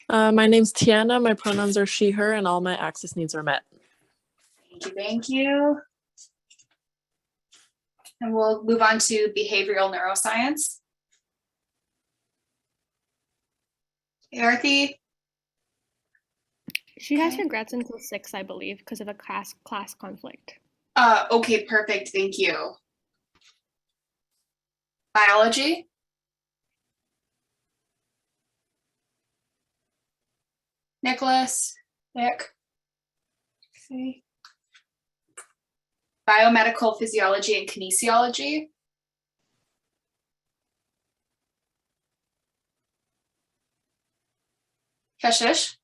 My name's Tiana. My pronouns are she, her, and all my access needs are met. Thank you, thank you. And we'll move on to behavioral neuroscience. Arthi? She has her grades until 6, I believe, because of a class conflict. Okay, perfect, thank you. Biology? Nicholas? Nick? Okay. Biomedical physiology and kinesiology? Kashish?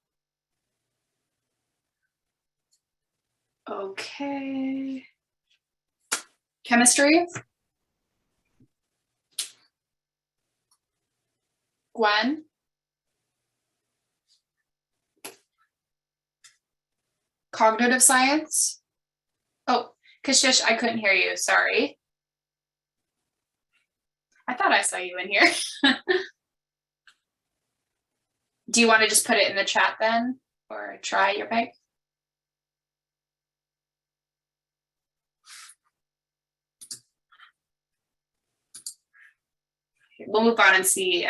Okay. Chemistry? Gwen? Cognitive science? Oh, Kashish, I couldn't hear you, sorry. I thought I saw you in here. Do you want to just put it in the chat then, or try your mic? We'll move on and see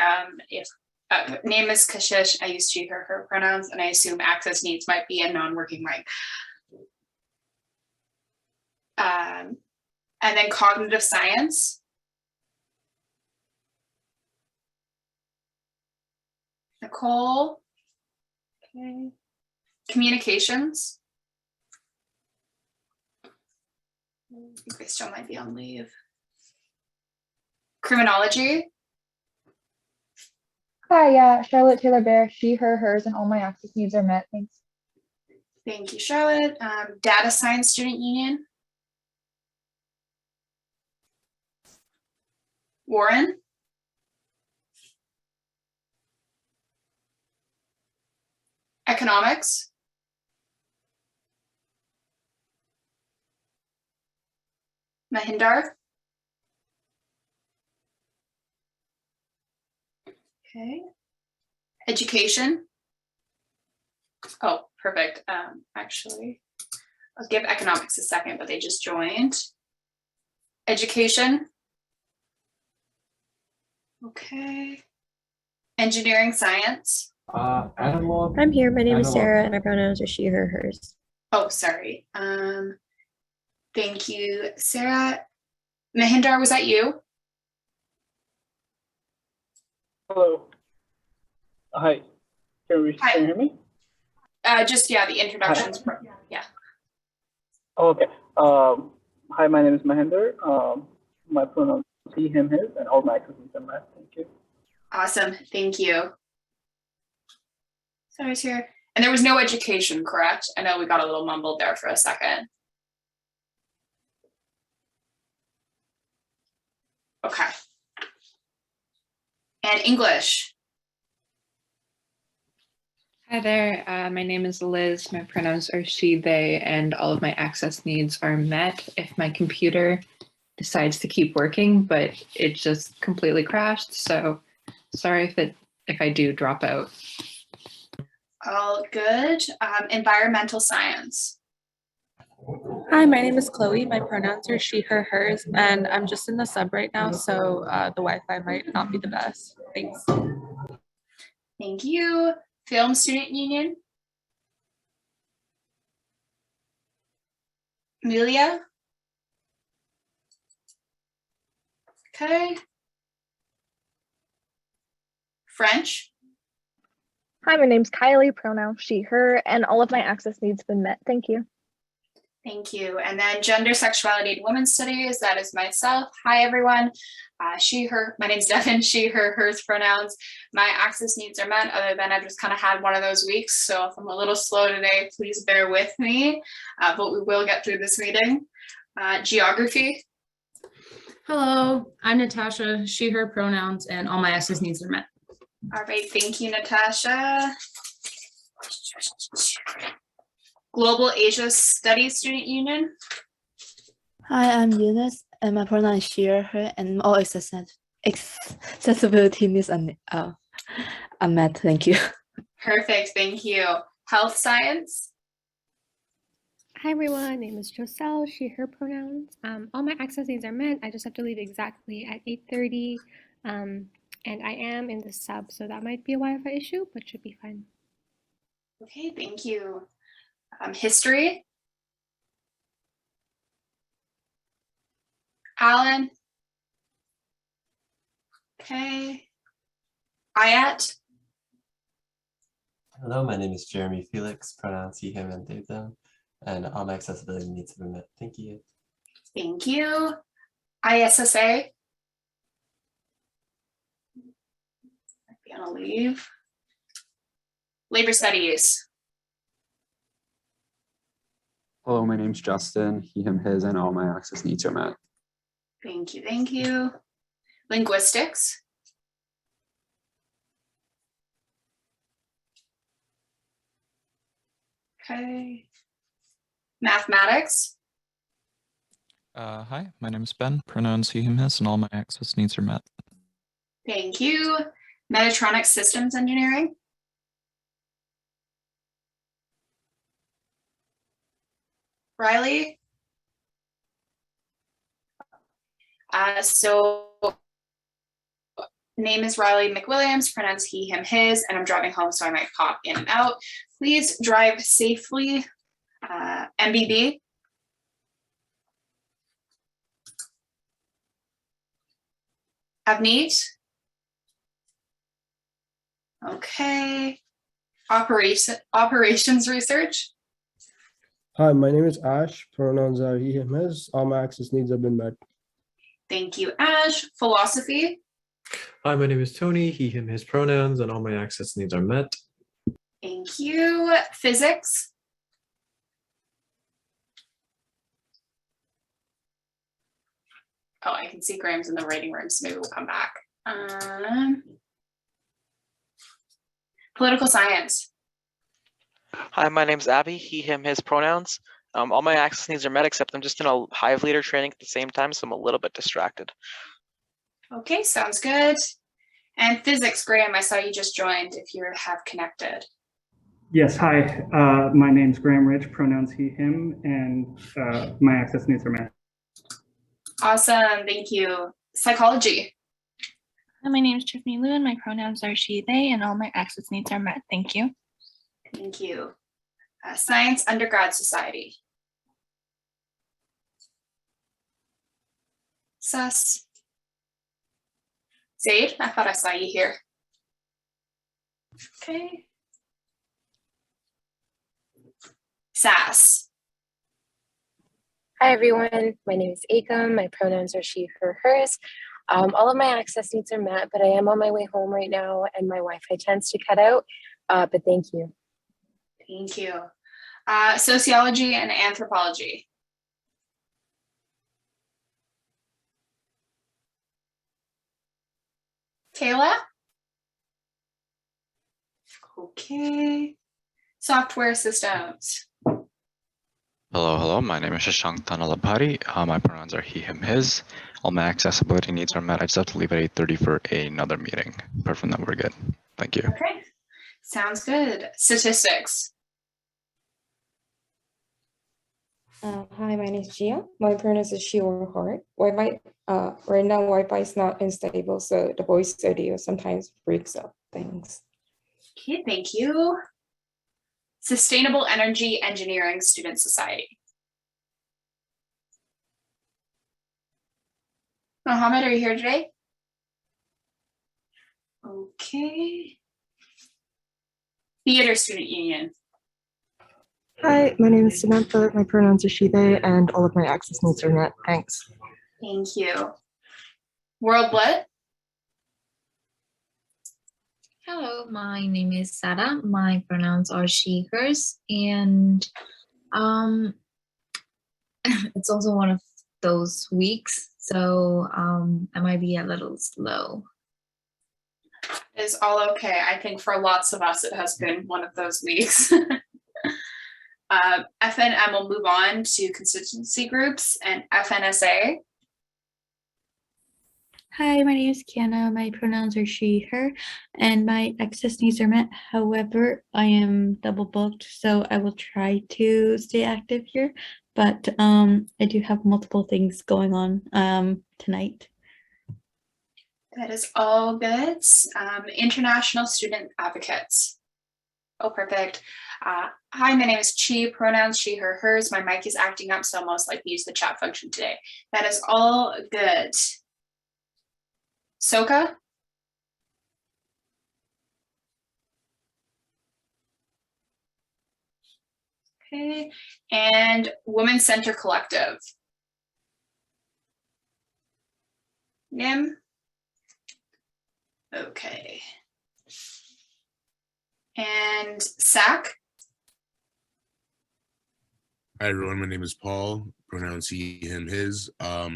if name is Kashish. I use she, her pronouns, and I assume access needs might be a non-working mic. And then cognitive science. Nicole. Okay. Communications. I think they still might be on leave. Criminology. Hi, Charlotte Taylor Bear, she, her, hers, and all my access needs are met. Thanks. Thank you, Charlotte. Data Science Student Union. Warren. Economics. Mahindar. Okay. Education. Oh, perfect. Actually, I'll give economics a second, but they just joined. Education. Okay. Engineering science. Analog. I'm here. My name is Analog. Sarah, and my pronouns are she, her, hers. Oh, sorry. Thank you, Sarah. Mahindar, was that you? Hello. Hi. Can you hear me? Just, yeah, the introductions. Yeah. Okay. Hi, my name is Mahinder. My pronouns he, him, his, and all my access needs are met. Thank you. Awesome. Thank you. Sorry, here. And there was no education, correct? I know we got a little mumbled there for a second. Okay. And English. Hi there, my name is Liz. My pronouns are she, they, and all of my access needs are met if my computer decides to keep working, but it just completely crashed. So sorry if I do drop out. All good. Environmental science. Hi, my name is Chloe. My pronouns are she, her, hers, and I'm just in the sub right now, so the Wi-Fi might not be the best. Thanks. Thank you. Film Student Union. Amelia. Okay. French. Hi, my name's Kylie, pronoun she, her, and all of my access needs been met. Thank you. Thank you. And then gender, sexuality, and women's studies. That is myself. Hi, everyone. She, her. My name's Devin. She, her, hers pronouns. My access needs are met, other than I've just kind of had one of those weeks. So if I'm a little slow today, please bear with me. But we will get through this meeting. Geography. Hello, I'm Natasha. She, her pronouns, and all my access needs are met. All right. Thank you, Natasha. Global Asia Studies Student Union. Hi, I'm Eunice, and my pronoun is she, her, and all accessibility needs are met. Thank you. Perfect, thank you. Health science? Hi everyone, name is Joselle, she, her pronouns. All my access needs are met. I just have to leave exactly at 8:30. And I am in the sub, so that might be a Wi-Fi issue, but should be fine. Okay, thank you. History? Alan? Okay. Ayat? Hello, my name is Jeremy Felix, pronouns he, him, and they, them, and all my accessibility needs have been met. Thank you. Thank you. ISSA? Might be on a leave. Labor studies? Hello, my name's Justin, he, him, his, and all my access needs are met. Thank you, thank you. Linguistics? Okay. Mathematics? Hi, my name is Ben, pronouns he, him, his, and all my access needs are met. Thank you. Metatronic systems engineering? Riley? So name is Riley McWilliams, pronouns he, him, his, and I'm driving home, so I might pop in and out. Please drive safely. MBB? Avneet? Okay. Operations research? Hi, my name is Ash. Pronouns are he, him, his. All my access needs have been met. Thank you, Ash. Philosophy? Hi, my name is Tony. He, him, his pronouns, and all my access needs are met. Thank you. Physics? Oh, I can see Graham's in the writing room, so maybe we'll come back. Political science? Hi, my name's Abby, he, him, his pronouns. All my access needs are met, except I'm just in a Hive leader training at the same time, so I'm a little bit distracted. Okay, sounds good. And physics, Graham, I saw you just joined, if you have connected. Yes, hi, my name's Graham Rich, pronouns he, him, and my access needs are met. Awesome, thank you. Psychology? Hi, my name is Tiffany Lewin, my pronouns are she, they, and all my access needs are met. Thank you. Thank you. Science Undergrad Society. Sus. Zaid, I thought I saw you here. Okay. Sass. Hi everyone, my name is Akam, my pronouns are she, her, hers. All of my access needs are met, but I am on my way home right now and my Wi-Fi tends to cut out, but thank you. Thank you. Sociology and anthropology. Kayla? Okay. Software systems. Hello, my name is Shashank Tanalapati. My pronouns are he, him, his. All my accessibility needs are met. I just have to leave at 8:30 for another meeting. Apart from that, we're good. Thank you. Okay, sounds good. Statistics. Hi, my name is Gia. My pronouns is she or her. Wi-Fi, right now Wi-Fi is not unstable, so the voice audio sometimes breaks up. Thanks. Okay, thank you. Sustainable Energy Engineering Student Society. Mohammed, are you here today? Okay. Theater Student Union. Hi, my name is Samantha. My pronouns are she, they, and all of my access needs are met. Thanks. Thank you. World Lit. Hello, my name is Sarah. My pronouns are she, hers, and it's also one of those weeks, so I might be a little slow. Is all okay. I think for lots of us, it has been one of those weeks. FNM will move on to constituency groups and FNSA. Hi, my name is Kiana. My pronouns are she, her, and my access needs are met. However, I am double booked, so I will try to stay active here. But I do have multiple things going on tonight. That is all good. International student advocates. Oh, perfect. Hi, my name is Chi, pronouns she, her, hers. My mic is acting up, so I'll most likely use the chat function today. That is all good. Soka? Okay, and Women's Center Collective. Nim? Okay. And Sac? Hi everyone, my name is Paul, pronouns he, him, his. My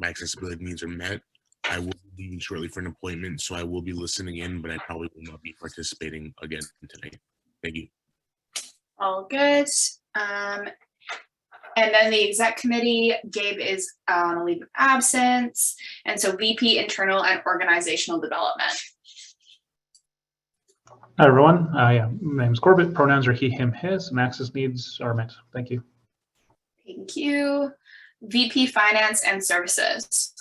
accessibility needs are met. I will be leaving shortly for an appointment, so I will be listening in, but I probably will not be participating again tonight. Thank you. All good. And then the exec committee, Gabe is on a leave of absence. And so VP internal and organizational development. Hi everyone, my name is Corbett, pronouns are he, him, his, and access needs are met. Thank you. Thank you. VP finance and services.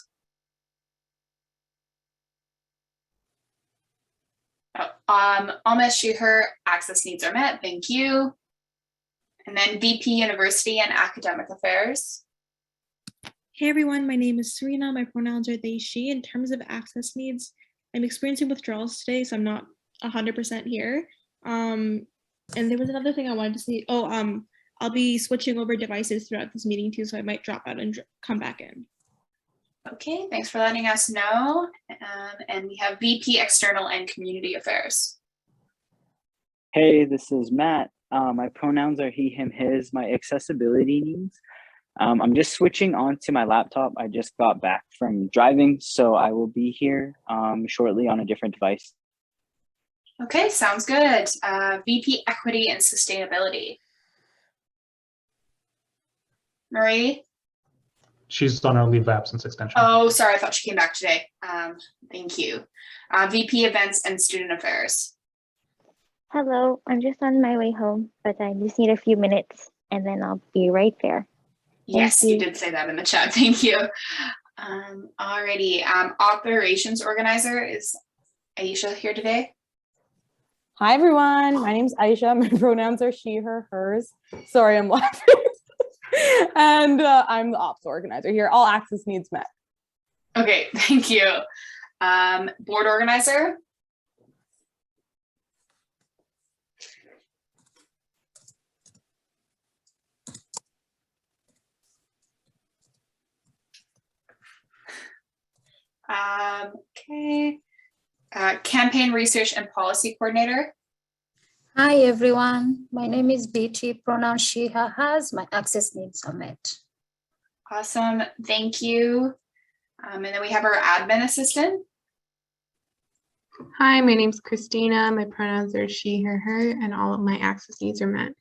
Almost she, her, access needs are met. Thank you. And then VP university and academic affairs. Hey everyone, my name is Serena. My pronouns are they, she. In terms of access needs, I'm experiencing withdrawals today, so I'm not 100% here. And there was another thing I wanted to say. I'll be switching over devices throughout this meeting too, so I might drop out and come back in. Okay, thanks for letting us know. And we have VP external and community affairs. Hey, this is Matt. My pronouns are he, him, his. My accessibility needs. I'm just switching onto my laptop. I just got back from driving, so I will be here shortly on a different device. Okay, sounds good. VP equity and sustainability. Marie? She's on her leave of absence extension. Oh, sorry, I thought she came back today. Thank you. VP events and student affairs. Hello, I'm just on my way home, but I just need a few minutes and then I'll be right there. Yes, you did say that in the chat. Thank you. Alrighty. Operations organizer, is Aisha here today? Hi everyone, my name's Aisha. My pronouns are she, her, hers. Sorry, I'm laughing. And I'm the ops organizer here. All access needs met. Okay, thank you. Board organizer. Okay. Campaign research and policy coordinator. Hi everyone, my name is Beatty, pronouns she, her, hers. My access needs are met. Awesome, thank you. And then we have our admin assistant. Hi, my name's Christina. My pronouns are she, her, her, and all of my access needs are met.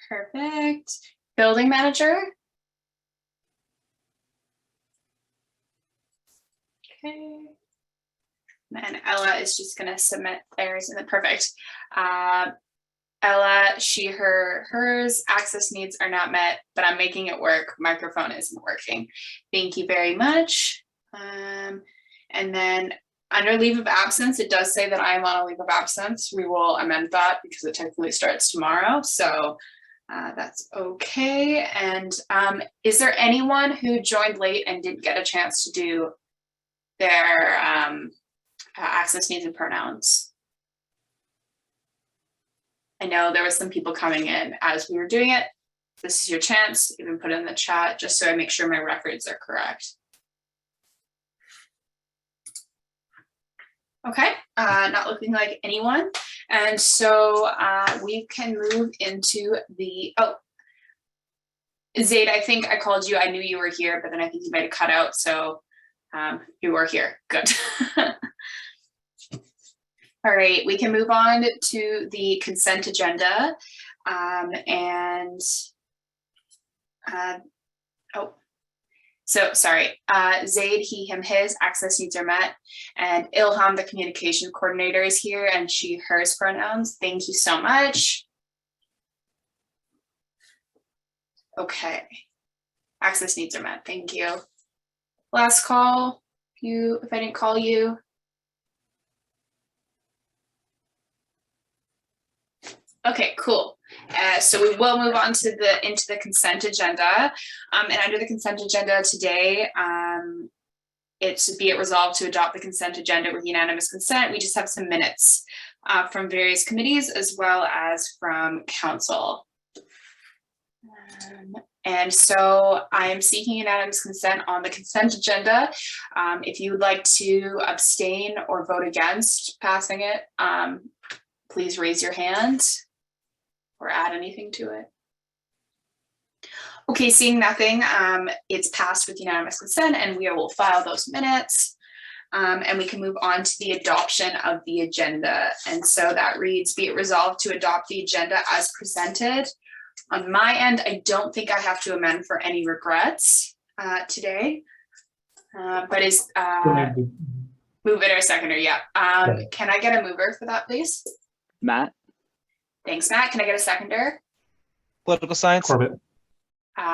Perfect. Building manager. Okay. And Ella is just going to submit theirs in the perfect. Ella, she, her, hers, access needs are not met, but I'm making it work. Microphone isn't working. Thank you very much. And then under leave of absence, it does say that I am on a leave of absence. We will amend that because it technically starts tomorrow. So that's okay. And is there anyone who joined late and didn't get a chance to do their access needs and pronouns? I know there was some people coming in as we were doing it. This is your chance. Even put it in the chat just so I make sure my records are correct. Okay, not looking like anyone. And so we can move into the, Zaid, I think I called you. I knew you were here, but then I think you might have cut out. So you were here, good. All right, we can move on to the consent agenda. So sorry, Zaid, he, him, his, access needs are met. And Ilham, the communication coordinator, is here and she, hers pronouns. Thank you so much. Okay, access needs are met, thank you. Last call, if I didn't call you. Okay, cool. So we will move on to into the consent agenda. And under the consent agenda today, it's be it resolved to adopt the consent agenda with unanimous consent. We just have some minutes from various committees as well as from council. And so I am seeking unanimous consent on the consent agenda. If you would like to abstain or vote against passing it, please raise your hand or add anything to it. Okay, seeing nothing, it's passed with unanimous consent and we will file those minutes. And we can move on to the adoption of the agenda. And so that reads, be it resolved to adopt the agenda as presented. On my end, I don't think I have to amend for any regrets today, but is move it or seconder, yeah. Can I get a mover for that, please? Matt. Thanks, Matt. Can I get a seconder? Political science. Corbett.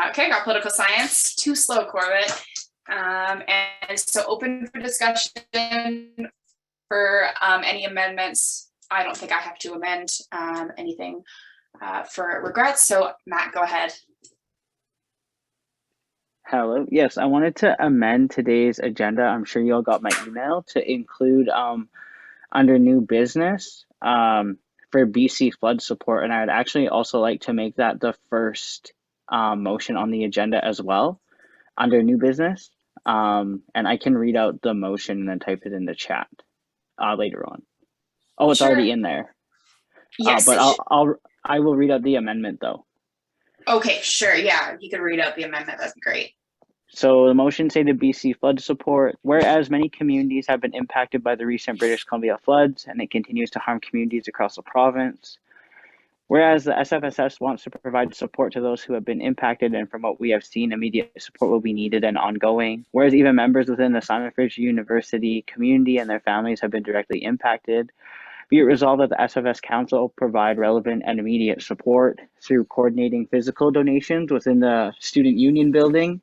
Okay, got political science. Too slow, Corbett. And so open for discussion for any amendments. I don't think I have to amend anything for regrets. So Matt, go ahead. Hello. Yes, I wanted to amend today's agenda. I'm sure you all got my email to include under new business for BC flood support. And I would actually also like to make that the first motion on the agenda as well under new business. And I can read out the motion and then type it in the chat later on. Oh, it's already in there. Yes, but I will read out the amendment though. Okay, sure. Yeah, you could read out the amendment. That'd be great. So the motion say to BC flood support, whereas many communities have been impacted by the recent British Columbia floods and it continues to harm communities across the province. Whereas the SFSS wants to provide support to those who have been impacted, and from what we have seen, immediate support will be needed and ongoing. Whereas even members within the Simon Fraser University community and their families have been directly impacted. Be it resolved that the SFS Council provide relevant and immediate support through coordinating physical donations within the Student Union building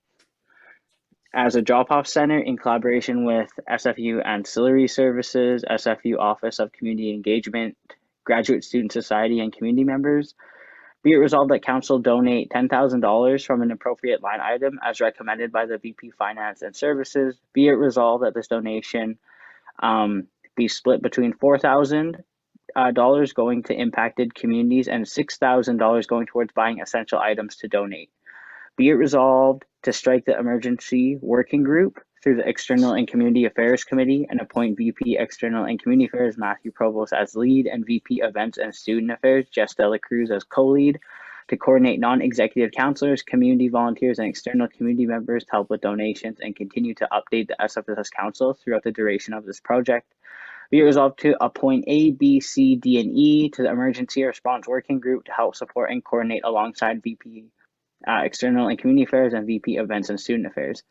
as a drop-off center in collaboration with SFU Ancillary Services, SFU Office of Community Engagement, Graduate Student Society, and community members. Be it resolved that Council donate $10,000 from an appropriate line item as recommended by the VP Finance and Services. Be it resolved that this donation be split between $4,000 going to impacted communities and $6,000 going towards buying essential items to donate. Be it resolved to strike the emergency working group through the External and Community Affairs Committee and appoint VP External and Community Affairs Matthew Provost as lead and VP Events and Student Affairs Jess Dela Cruz as co-lead to coordinate non-executive counselors, community volunteers, and external community members to help with donations and continue to update the SFSS Council throughout the duration of this project. Be it resolved to appoint A, B, C, D, and E to the Emergency Response Working Group to help support and coordinate alongside VP External and Community Affairs and VP Events and Student Affairs.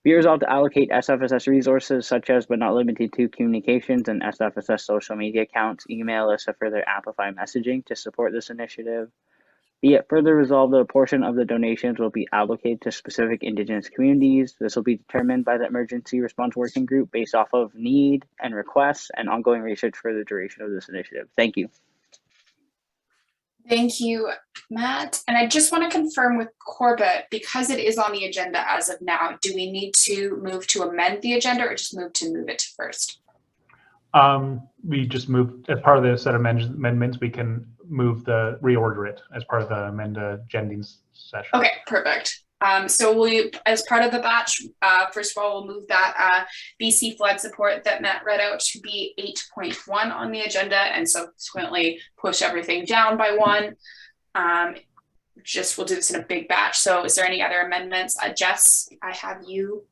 Be resolved to allocate SFSS resources such as but not limited to communications and SFSS social media accounts, email lists, to further amplify messaging to support this initiative. Be it further resolved that a portion of the donations will be allocated to specific Indigenous communities. This will be determined by the Emergency Response Working Group based off of need and requests and ongoing research for the duration of this initiative. Thank you. Thank you, Matt. And I just want to confirm with Corbett, because it is on the agenda as of now, do we need to move to amend the agenda or just move to move it to first? We just moved as part of the set of amendments. We can reorder it as part of the agending session. Okay, perfect. So we, as part of the batch, first of all, we'll move that BC flood support that Matt read out to be 8.1 on the agenda, and subsequently push everything down by 1. We'll do this in a big batch. So is there any other amendments? Jess, I have you.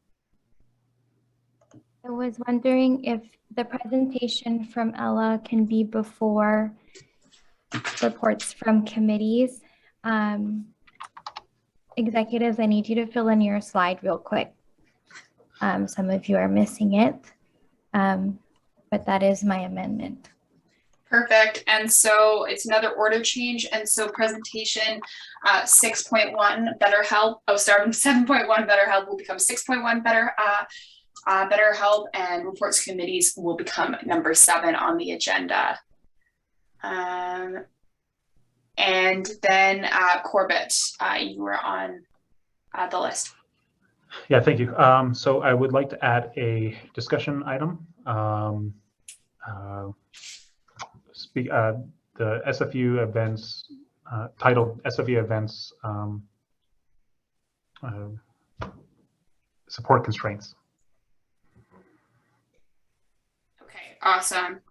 I was wondering if the presentation from Ella can be before reports from committees. Executives, I need you to fill in your slide real quick. Some of you are missing it, but that is my amendment. Perfect. And so it's another order change. And so presentation 6.1 better help. Oh, starting 7.1 better help will become 6.1 better help, and reports committees will become number 7 on the agenda. And then Corbett, you were on the list. Yeah, thank you. So I would like to add a discussion item. The SFU events, titled SFU events support constraints. Okay, awesome.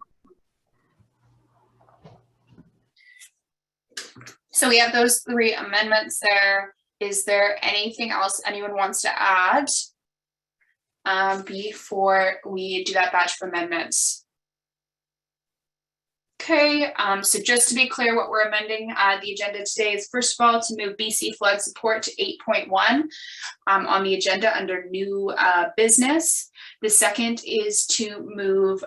So we have those 3 amendments there. Is there anything else anyone wants to add before we do that batch of amendments? Okay, so just to be clear, what we're amending the agenda today is, first of all, to move BC flood support to 8.1 on the agenda under new business. The second is to move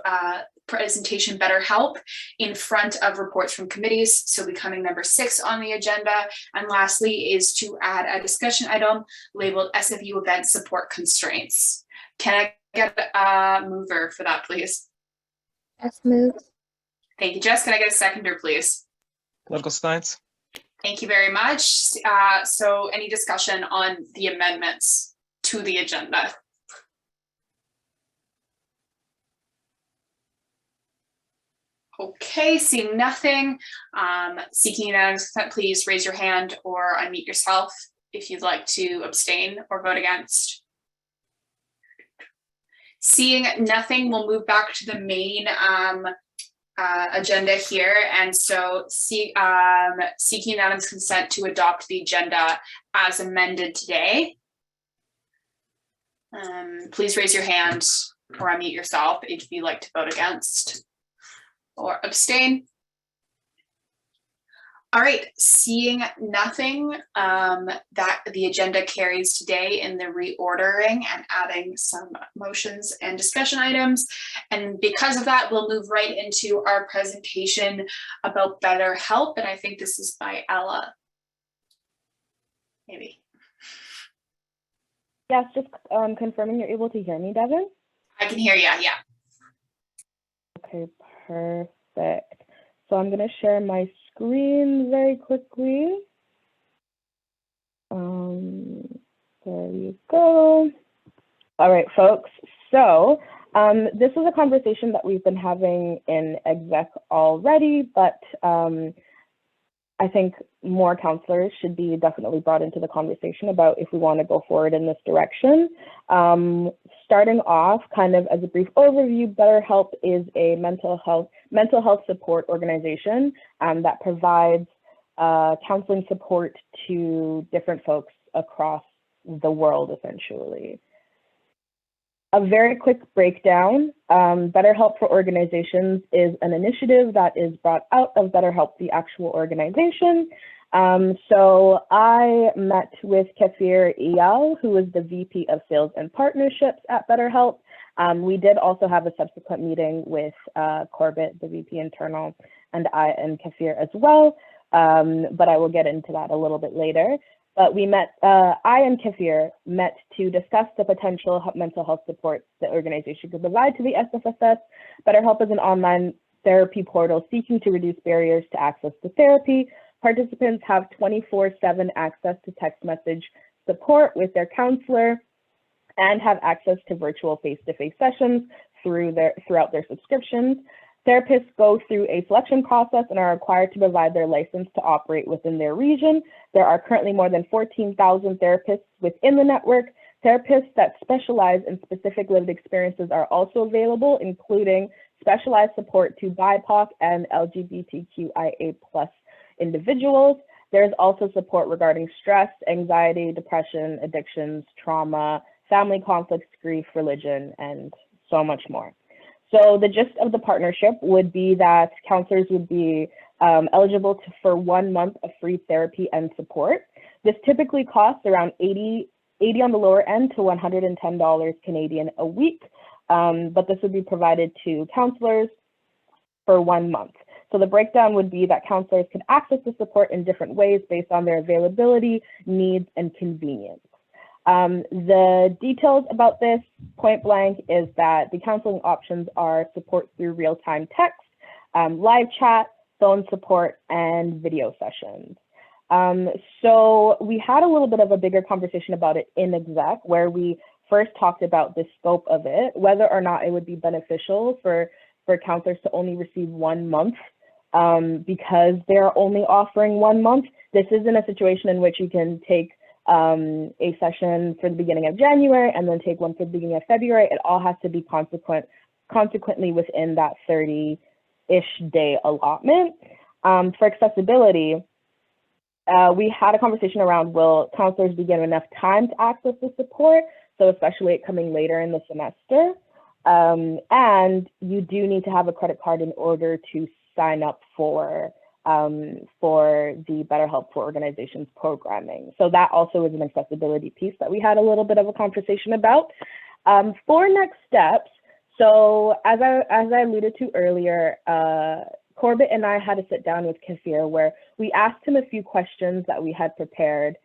presentation better help in front of reports from committees, so becoming number 6 on the agenda. And lastly is to add a discussion item labeled SFU event support constraints. Can I get a mover for that, please? Yes, move. Thank you, Jess. Can I get a seconder, please? Political science. Thank you very much. So any discussion on the amendments to the agenda? Okay, seeing nothing. Seeking unanimous consent, please raise your hand or unmute yourself if you'd like to abstain or vote against. Seeing nothing, we'll move back to the main agenda here, and so seeking unanimous consent to adopt the agenda as amended today. Please raise your hand or unmute yourself if you'd like to vote against or abstain. All right, seeing nothing, that the agenda carries today in the reordering and adding some motions and discussion items. And because of that, we'll move right into our presentation about better help. And I think this is by Ella. Maybe. Yes, just confirming you're able to hear me, Devin? I can hear you, yeah. Okay, perfect. So I'm going to share my screen very quickly. There you go. All right, folks. So this is a conversation that we've been having in exec already, but I think more counselors should be definitely brought into the conversation about if we want to go forward in this direction. Starting off, kind of as a brief overview, BetterHelp is a mental health support organization that provides counseling support to different folks across the world, essentially. A very quick breakdown, BetterHelp for Organizations is an initiative that is brought out of BetterHelp, the actual organization. So I met with Kefir Iyal, who is the VP of Sales and Partnerships at BetterHelp. We did also have a subsequent meeting with Corbett, the VP Internal, and I and Kefir as well, but I will get into that a little bit later. But we met, I and Kefir met to discuss the potential mental health support the organization could provide to the SFSS. BetterHelp is an online therapy portal seeking to reduce barriers to access to therapy. Participants have 24/7 access to text message support with their counselor and have access to virtual face-to-face sessions throughout their subscriptions. Therapists go through a selection process and are required to provide their license to operate within their region. There are currently more than 14,000 therapists within the network. Therapists that specialize in specific lived experiences are also available, including specialized support to BIPOC and LGBTQIA+ individuals. There's also support regarding stress, anxiety, depression, addictions, trauma, family conflicts, grief, religion, and so much more. So the gist of the partnership would be that counselors would be eligible for 1 month of free therapy and support. This typically costs around 80 on the lower end to $110 Canadian a week, but this would be provided to counselors for 1 month. So the breakdown would be that counselors can access the support in different ways based on their availability, needs, and convenience. The details about this, point blank, is that the counseling options are support through real-time text, live chat, phone support, and video sessions. So we had a little bit of a bigger conversation about it in exec, where we first talked about the scope of it, whether or not it would be beneficial for counselors to only receive 1 month because they're only offering 1 month. This isn't a situation in which you can take a session for the beginning of January and then take one for the beginning of February. It all has to be consequently within that 30-ish day allotment. For accessibility, we had a conversation around, will counselors be given enough time to access the support? So especially it coming later in the semester. And you do need to have a credit card in order to sign up for the Better Help for Organizations programming. So that also is an accessibility piece that we had a little bit of a conversation about. For next steps, so as I alluded to earlier, Corbett and I had to sit down with Kafir where we asked him a few questions that we had prepared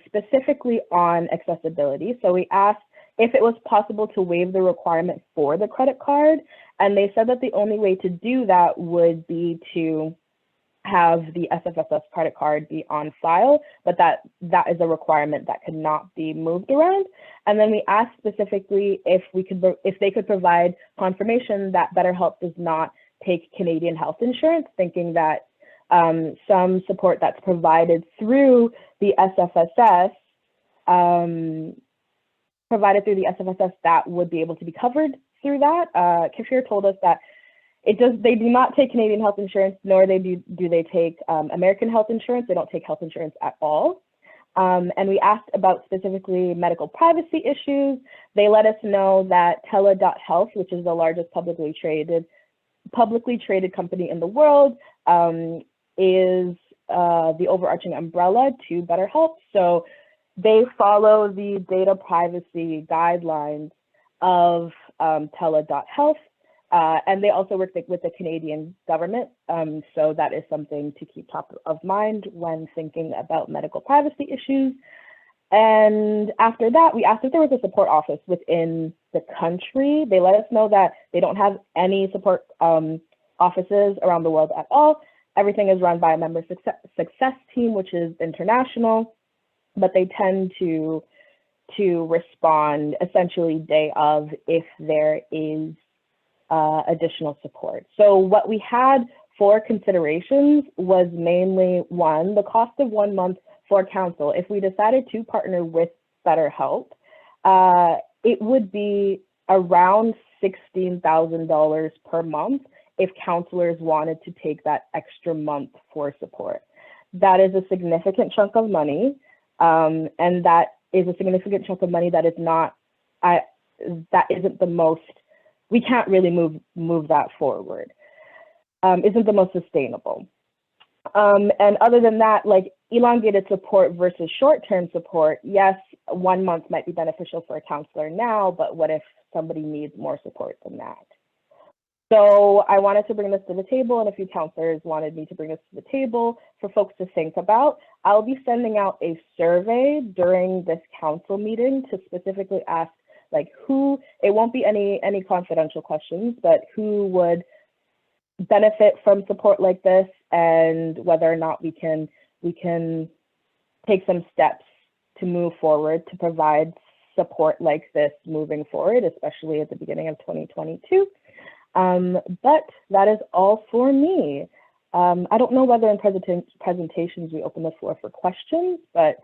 specifically on accessibility. So we asked if it was possible to waive the requirement for the credit card, and they said that the only way to do that would be to have the SFSS credit card be on file, but that is a requirement that could not be moved around. And then we asked specifically if they could provide confirmation that BetterHelp does not take Canadian health insurance, thinking that some support that's provided through the SFSS, that would be able to be covered through that. Kafir told us that they do not take Canadian health insurance, nor do they take American health insurance. They don't take health insurance at all. And we asked about specifically medical privacy issues. They let us know that Tele.health, which is the largest publicly traded company in the world, is the overarching umbrella to BetterHelp. So they follow the data privacy guidelines of Tele.health. And they also work with the Canadian government. So that is something to keep top of mind when thinking about medical privacy issues. And after that, we asked if there was a support office within the country. They let us know that they don't have any support offices around the world at all. Everything is run by a member success team, which is international, but they tend to respond essentially day of if there is additional support. So what we had for considerations was mainly, one, the cost of 1 month for counsel. If we decided to partner with BetterHelp, it would be around $16,000 per month if counselors wanted to take that extra month for support. That is a significant chunk of money, and that is a significant chunk of money that is not, that isn't the most, we can't really move that forward, isn't the most sustainable. And other than that, like elongated support versus short-term support, yes, 1 month might be beneficial for a counselor now, but what if somebody needs more support than that? So I wanted to bring this to the table, and a few counselors wanted me to bring this to the table for folks to think about. I'll be sending out a survey during this council meeting to specifically ask like who, it won't be any confidential questions, but who would benefit from support like this, and whether or not we can take some steps to move forward to provide support like this moving forward, especially at the beginning of 2022. But that is all for me. I don't know whether in presentations we open the floor for questions, but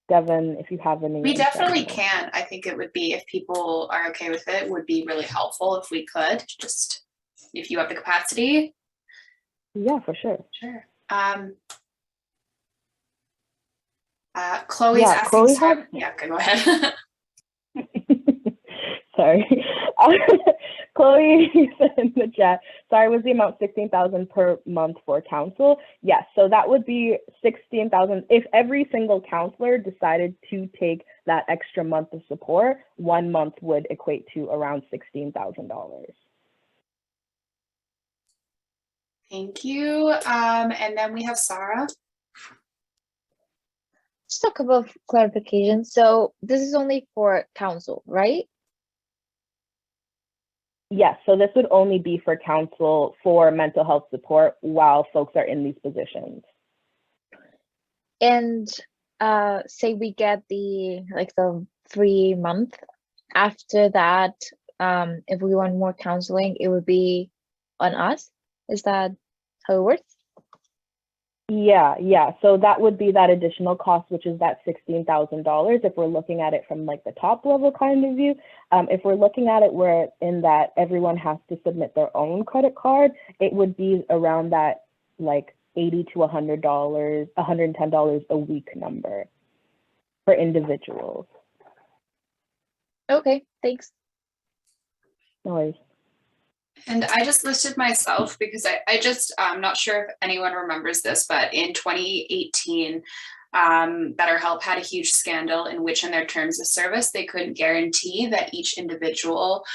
Devin, if you have any. We definitely can. I think it would be, if people are okay with it, would be really helpful if we could, just if you have the capacity. Yeah, for sure. Sure. Chloe's asking. Chloe yeah, okay, go ahead. Sorry. Chloe said in the chat, sorry, was the amount 16,000 per month for council? Yes, so that would be 16,000. If every single counselor decided to take that extra month of support, 1 month would equate to around $16,000. Thank you. And then we have Sarah. Just a couple of clarifications. So this is only for council, right? Yes, so this would only be for council for mental health support while folks are in these positions. And say we get the 3 month. After that, if we want more counseling, it would be on us. Is that how it works? Yeah. So that would be that additional cost, which is that $16,000 if we're looking at it from like the top level kind of view. If we're looking at it where in that everyone has to submit their own credit card, it would be around that like $80 to $100, $110 a week number for individuals. Okay, thanks. No worries. And I just listed myself because I'm not sure if anyone remembers this, but in 2018, BetterHelp had a huge scandal in which in their terms of service, they couldn't guarantee that each individual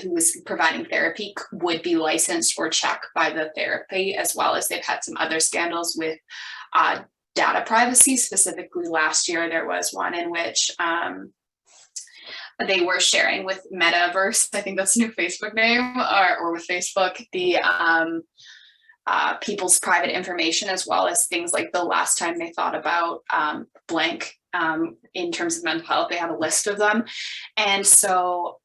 who was providing therapy would be licensed or checked by the therapy, as well as they've had some other scandals with data privacy. Specifically last year, there was one in which they were sharing with Metaverse, I think that's a new Facebook name, or with Facebook, the people's private information, as well as things like the last time they thought about blank in terms of mental health, they had a list of them. And so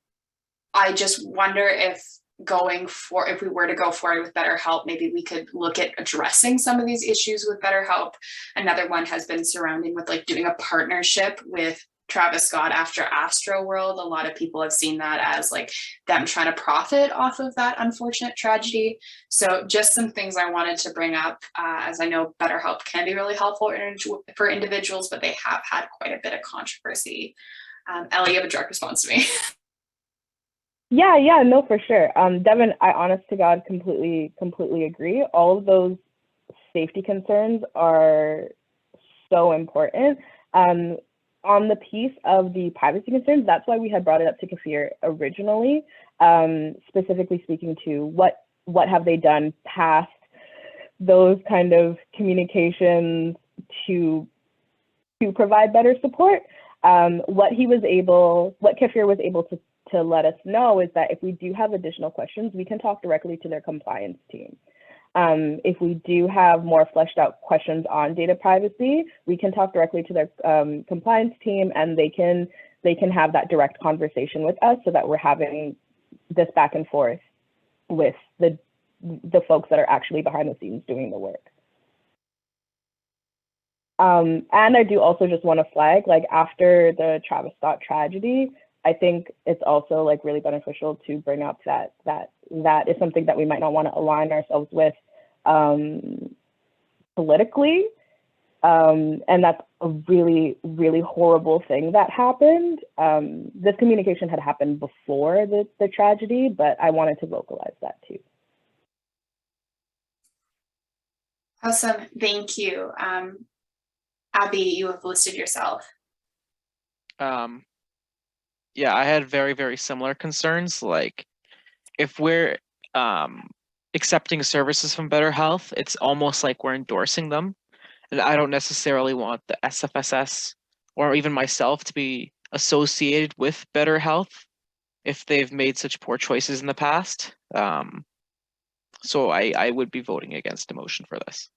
I just wonder if if we were to go forward with BetterHelp, maybe we could look at addressing some of these issues with BetterHelp. Another one has been surrounding with like doing a partnership with Travis Scott after Astroworld. A lot of people have seen that as like them trying to profit off of that unfortunate tragedy. So just some things I wanted to bring up, as I know BetterHelp can be really helpful for individuals, but they have had quite a bit of controversy. Ellie, you have a direct response to me. Yeah, no, for sure. Devin, I honest to God completely agree. All of those safety concerns are so important. On the piece of the privacy concerns, that's why we had brought it up to Kafir originally, specifically speaking to what have they done past those kind of communications to provide better support. What Kafir was able to let us know is that if we do have additional questions, we can talk directly to their compliance team. If we do have more fleshed out questions on data privacy, we can talk directly to their compliance team, and they can have that direct conversation with us so that we're having this back and forth with the folks that are actually behind the scenes doing the work. And I do also just want to flag, like after the Travis Scott tragedy, I think it's also like really beneficial to bring up that is something that we might not want to align ourselves with politically. And that's a really, really horrible thing that happened. This communication had happened before the tragedy, but I wanted to vocalize that too. Awesome, thank you. Abby, you have listed yourself. Yeah, I had very, very similar concerns. Like if we're accepting services from BetterHelp, it's almost like we're endorsing them. And I don't necessarily want the SFSS or even myself to be associated with BetterHelp if they've made such poor choices in the past. So I would be voting against the motion for this.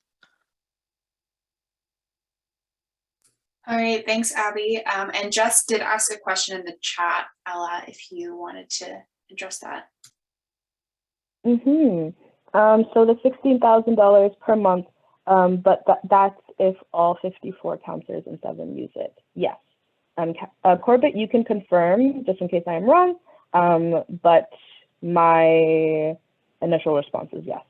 All right, thanks, Abby. And Jess did ask a question in the chat, Ella, if you wanted to address that. So the $16,000 per month, but that's if all 54 counselors and 7 use it. Yes. Corbett, you can confirm just in case I am wrong, but my initial response is yes.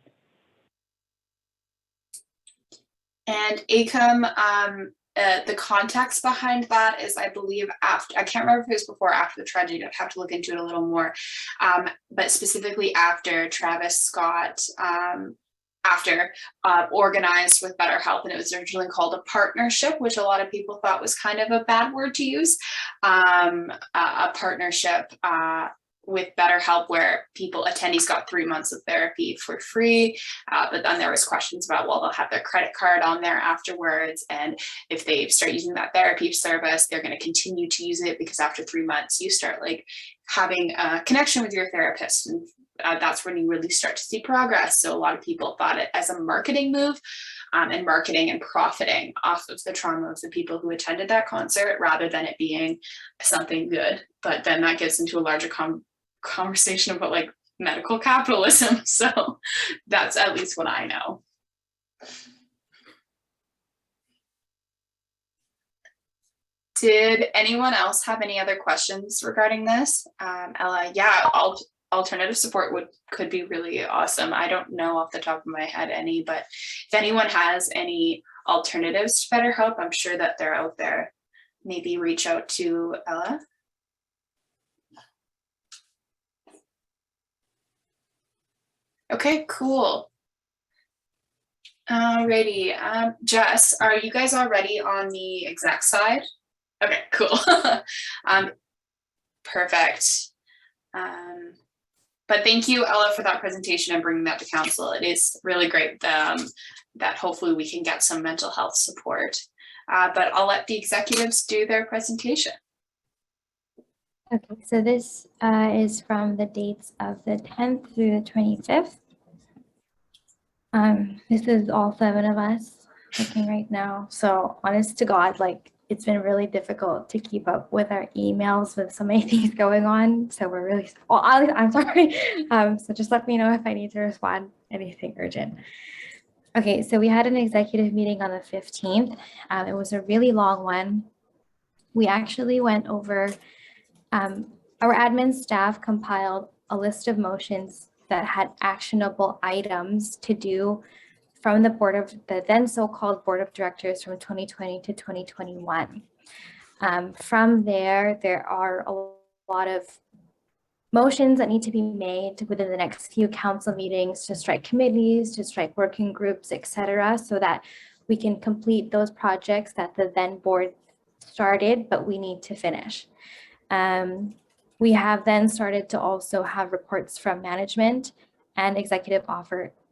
And ACOM, the context behind that is, I believe, after, I can't remember if it was before or after the tragedy, I'd have to look into it a little more, but specifically after Travis Scott, organized with Better Health, and it was originally called a partnership, which a lot of people thought was kind of a bad word to use, a partnership with BetterHelp where attendees got 3 months of therapy for free, but then there was questions about, well, they'll have their credit card on there afterwards, and if they start using that therapy service, they're going to continue to use it because after 3 months you start like having a connection with your therapist, and that's when you really start to see progress. So a lot of people thought it as a marketing move, and marketing and profiting off of the trauma of the people who attended that concert rather than it being something good. But then that gets into a larger conversation about like medical capitalism. So that's at least what I know. Did anyone else have any other questions regarding this? Ella, yeah, alternative support could be really awesome. I don't know off the top of my head any, but if anyone has any alternatives to BetterHelp, I'm sure that they're out there. Maybe reach out to Ella. Okay, cool. Alrighty, Jess, are you guys already on the exec side? Okay, cool. Perfect. But thank you, Ella, for that presentation and bringing that to council. It is really great that hopefully we can get some mental health support. But I'll let the executives do their presentation. Okay, so this is from the dates of the 10th through the 25th. This is all 7 of us looking right now. So honest to God, like it's been really difficult to keep up with our emails with so many things going on. So we're really, well, I'm sorry. So just let me know if I need to respond anything urgent. Okay, so we had an executive meeting on the 15th. It was a really long one. We actually went over, our admin staff compiled a list of motions that had actionable items to do from the then so-called board of directors from 2020 to 2021. From there are a lot of motions that need to be made within the next few council meetings to strike committees, to strike working groups, etc., so that we can complete those projects that the then board started, but we need to finish. We have then started to also have reports from management and executive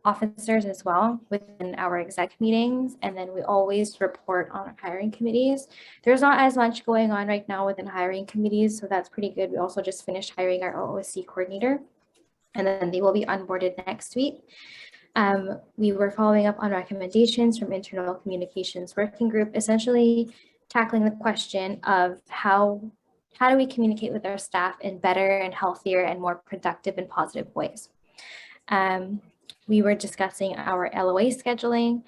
officers as well within our exec meetings. And then we always report on hiring committees. There's not as much going on right now within hiring committees, so that's pretty good. We also just finished hiring our OOC coordinator, and then they will be onboarded next week. We were following up on recommendations from internal communications working group, essentially tackling the question of how do we communicate with our staff in better and healthier and more productive and positive ways. We were discussing our LOA scheduling.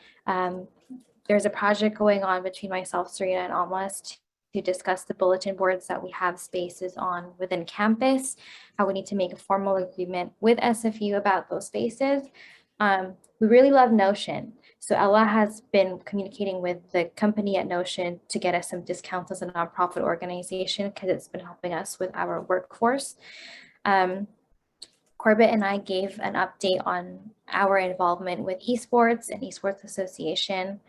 There's a project going on between myself, Serena, and Almas to discuss the bulletin boards that we have spaces on within campus, how we need to make a formal agreement with SFU about those spaces. We really love Notion. So Ella has been communicating with the company at Notion to get us some discounts as a nonprofit organization because it's been helping us with our workforce. Corbett and I gave an update on our involvement with esports and esports association.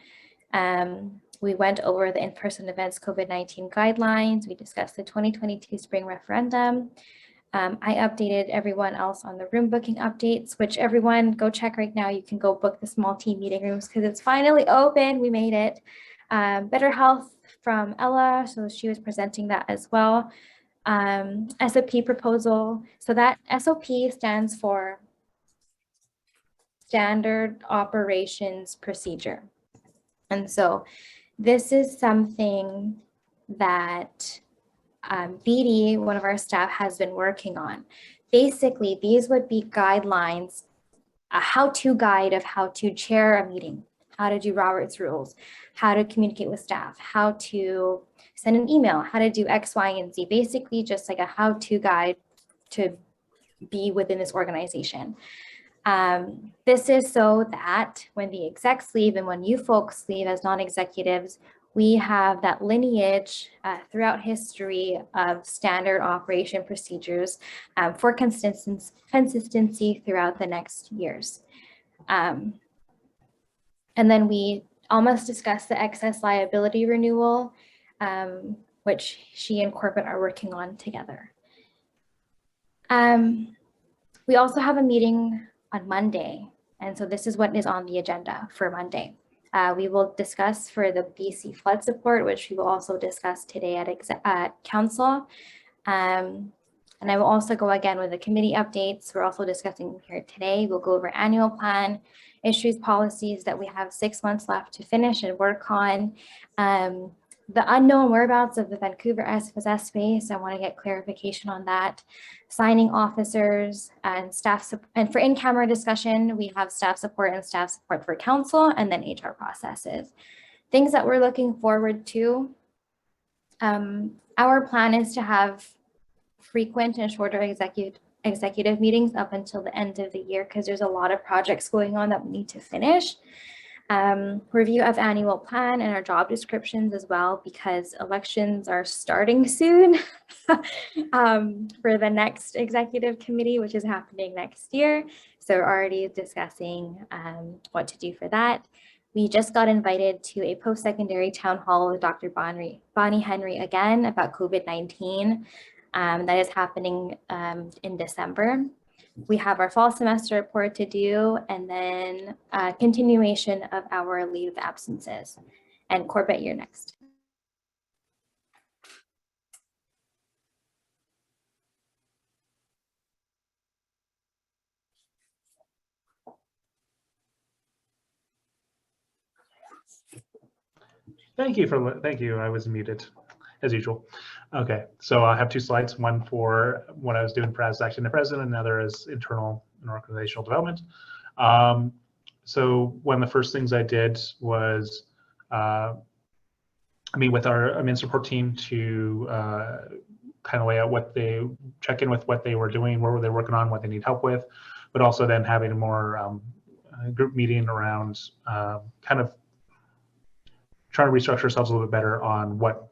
We went over the in-person events COVID-19 guidelines. We discussed the 2022 spring referendum. I updated everyone else on the room booking updates, which everyone go check right now. You can go book the small team meeting rooms because it's finally open. We made it. Better Health from Ella, so she was presenting that as well. SOP proposal. So that SOP stands for Standard Operations Procedure. And so this is something that BD, one of our staff, has been working on. Basically, these would be guidelines, a how-to guide of how to chair a meeting, how to do Robert's rules, how to communicate with staff, how to send an email, how to do X, Y, and Z. Basically, just like a how-to guide to be within this organization. This is so that when the execs leave and when you folks leave as non-executives, we have that lineage throughout history of standard operation procedures for consistency throughout the next years. And then we almost discussed the excess liability renewal, which she and Corbett are working on together. We also have a meeting on Monday, and so this is what is on the agenda for Monday. We will discuss for the BC flood support, which we will also discuss today at council. And I will also go again with the committee updates. We're also discussing here today. We'll go over annual plan, issues, policies that we have 6 months left to finish and work on. The unknown whereabouts of the Vancouver SFSS space, I want to get clarification on that. Signing officers and staff, and for in-camera discussion, we have staff support and staff support for council, and then HR processes. Things that we're looking forward to. Our plan is to have frequent and shorter executive meetings up until the end of the year, because there's a lot of projects going on that we need to finish. Review of annual plan and our job descriptions as well, because elections are starting soon for the next executive committee, which is happening next year. So we're already discussing what to do for that. We just got invited to a post-secondary town hall with Dr. Bonnie Henry again about COVID-19 that is happening in December. We have our fall semester report to do, and then continuation of our leave of absences. And Corbett, you're next. Thank you. I was muted as usual. Okay, so I have 2 slides, one for what I was doing as acting president, and another is internal and organizational development. So one of the first things I did was meet with our admin support team to kind of lay out check in with what they were doing, what were they working on, what they need help with, but also then having a more group meeting around kind of trying to restructure ourselves a little bit better on what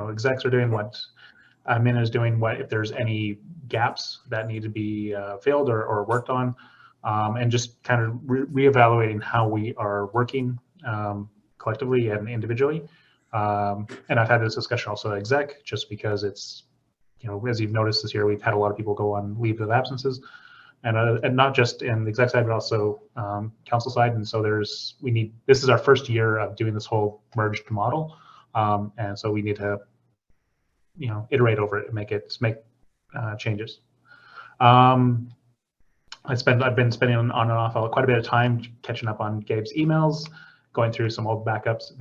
execs are doing, what admin is doing, what if there's any gaps that need to be filled or worked on, and just kind of reevaluating how we are working collectively and individually. And I've had this discussion also at exec, just because it's, as you've noticed this year, we've had a lot of people go on leave of absences, and not just in the exec side, but also council side. And so this is our first year of doing this whole merged model. And so we need to, iterate over it and make changes. I've been spending on and off quite a bit of time catching up on Gabe's emails, going through some old backlogs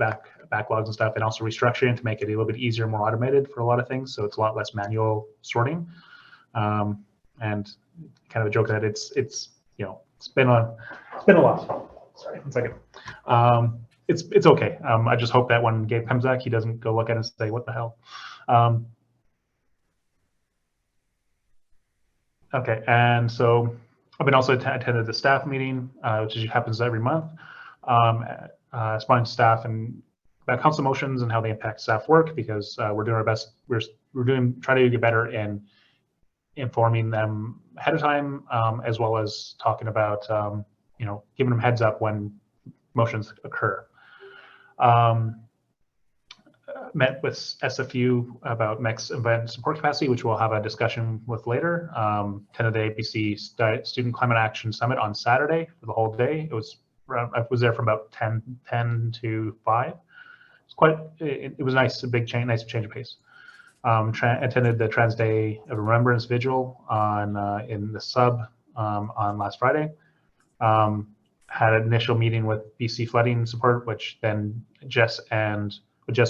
and stuff, and also restructuring to make it a little bit easier, more automated for a lot of things. So it's a lot less manual sorting. And kind of a joke that it's been a lot. Sorry, 1 second. It's okay. I just hope that when Gabe comes back, he doesn't go look at it and say, "What the hell?" Okay, and so I've been also attended the staff meeting, which happens every month, responding to staff and about council motions and how they impact staff work, because we're doing our best. We're trying to get better in informing them ahead of time, as well as talking about giving them heads up when motions occur. Met with SFU about MEC's event support capacity, which we'll have a discussion with later. Attended the APC Student Climate Action Summit on Saturday for the whole day. I was there from about 10 to 5. It was nice, a big change, nice change of pace. Attended the Trans Day of Remembrance Vigil in the sub on last Friday. Had an initial meeting with BC flooding support, which then Jess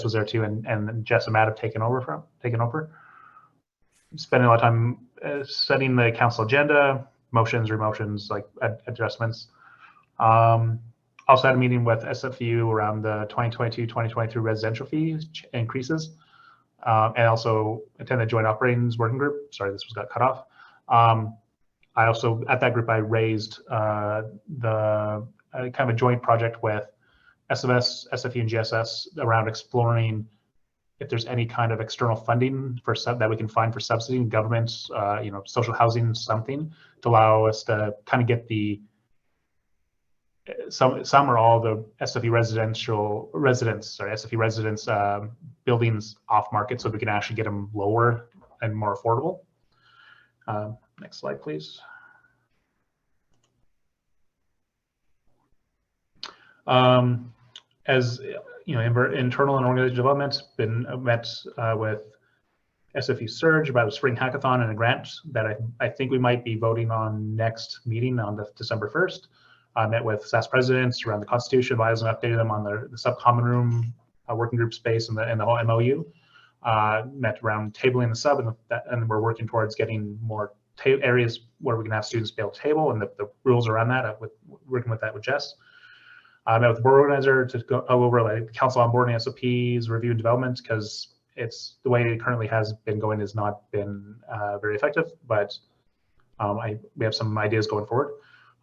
was there too, and Jess and Matt have taken over. Spending a lot of time setting the council agenda, motions, remotions, like adjustments. Also had a meeting with SFU around the 2022-2023 residential fees increases, and also attended the Joint Operations Working Group. Sorry, this got cut off. I also, at that group, I raised the kind of a joint project with SFS, SFU, and GSS around exploring if there's any kind of external funding for that we can find for subsidy, government, social housing, something to allow us to kind of get the some or all the SFU SFU residents buildings off market, so we can actually get them lower and more affordable. Next slide, please. As you know, internal and organizational development been met with SFU Surge about a spring hackathon and a grant that I think we might be voting on next meeting on December 1st. I met with SAS presidents around the Constitution, advised and updated them on the sub-common room working group space and the whole MOU. Met around tabling the sub, and we're working towards getting more areas where we can have students be able to table, and the rules around that, working with that with Jess. I met with the board organizer to go over like council onboarding SOPs, review and development, because it's the way it currently has been going has not been very effective, but we have some ideas going forward.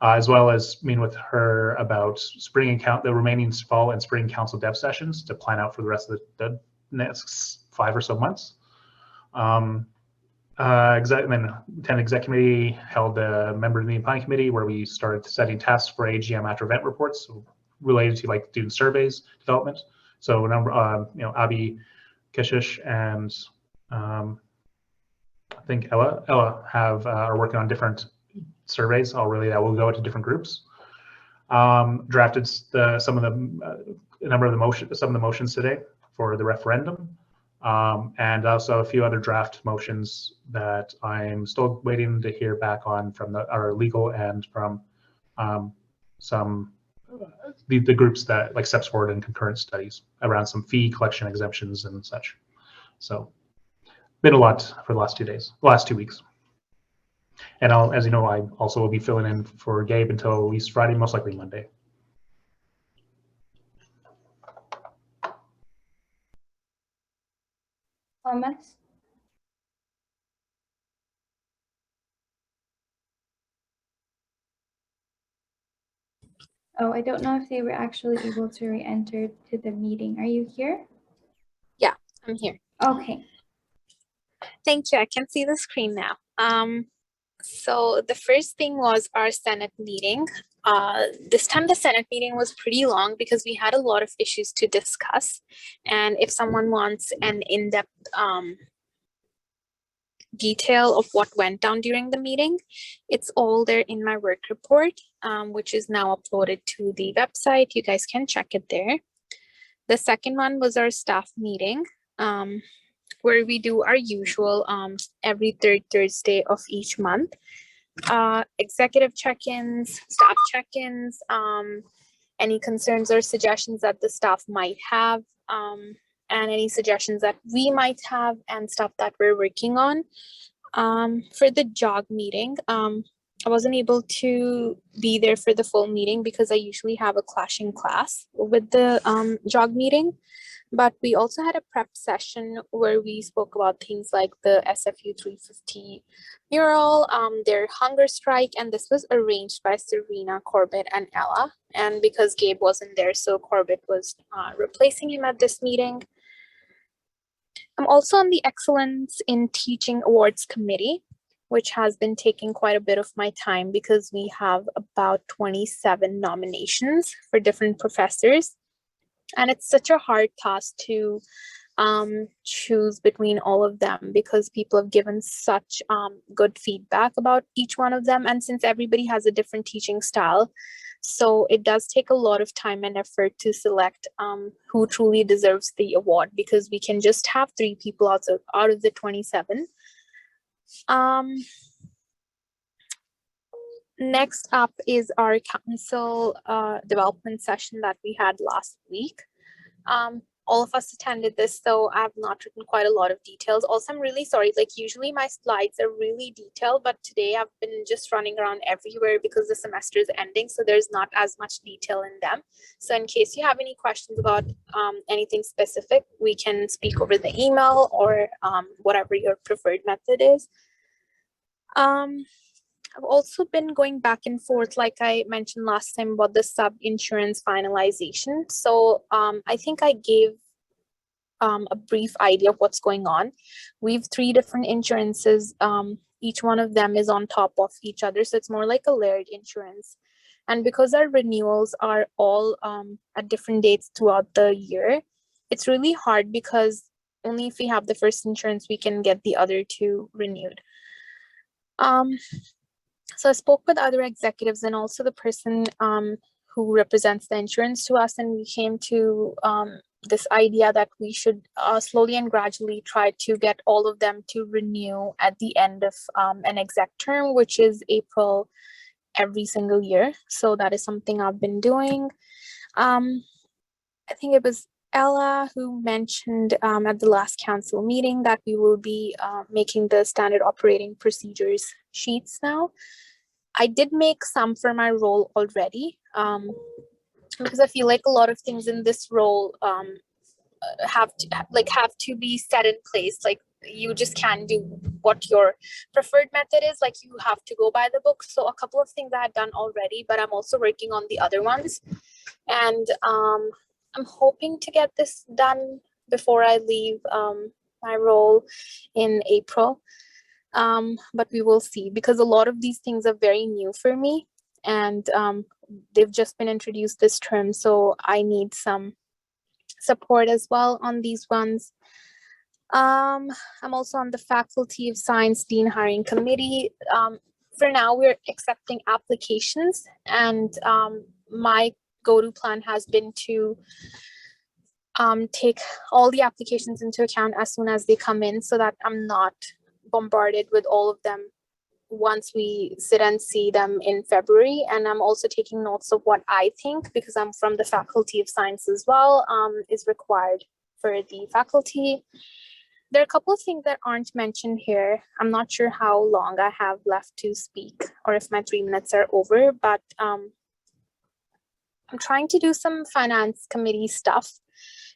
As well as meeting with her about the remaining fall and spring council dev sessions to plan out for the rest of the next 5 or so months. And then 10 exec committee held a member of the planning committee where we started setting tasks for AGM after event reports related to like student surveys development. So a number, Abby, Kishish, and I think Ella are working on different surveys already that will go into different groups. Drafted some of the motions today for the referendum, and also a few other draft motions that I'm still waiting to hear back on from our legal and from some the groups that like steps forward in concurrent studies around some fee collection exemptions and such. So been a lot for the last 2 weeks. And as you know, I also will be filling in for Gabe until at least Friday, most likely Monday. Comments? Oh, I don't know if they were actually able to re-enter to the meeting. Are you here? Yeah, I'm here. Okay. Thank you. I can see the screen now. So the first thing was our Senate meeting. This time the Senate meeting was pretty long because we had a lot of issues to discuss. And if someone wants an in-depth detail of what went down during the meeting, it's all there in my work report, which is now uploaded to the website. You guys can check it there. The second one was our staff meeting, where we do our usual every third Thursday of each month. Executive check-ins, staff check-ins, any concerns or suggestions that the staff might have, and any suggestions that we might have and stuff that we're working on. For the JOG meeting, I wasn't able to be there for the full meeting because I usually have a clashing class with the JOG meeting. But we also had a prep session where we spoke about things like the SFU 350 mural, their hunger strike, and this was arranged by Serena, Corbett, and Ella. And because Gabe wasn't there, so Corbett was replacing him at this meeting. I'm also on the Excellence in Teaching Awards Committee, which has been taking quite a bit of my time because we have about 27 nominations for different professors. And it's such a hard task to choose between all of them because people have given such good feedback about each one of them. And since everybody has a different teaching style, so it does take a lot of time and effort to select who truly deserves the award, because we can just have 3 people out of the 27. Next up is our council development session that we had last week. All of us attended this, so I have not written quite a lot of details. Also, I'm really sorry, like usually my slides are really detailed, but today I've been just running around everywhere because the semester is ending, so there's not as much detail in them. So in case you have any questions about anything specific, we can speak over the email or whatever your preferred method is. I've also been going back and forth, like I mentioned last time, about the sub-insurance finalization. So I think I gave a brief idea of what's going on. We have 3 different insurances. Each one of them is on top of each other. So it's more like a layered insurance. And because our renewals are all at different dates throughout the year, it's really hard because only if we have the first insurance, we can get the other 2 renewed. So I spoke with other executives and also the person who represents the insurance to us, and we came to this idea that we should slowly and gradually try to get all of them to renew at the end of an exec term, which is April every single year. So that is something I've been doing. I think it was Ella who mentioned at the last council meeting that we will be making the standard operating procedures sheets now. I did make some for my role already because I feel like a lot of things in this role have to be set in place. Like you just can't do what your preferred method is. Like you have to go by the book. So a couple of things I had done already, but I'm also working on the other ones. And I'm hoping to get this done before I leave my role in April. But we will see, because a lot of these things are very new for me, and they've just been introduced this term, so I need some support as well on these ones. I'm also on the Faculty of Science Dean Hiring Committee. For now, we're accepting applications, and my go-to plan has been to take all the applications into account as soon as they come in, so that I'm not bombarded with all of them once we sit and see them in February. And I'm also taking notes of what I think, because I'm from the Faculty of Science as well, is required for the faculty. There are a couple of things that aren't mentioned here. I'm not sure how long I have left to speak or if my 3 minutes are over, but I'm trying to do some finance committee stuff.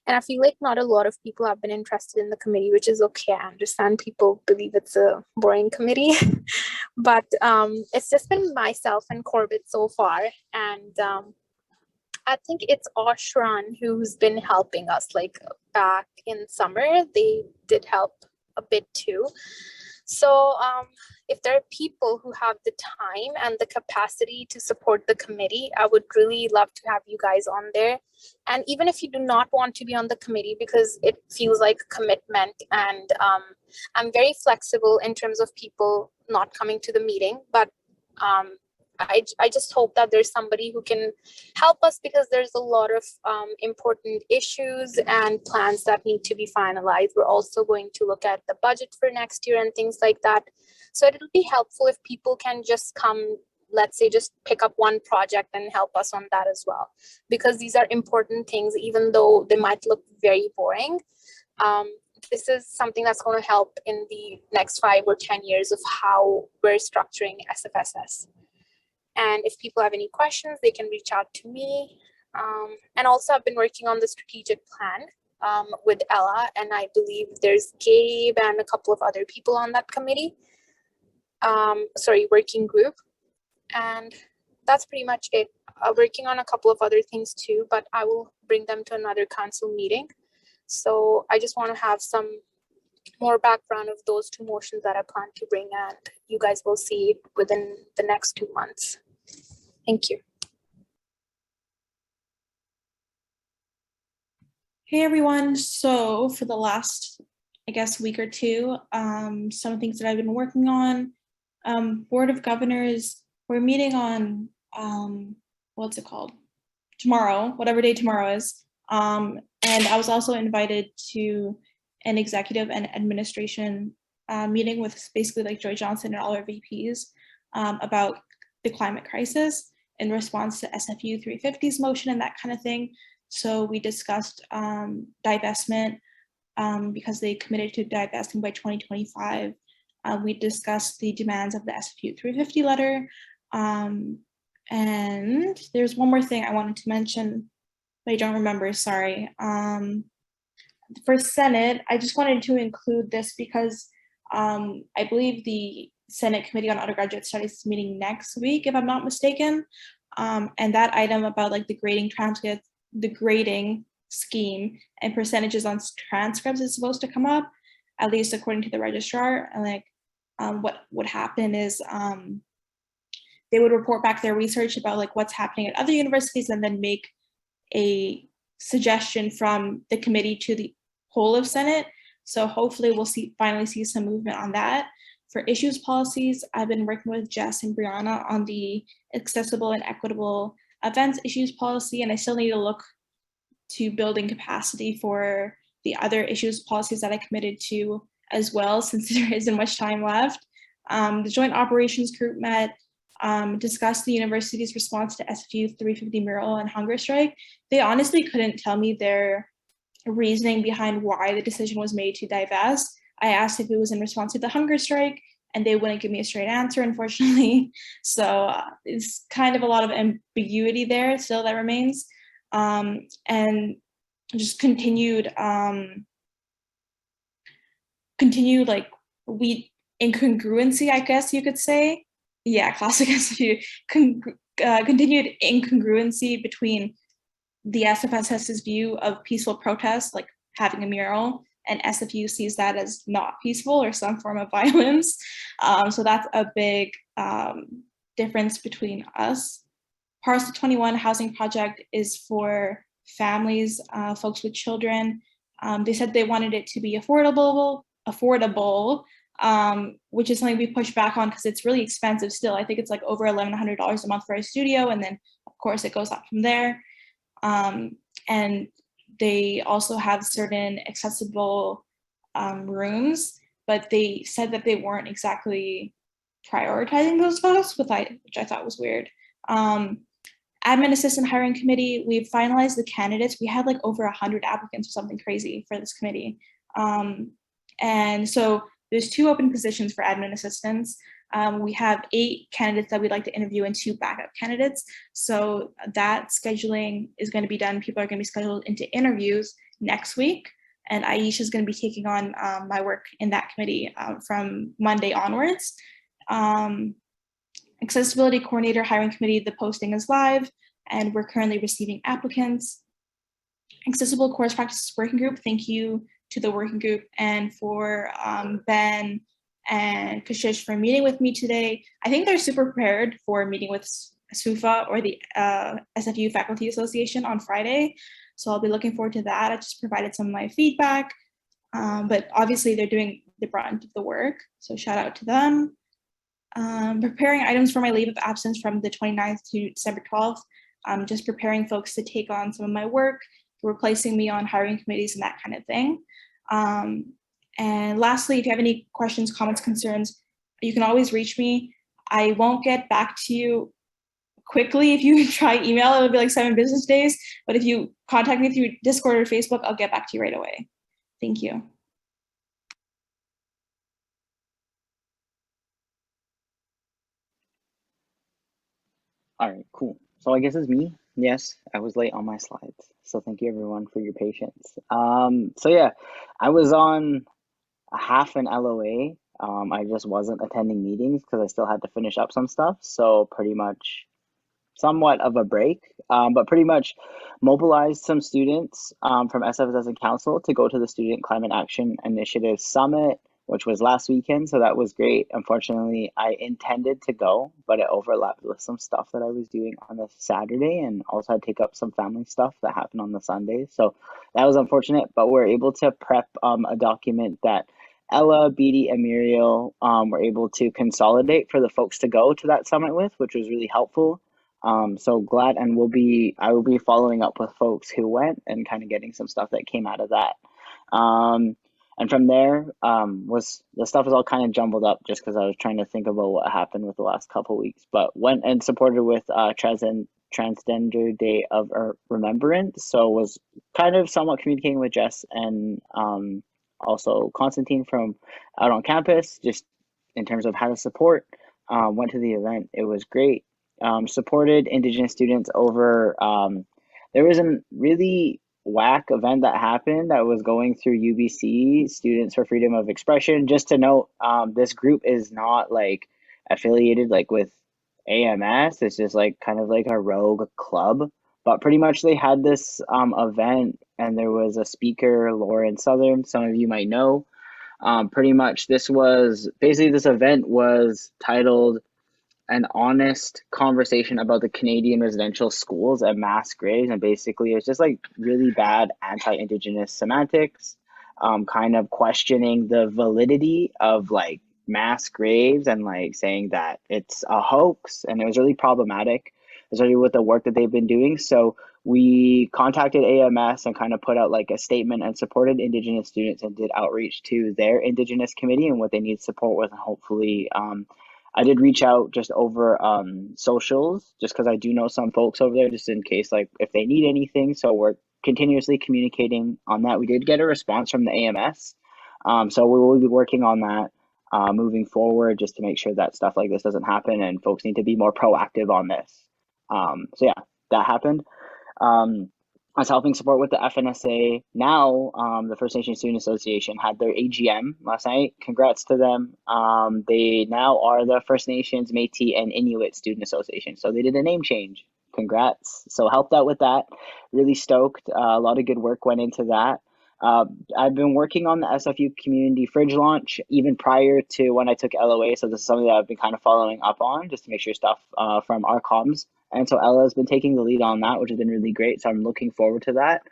And I feel like not a lot of people have been interested in the committee, which is okay. I understand people believe it's a boring committee, but it's just been myself and Corbett so far. And I think it's Oshran who's been helping us, like back in summer, they did help a bit too. So if there are people who have the time and the capacity to support the committee, I would really love to have you guys on there. And even if you do not want to be on the committee because it feels like a commitment, and I'm very flexible in terms of people not coming to the meeting, but I just hope that there's somebody who can help us, because there's a lot of important issues and plans that need to be finalized. We're also going to look at the budget for next year and things like that. So it'll be helpful if people can just come, let's say, just pick up one project and help us on that as well, because these are important things, even though they might look very boring. This is something that's going to help in the next 5 or 10 years of how we're structuring SFSS. And if people have any questions, they can reach out to me. And also I've been working on the strategic plan with Ella, and I believe there's Gabe and a couple of other people on that committee. Working group. And that's pretty much it. Working on a couple of other things too, but I will bring them to another council meeting. So I just want to have some more background of those 2 motions that I plan to bring, and you guys will see it within the next 2 months. Thank you. Hey everyone, so for the last, I guess, week or 2, some things that I've been working on, Board of Governors, we're meeting on, what's it called? Tomorrow, whatever day tomorrow is. And I was also invited to an executive and administration meeting with basically like Joy Johnson and all our VPs about the climate crisis in response to SFU 350's motion and that kind of thing. So we discussed divestment because they committed to divesting by 2025. We discussed the demands of the SFU 350 letter. And there's one more thing I wanted to mention, but I don't remember, sorry. For Senate, I just wanted to include this because I believe the Senate Committee on Undergraduate Studies meeting next week, if I'm not mistaken. And that item about like the grading transcripts, the grading scheme and percentages on transcripts is supposed to come up, at least according to the registrar. And like what would happen is they would report back their research about like what's happening at other universities and then make a suggestion from the committee to the whole of Senate. So hopefully we'll finally see some movement on that. For issues policies, I've been working with Jess and Brianna on the accessible and equitable events issues policy, and I still need to look to building capacity for the other issues policies that I committed to as well, since there isn't much time left. The Joint Operations Group met, discussed the university's response to SFU 350 mural and hunger strike. They honestly couldn't tell me their reasoning behind why the decision was made to divest. I asked if it was in response to the hunger strike, and they wouldn't give me a straight answer, unfortunately. So it's kind of a lot of ambiguity there still that remains. And just continued like incongruency, I guess you could say. Yeah, classic SFU. Continued incongruency between the SFSS's view of peaceful protest, like having a mural, and SFU sees that as not peaceful or some form of violence. So that's a big difference between us. Parcel 21 housing project is for families, folks with children. They said they wanted it to be affordable, which is something we push back on because it's really expensive still. I think it's like over $1,100 a month for a studio, and then of course it goes up from there. And they also have certain accessible rooms, but they said that they weren't exactly prioritizing those folks, which I thought was weird. Admin assistant hiring committee, we've finalized the candidates. We had like over 100 applicants or something crazy for this committee. And so there's 2 open positions for admin assistants. We have 8 candidates that we'd like to interview and 2 backup candidates. So that scheduling is going to be done. People are going to be scheduled into interviews next week. And Aisha is going to be taking on my work in that committee from Monday onwards. Accessibility coordinator hiring committee, the posting is live and we're currently receiving applicants. Accessible course practices working group, thank you to the working group and for Ben and Kashish for meeting with me today. I think they're super prepared for meeting with SUFA or the SFU Faculty Association on Friday. So I'll be looking forward to that. I just provided some of my feedback, but obviously they're doing the brunt of the work. So shout out to them. Preparing items for my leave of absence from the 29th to December 12th. Just preparing folks to take on some of my work, replacing me on hiring committees and that kind of thing. And lastly, if you have any questions, comments, concerns, you can always reach me. I won't get back to you quickly. If you try email, it'll be like 7 business days. But if you contact me through Discord or Facebook, I'll get back to you right away. Thank you. All right, cool. So I guess it's me. Yes, I was late on my slides. So thank you everyone for your patience. So yeah, I was on a half an LOA. I just wasn't attending meetings because I still had to finish up some stuff. So pretty much somewhat of a break, but pretty much mobilized some students from SFSS and Council to go to the Student Climate Action Initiative Summit, which was last weekend. So that was great. Unfortunately, I intended to go, but it overlapped with some stuff that I was doing on the Saturday and also had to take up some family stuff that happened on the Sunday. So that was unfortunate, but we're able to prep a document that Ella, Beatty, and Muriel were able to consolidate for the folks to go to that summit with, which was really helpful. So glad, and I will be following up with folks who went and kind of getting some stuff that came out of that. And from there, the stuff was all kind of jumbled up just because I was trying to think about what happened with the last couple weeks, but went and supported with Transgender Day of Remembrance. So was kind of somewhat communicating with Jess and also Constantine from out on campus, just in terms of how to support. Went to the event. It was great. Supported Indigenous students over, there was a really whack event that happened that was going through UBC, Students for Freedom of Expression. Just to note, this group is not like affiliated like with AMS. It's just like kind of like a rogue club. But pretty much they had this event, and there was a speaker, Lauren Southern, some of you might know. Pretty much this event was titled An Honest Conversation About the Canadian Residential Schools and Mass Graves. And basically it's just like really bad anti-Indigenous semantics, kind of questioning the validity of like mass graves and like saying that it's a hoax. And it was really problematic, especially with the work that they've been doing. So we contacted AMS and kind of put out like a statement and supported Indigenous students and did outreach to their Indigenous committee and what they need support with. And hopefully, I did reach out just over socials, just because I do know some folks over there, just in case like if they need anything. So we're continuously communicating on that. We did get a response from the AMS. So we will be working on that moving forward, just to make sure that stuff like this doesn't happen and folks need to be more proactive on this. So yeah, that happened. I was helping support with the FNSA. Now, the First Nation Student Association had their AGM last night. Congrats to them. They now are the First Nations, Métis, and Inuit Student Association. So they did a name change. Congrats. So helped out with that. Really stoked. A lot of good work went into that. I've been working on the SFU community fridge launch even prior to when I took LOA. So this is something that I've been kind of following up on just to make sure stuff from our comms. And so Ella has been taking the lead on that, which has been really great. So I'm looking forward to that.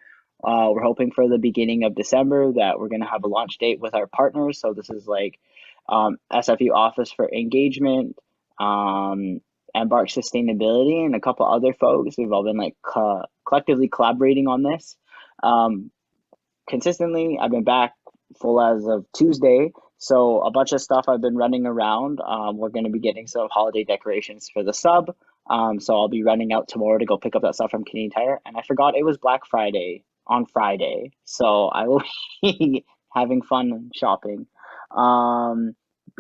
We're hoping for the beginning of December that we're going to have a launch date with our partners. So this is like SFU Office for Engagement, Embark Sustainability, and a couple other folks. We've all been like collectively collaborating on this. Consistently, I've been back full as of Tuesday. So a bunch of stuff I've been running around. We're going to be getting some holiday decorations for the sub. So I'll be running out tomorrow to go pick up that stuff from Canadian Tire. And I forgot it was Black Friday on Friday. So I will be having fun shopping.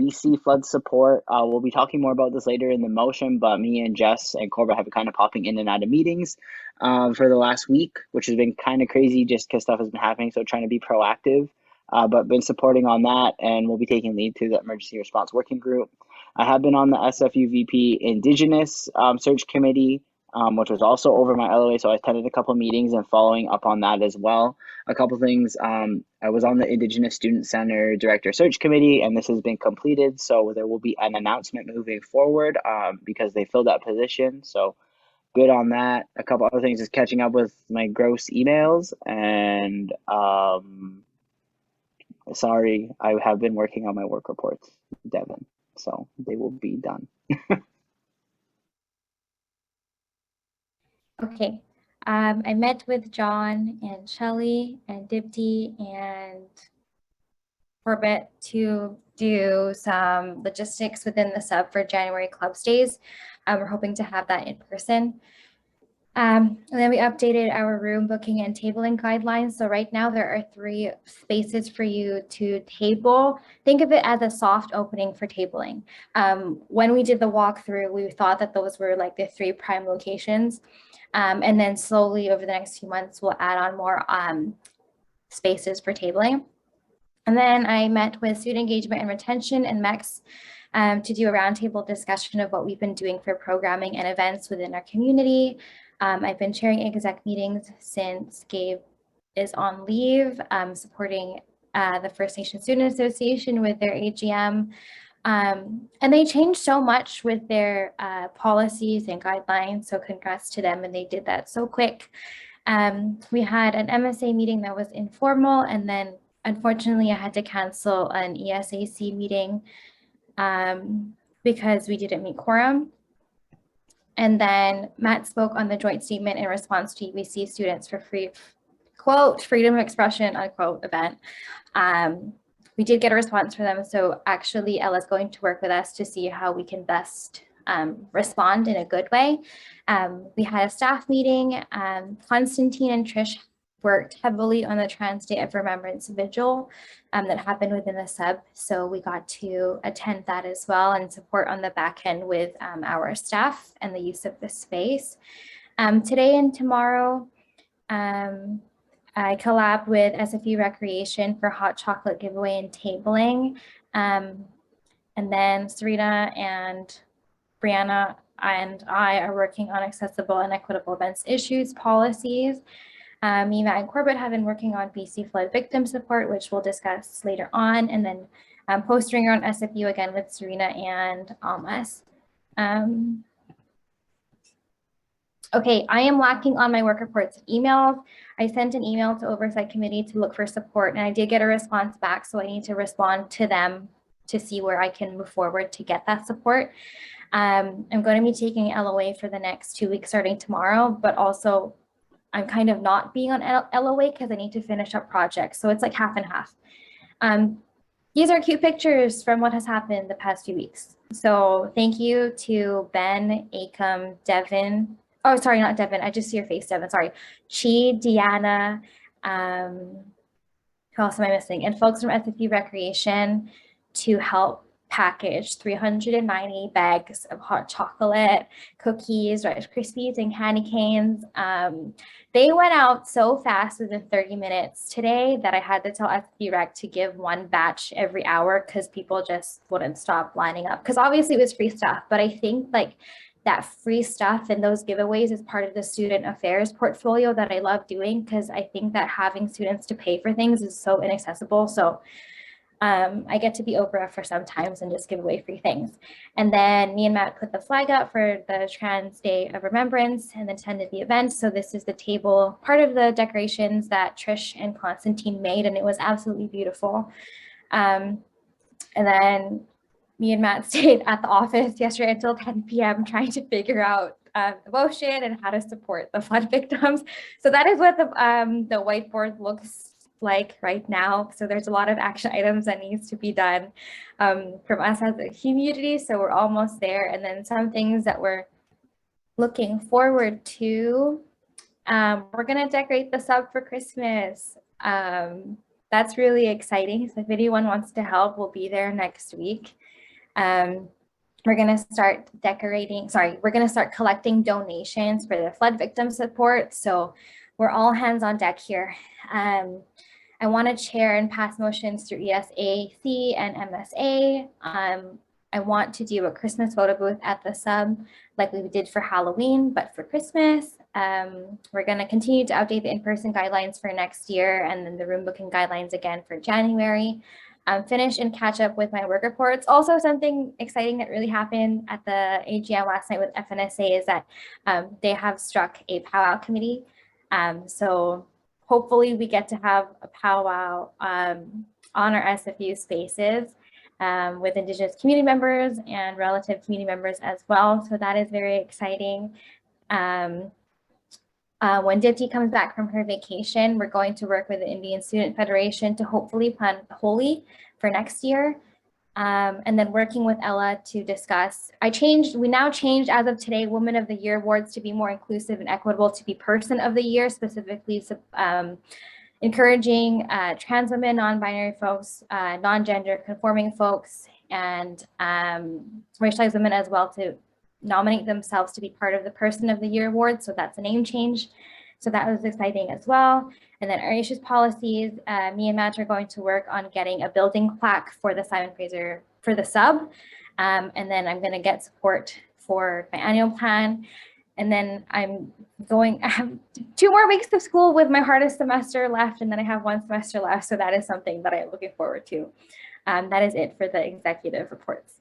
BC flood support. We'll be talking more about this later in the motion, but me and Jess and Corbett have been kind of popping in and out of meetings for the last week, which has been kind of crazy just because stuff has been happening. So trying to be proactive, but been supporting on that, and we'll be taking lead through the emergency response working group. I have been on the SFU VP Indigenous search committee, which was also over my LOA. So I attended a couple meetings and following up on that as well. A couple things. I was on the Indigenous Student Center Director Search Committee, and this has been completed. So there will be an announcement moving forward because they filled that position. So good on that. A couple other things is catching up with my gross emails, and sorry, I have been working on my work reports, Devin. So they will be done. Okay. I met with John and Shelley and Dipti and Corbett to do some logistics within the sub for January club stays. We're hoping to have that in person. And then we updated our room booking and tabling guidelines. So right now there are 3 spaces for you to table. Think of it as a soft opening for tabling. When we did the walkthrough, we thought that those were like the 3 prime locations. And then slowly over the next few months, we'll add on more spaces for tabling. And then I met with student engagement and retention and MEX to do a roundtable discussion of what we've been doing for programming and events within our community. I've been chairing exec meetings since Gabe is on leave, supporting the First Nation Student Association with their AGM. And they changed so much with their policies and guidelines. So congrats to them, and they did that so quick. We had an MSA meeting that was informal, and then unfortunately I had to cancel an ESAC meeting because we didn't meet quorum. And then Matt spoke on the joint statement in response to UBC students for freedom of expression, unquote, event. We did get a response from them. So actually Ella's going to work with us to see how we can best respond in a good way. We had a staff meeting. Constantine and Trish worked heavily on the Trans Day of Remembrance Vigil that happened within the sub. So we got to attend that as well and support on the back end with our staff and the use of the space. Today and tomorrow, I collab with SFU Recreation for hot chocolate giveaway and tabling. And then Serena and Brianna and I are working on accessible and equitable events issues policies. Me, Matt, and Corbett have been working on BC flood victim support, which we'll discuss later on. And then posting on SFU again with Serena and Almas. Okay, I am lacking on my work reports and emails. I sent an email to Oversight Committee to look for support, and I did get a response back, so I need to respond to them to see where I can move forward to get that support. I'm going to be taking LOA for the next 2 weeks starting tomorrow, but also I'm kind of not being on LOA because I need to finish up projects, so it's like half and half. These are cute pictures from what has happened the past few weeks. So thank you to Ben, Akam, Devin. Oh, sorry, not Devin. I just see your face, Devin. Sorry. Chi, Deanna. Who else am I missing? And folks from SFU Recreation to help package 390 bags of hot chocolate, cookies, Rice Krispies, and candy canes. They went out so fast within 30 minutes today that I had to tell SFU Rec to give one batch every hour because people just wouldn't stop lining up. Because obviously it was free stuff, but I think like that free stuff and those giveaways is part of the student affairs portfolio that I love doing because I think that having students to pay for things is so inaccessible. So I get to be Oprah for sometimes and just give away free things. And then me and Matt put the flag up for the Trans Day of Remembrance and attended the event. So this is the table, part of the decorations that Trish and Constantine made, and it was absolutely beautiful. And then me and Matt stayed at the office yesterday until 10 p.m. trying to figure out the motion and how to support the flood victims. So that is what the whiteboard looks like right now. So there's a lot of action items that needs to be done from us as a community. So we're almost there. And then some things that we're looking forward to. We're gonna decorate the sub for Christmas. That's really exciting. So if anyone wants to help, we'll be there next week. We're gonna start we're gonna start collecting donations for the flood victim support. So we're all hands on deck here. I want to chair and pass motions through ESAC and MSA. I want to do a Christmas photo booth at the sub like we did for Halloween, but for Christmas. We're going to continue to update the in-person guidelines for next year and then the room booking guidelines again for January. Finish and catch up with my work reports. Also, something exciting that really happened at the AGM last night with FNSA is that they have struck a Pow Out Committee. So hopefully we get to have a powwow on our SFU spaces with Indigenous community members and relative community members as well. So that is very exciting. When Dipti comes back from her vacation, we're going to work with the Indian Student Federation to hopefully plan Holi for next year. And then working with Ella to discuss, we now changed as of today, Woman of the Year awards to be more inclusive and equitable to be Person of the Year, specifically encouraging trans women, non-binary folks, non-gender conforming folks, and racialized women as well to nominate themselves to be part of the Person of the Year award. So that's a name change. So that was exciting as well. And then our issues policies, me and Matt are going to work on getting a building plaque for the Simon Fraser, for the sub. And then I'm going to get support for my annual plan. And then I have 2 more weeks of school with my hardest semester left. And then I have 1 semester left. So that is something that I'm looking forward to. That is it for the executive reports.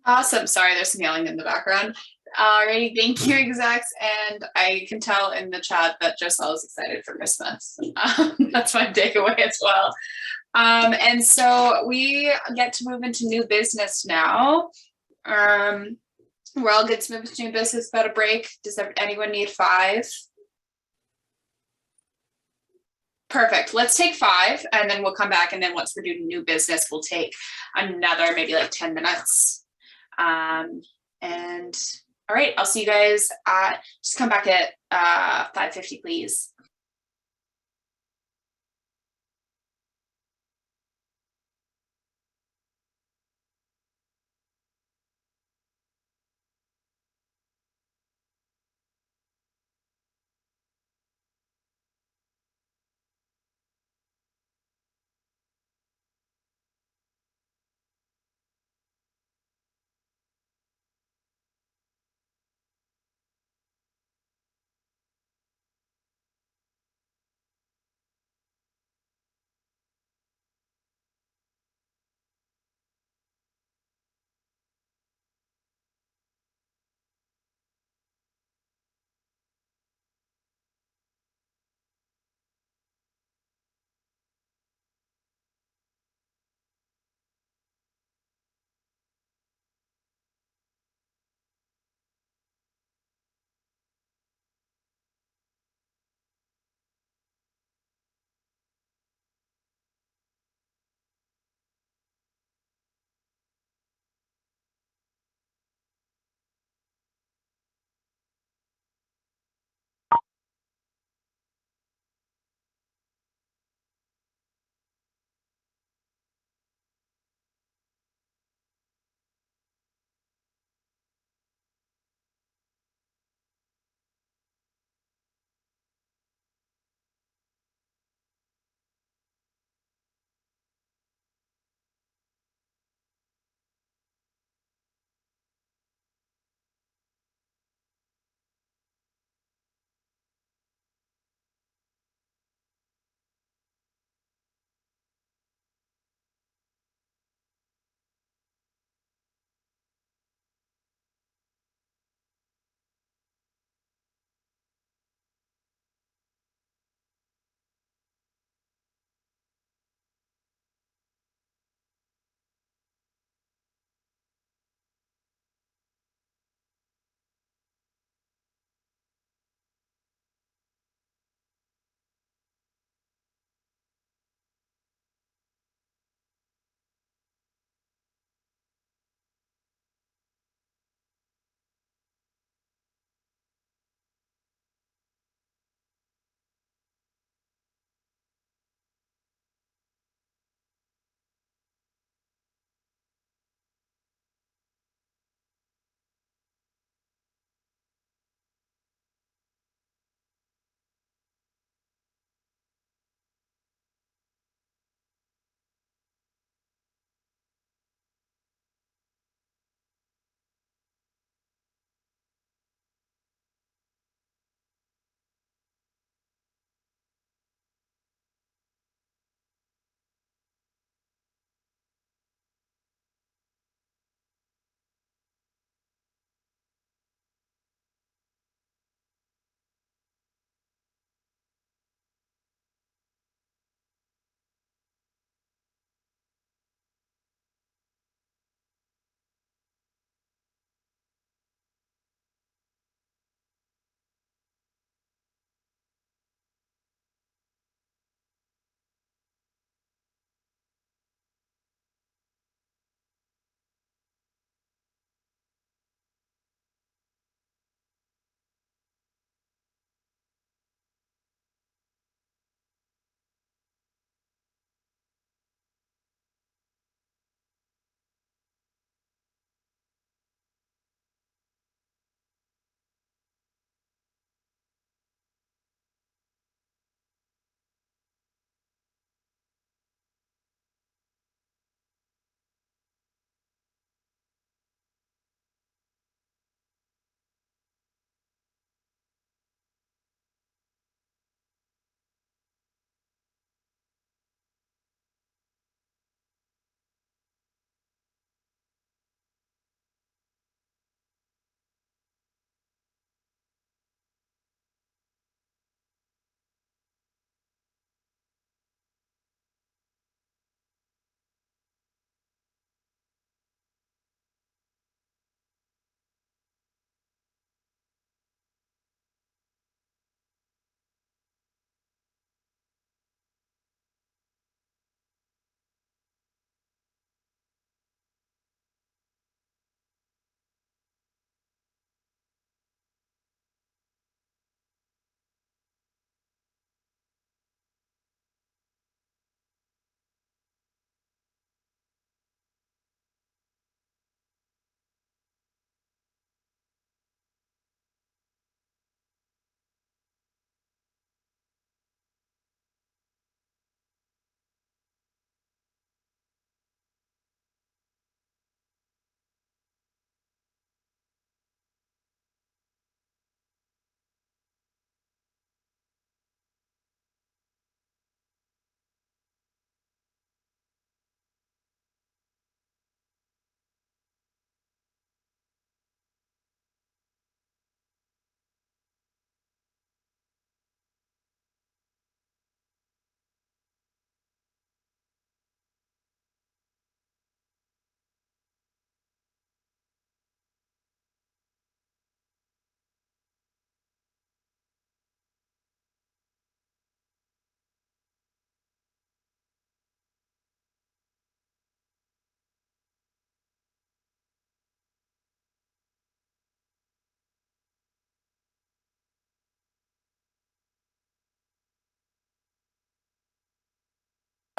Awesome. Sorry, there's some yelling in the background. Alrighty, thank you, execs. And I can tell in the chat that Joselle is excited for Christmas. That's my takeaway as well. And so we get to move into new business now. We're all good to move into new business without a break. Does anyone need 5? Perfect. Let's take 5 and then we'll come back. And then once we're doing new business, we'll take another maybe like 10 minutes. And all right, I'll see you guys just come back at 5:50, please.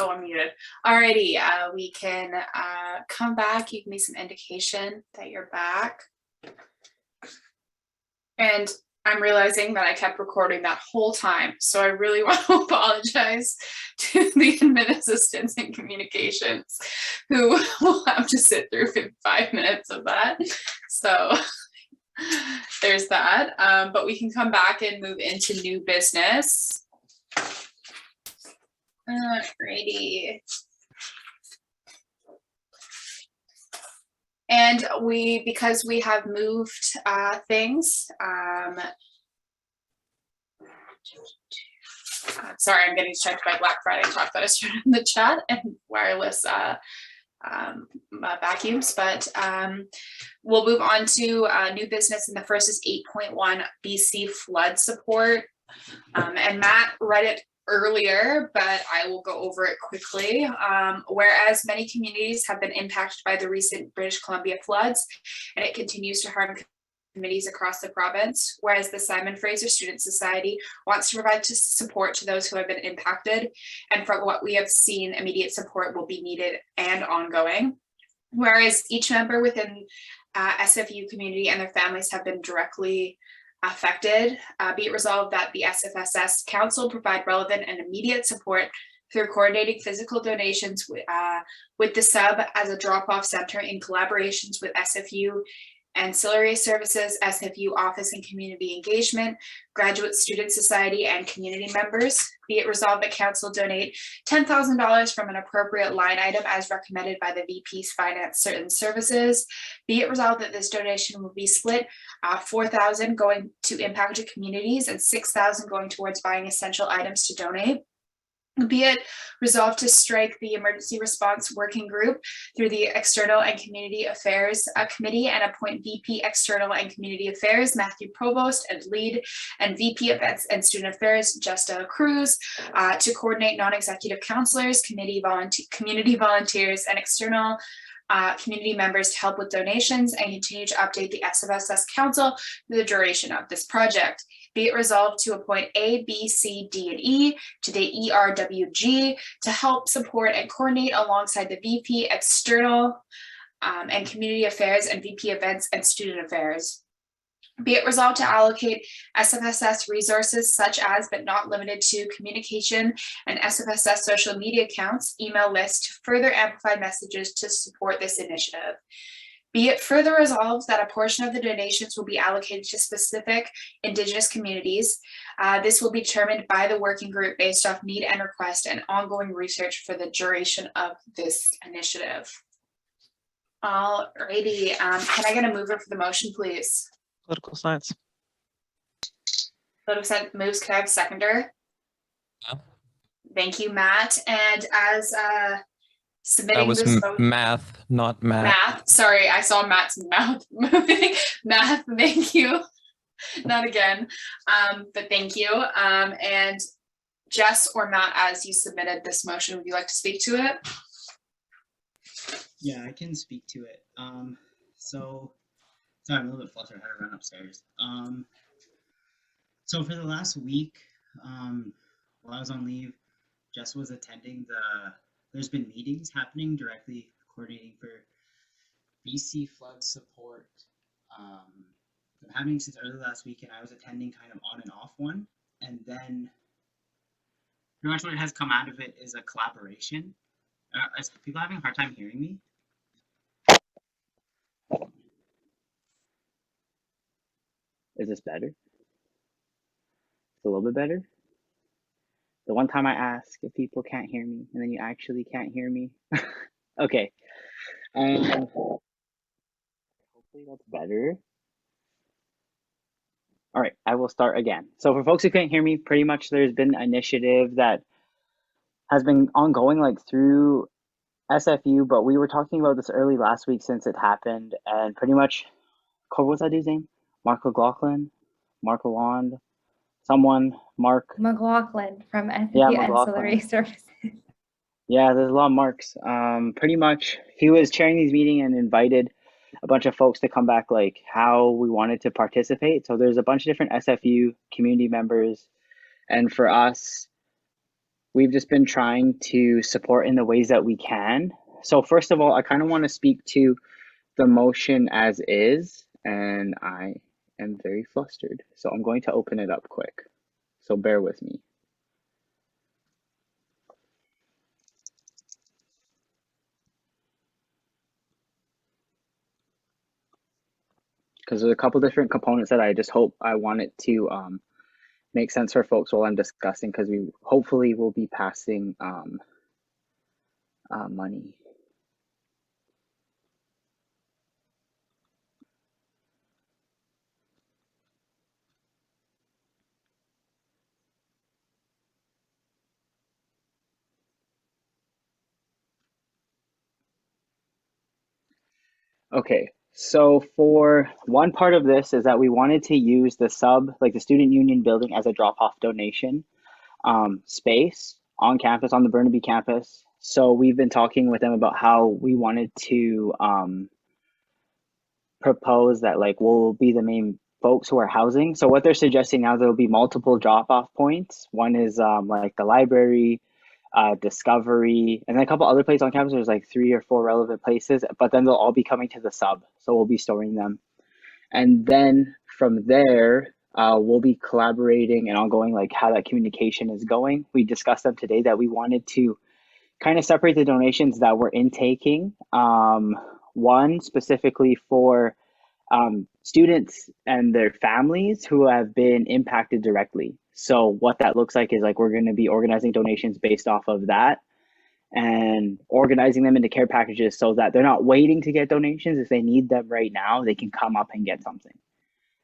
Oh, I'm muted. Alrighty, we can come back. You give me some indication that you're back. And I'm realizing that I kept recording that whole time. So I really want to apologize to the admin assistants and communications who will have to sit through 5 minutes of that. So there's that. But we can come back and move into new business. Alrighty. And because we have moved things, sorry, I'm getting distracted by Black Friday talk that I started in the chat and wireless vacuums, but we'll move on to new business, and the first is 8.1 BC flood support. And Matt read it earlier, but I will go over it quickly. Whereas many communities have been impacted by the recent British Columbia floods, and it continues to harm communities across the province, whereas the Simon Fraser Student Society wants to provide support to those who have been impacted, and from what we have seen, immediate support will be needed and ongoing. Whereas each member within SFU community and their families have been directly affected, be it resolved that the SFSS Council provide relevant and immediate support through coordinating physical donations with the sub as a drop-off center in collaborations with SFU Ancillary Services, SFU Office and Community Engagement, Graduate Student Society, and community members. Be it resolved that Council donate $10,000 from an appropriate line item as recommended by the VP's Finance Certain Services. Be it resolved that this donation will be split, $4,000 going to impacted communities and $6,000 going towards buying essential items to donate. Be it resolved to strike the Emergency Response Working Group through the External and Community Affairs Committee and appoint VP External and Community Affairs Matthew Provost and lead, and VP Events and Student Affairs Justa Cruz to coordinate non-executive counselors, community volunteers, and external community members to help with donations and continue to update the SFSS Council for the duration of this project. Be it resolved to appoint A, B, C, D, and E to the ERWG to help support and coordinate alongside the VP External and Community Affairs and VP Events and Student Affairs. Be it resolved to allocate SFSS resources such as, but not limited to, communication and SFSS social media accounts, email lists to further amplify messages to support this initiative. Be it further resolved that a portion of the donations will be allocated to specific Indigenous communities. This will be determined by the working group based off need and request and ongoing research for the duration of this initiative. Alrighty, can I get a mover for the motion, please? Political science. Political science moves, can I have a seconder? Yeah. Thank you, Matt. And as submitting That was this math, not math. Math. Sorry, I saw Matt's mouth moving. Math. Thank you. Not again, but thank you. And Jess or Matt, as you submitted this motion, would you like to speak to it? Yeah, I can speak to it. So sorry, I'm a little bit flustered. I had to run upstairs. So for the last week, while I was on leave, Jess was attending there's been meetings happening directly coordinating for BC flood support. Been happening since early last week, and I was attending kind of on and off one. And then pretty much what has come out of it is a collaboration. Is people having a hard time hearing me? Is this better? It's a little bit better. The one time I ask if people can't hear me, and then you actually can't hear me. Okay. Hopefully that's better. All right, I will start again. So for folks who can't hear me, pretty much there's been an initiative that has been ongoing like through SFU, but we were talking about this early last week since it happened, and pretty much, what was that dude's name? Mark McLaughlin? Mark Lalonde? Someone, Mark McLaughlin from SFU Yeah, Ancillary McLaughlin. Services. Yeah, there's a lot of Marks. Pretty much, he was chairing these meetings and invited a bunch of folks to come back, like how we wanted to participate. So there's a bunch of different SFU community members, and for us, we've just been trying to support in the ways that we can. So first of all, I kind of want to speak to the motion as is, and I am very flustered. So I'm going to open it up quick. So bear with me. Because there's a couple different components that I just hope I want it to make sense for folks while I'm discussing, because we hopefully will be passing money. Okay, so for one part of this is that we wanted to use the like the student union building as a drop-off donation space on campus, on the Burnaby campus. So we've been talking with them about how we wanted to propose that like we'll be the main folks who are housing. So what they're suggesting now, there'll be multiple drop-off points. One is like the library, Discovery, and then a couple other places on campus. There's like 3 or 4 relevant places, but then they'll all be coming to the sub. So we'll be storing them. And then from there, we'll be collaborating and ongoing like how that communication is going. We discussed them today that we wanted to kind of separate the donations that we're intaking. One specifically for students and their families who have been impacted directly. So what that looks like is like we're going to be organizing donations based off of that and organizing them into care packages so that they're not waiting to get donations. If they need them right now, they can come up and get something.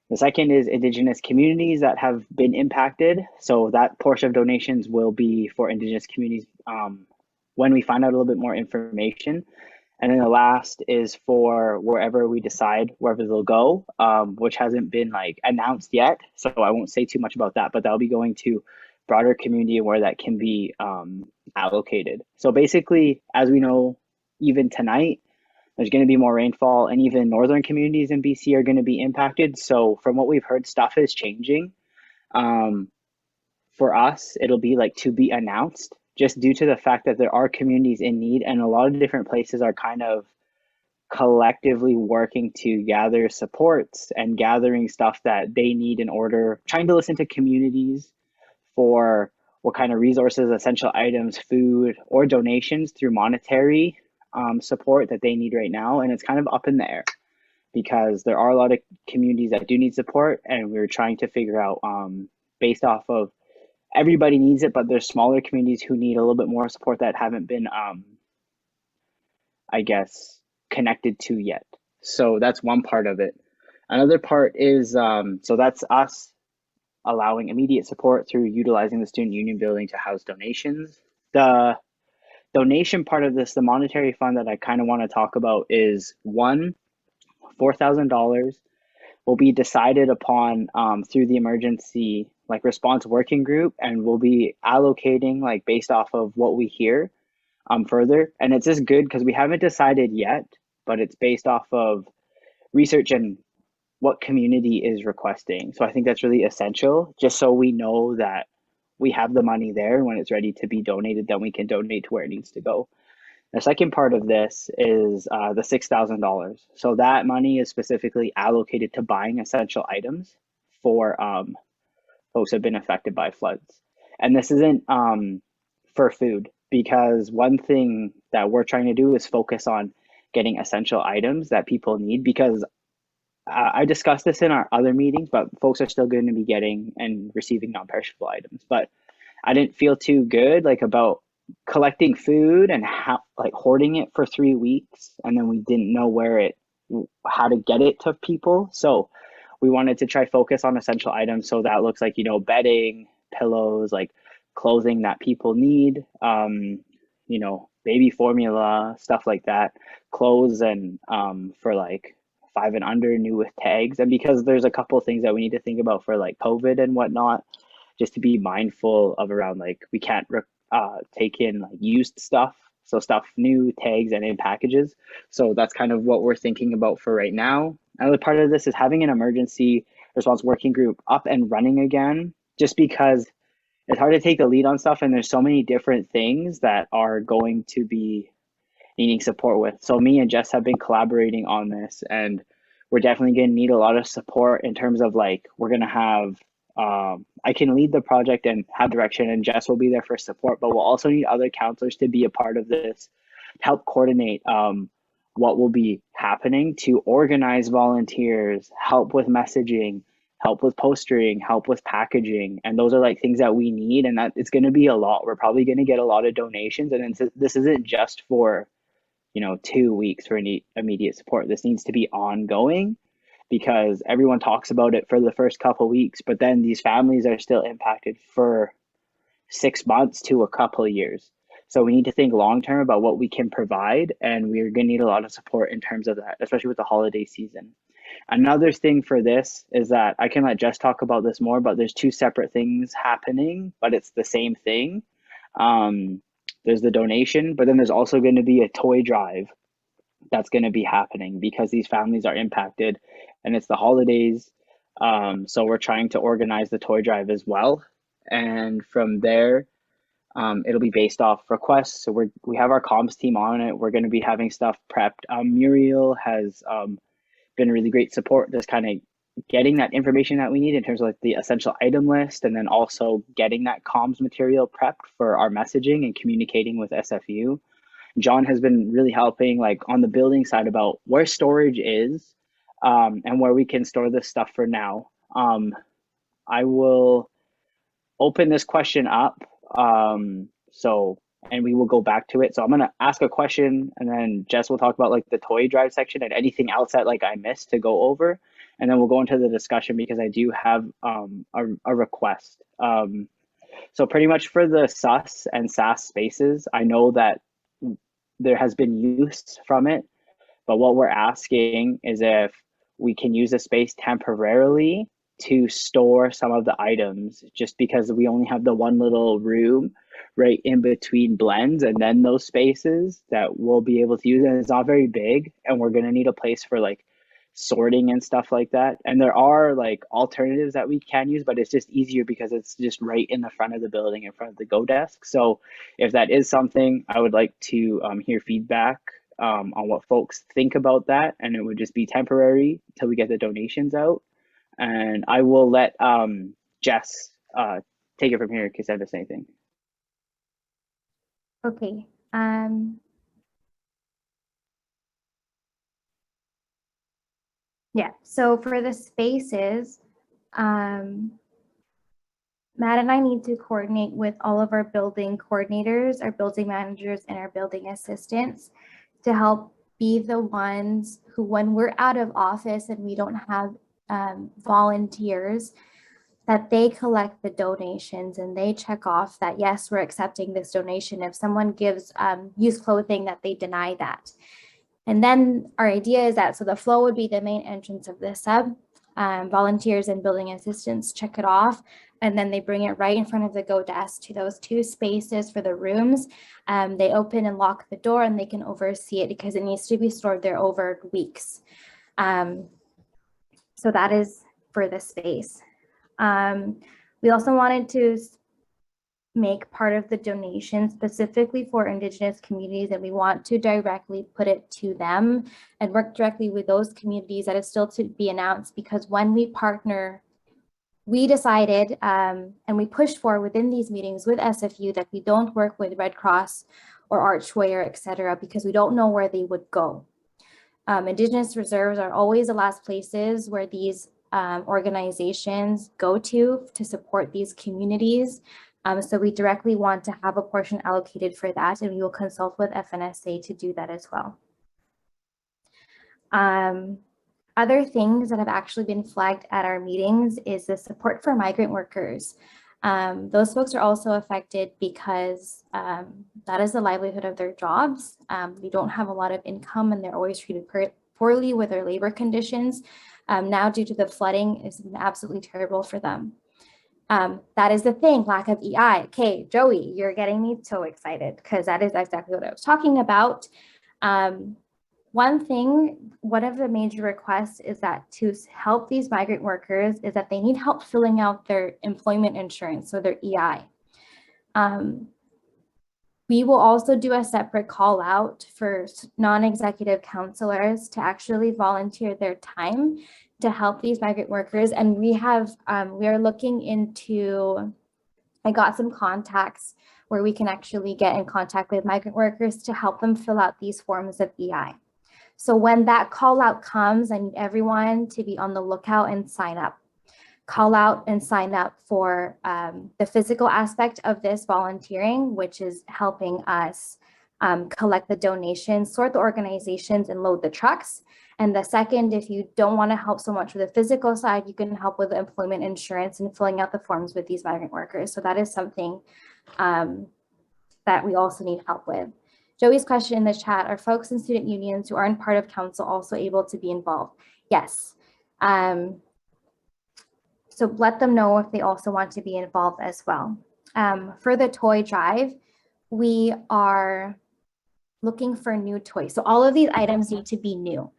The second is Indigenous communities that have been impacted. So that portion of donations will be for Indigenous communities when we find out a little bit more information. And then the last is for wherever we decide, wherever they'll go, which hasn't been like announced yet. So I won't say too much about that, but that'll be going to broader community where that can be allocated. So basically, as we know, even tonight, there's going to be more rainfall, and even northern communities in BC are going to be impacted. So from what we've heard, stuff is changing. For us, it'll be like to be announced, just due to the fact that there are communities in need, and a lot of different places are kind of collectively working to gather supports and gathering stuff that they need in order, trying to listen to communities for what kind of resources, essential items, food, or donations through monetary support that they need right now. And it's kind of up in the air because there are a lot of communities that do need support, and we're trying to figure out based off of everybody needs it, but there's smaller communities who need a little bit more support that haven't been, I guess, connected to yet. So that's one part of it. Another part is, so that's us allowing immediate support through utilizing the student union building to house donations. The donation part of this, the monetary fund that I kind of want to talk about is $4,000 will be decided upon through the emergency like response working group, and we'll be allocating like based off of what we hear further. And it's just good because we haven't decided yet, but it's based off of research and what community is requesting. So I think that's really essential, just so we know that we have the money there. When it's ready to be donated, then we can donate to where it needs to go. The second part of this is the $6,000. So that money is specifically allocated to buying essential items for folks who have been affected by floods. And this isn't for food, because one thing that we're trying to do is focus on getting essential items that people need, because I discussed this in our other meetings, but folks are still going to be getting and receiving non-perishable items. But I didn't feel too good like about collecting food and like hoarding it for 3 weeks, and then we didn't know how to get it to people. So we wanted to try focus on essential items. So that looks like, you know, bedding, pillows, like clothing that people need, you know, baby formula, stuff like that, clothes, and for like 5 and under, new with tags. And because there's a couple of things that we need to think about for like COVID and whatnot, just to be mindful of around like we can't take in like used stuff, so stuff new, tags, and in packages. So that's kind of what we're thinking about for right now. Another part of this is having an emergency response working group up and running again, just because it's hard to take the lead on stuff, and there's so many different things that are going to be needing support with. So me and Jess have been collaborating on this, and we're definitely going to need a lot of support in terms of like, we're going to have, I can lead the project and have direction, and Jess will be there for support, but we'll also need other counselors to be a part of this, help coordinate what will be happening, to organize volunteers, help with messaging, help with postering, help with packaging. And those are like things that we need, and that it's going to be a lot. We're probably going to get a lot of donations, and then this isn't just for 2 weeks for immediate support. This needs to be ongoing, because everyone talks about it for the first couple of weeks, but then these families are still impacted for 6 months to a couple of years. So we need to think long term about what we can provide, and we're going to need a lot of support in terms of that, especially with the holiday season. Another thing for this is that I can let Jess talk about this more, but there's two separate things happening, but it's the same thing. There's the donation, but then there's also going to be a toy drive that's going to be happening because these families are impacted and it's the holidays. So we're trying to organize the toy drive as well. And from there, it'll be based off requests. So we have our comms team on it. We're going to be having stuff prepped. Muriel has been really great support, just kind of getting that information that we need in terms of like the essential item list, and then also getting that comms material prepped for our messaging and communicating with SFU. John has been really helping like on the building side about where storage is and where we can store this stuff for now. I will open this question up. And we will go back to it. So I'm going to ask a question, and then Jess will talk about like the toy drive section and anything else that like I missed to go over. And then we'll go into the discussion because I do have a request. So pretty much for the SUS and SAS spaces, I know that there has been use from it, but what we're asking is if we can use the space temporarily to store some of the items, just because we only have the one little room right in between blends and then those spaces that we'll be able to use. And it's not very big, and we're going to need a place for like sorting and stuff like that. And there are like alternatives that we can use, but it's just easier because it's just right in the front of the building, in front of the Go desk. So if that is something, I would like to hear feedback on what folks think about that. And it would just be temporary until we get the donations out. And I will let Jess take it from here in case I missed anything. Okay. Yeah, so for the spaces, Matt and I need to coordinate with all of our building coordinators, our building managers, and our building assistants to help be the ones who, when we're out of office and we don't have volunteers, that they collect the donations and they check off that, yes, we're accepting this donation. If someone gives used clothing, that they deny that. And then our idea is that, so the flow would be the main entrance of the sub. Volunteers and building assistants check it off, and then they bring it right in front of the Go desk to those two spaces for the rooms. They open and lock the door, and they can oversee it because it needs to be stored there over weeks. So that is for the space. We also wanted to make part of the donation specifically for Indigenous communities, and we want to directly put it to them and work directly with those communities. That is still to be announced, because when we partner, we decided and we pushed for within these meetings with SFU that we don't work with Red Cross or Archway or etc., because we don't know where they would go. Indigenous reserves are always the last places where these organizations go to support these communities. So we directly want to have a portion allocated for that, and we will consult with FNSA to do that as well. Other things that have actually been flagged at our meetings is the support for migrant workers. Those folks are also affected because that is the livelihood of their jobs. They don't have a lot of income, and they're always treated poorly with their labor conditions. Now, due to the flooding, it's absolutely terrible for them. That is the thing, lack of EI. Okay, Joey, you're getting me so excited because that is exactly what I was talking about. One of the major requests is that to help these migrant workers is that they need help filling out their employment insurance, so their EI. We will also do a separate call out for non-executive counselors to actually volunteer their time to help these migrant workers. And we are looking into, I got some contacts where we can actually get in contact with migrant workers to help them fill out these forms of EI. So when that call out comes, I need everyone to be on the lookout and sign up. Call out and sign up for the physical aspect of this volunteering, which is helping us collect the donations, sort the organizations, and load the trucks. And the second, if you don't want to help so much with the physical side, you can help with the employment insurance and filling out the forms with these migrant workers. So that is something that we also need help with. Joey's question in the chat, are folks in student unions who aren't part of council also able to be involved? Yes. So let them know if they also want to be involved as well. For the toy drive, we are looking for new toys. So all of these items need to be new.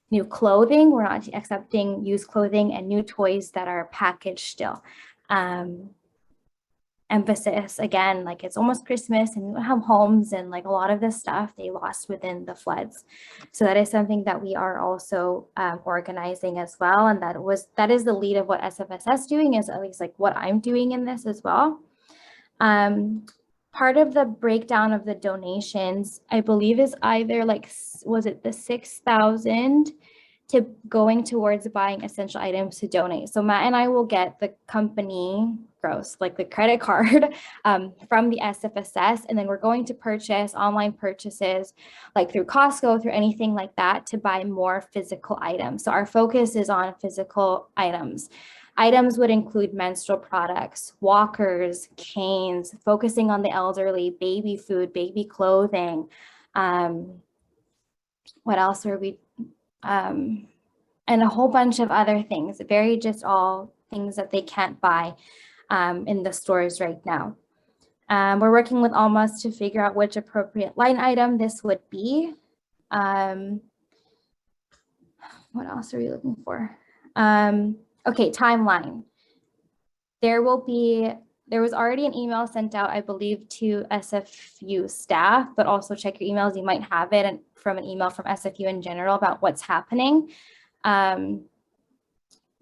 New clothing, we're not accepting used clothing, and new toys that are packaged still. Emphasis again, like it's almost Christmas and we don't have homes, and like a lot of this stuff they lost within the floods. So that is something that we are also organizing as well. And that is the lead of what SFSS doing, is at least like what I'm doing in this as well. Part of the breakdown of the donations, I believe, is either like, was it the 6,000 to going towards buying essential items to donate. So Matt and I will get the company gross, like the credit card from the SFSS, and then we're going to purchase online purchases like through Costco, through anything like that, to buy more physical items. So our focus is on physical items. Items would include menstrual products, walkers, canes, focusing on the elderly, baby food, baby clothing. What else are we? And a whole bunch of other things, very just all things that they can't buy in the stores right now. We're working with Almas to figure out which appropriate line item this would be. What else are we looking for? Okay, timeline. There was already an email sent out, I believe, to SFU staff, but also check your emails. You might have it and from an email from SFU in general about what's happening.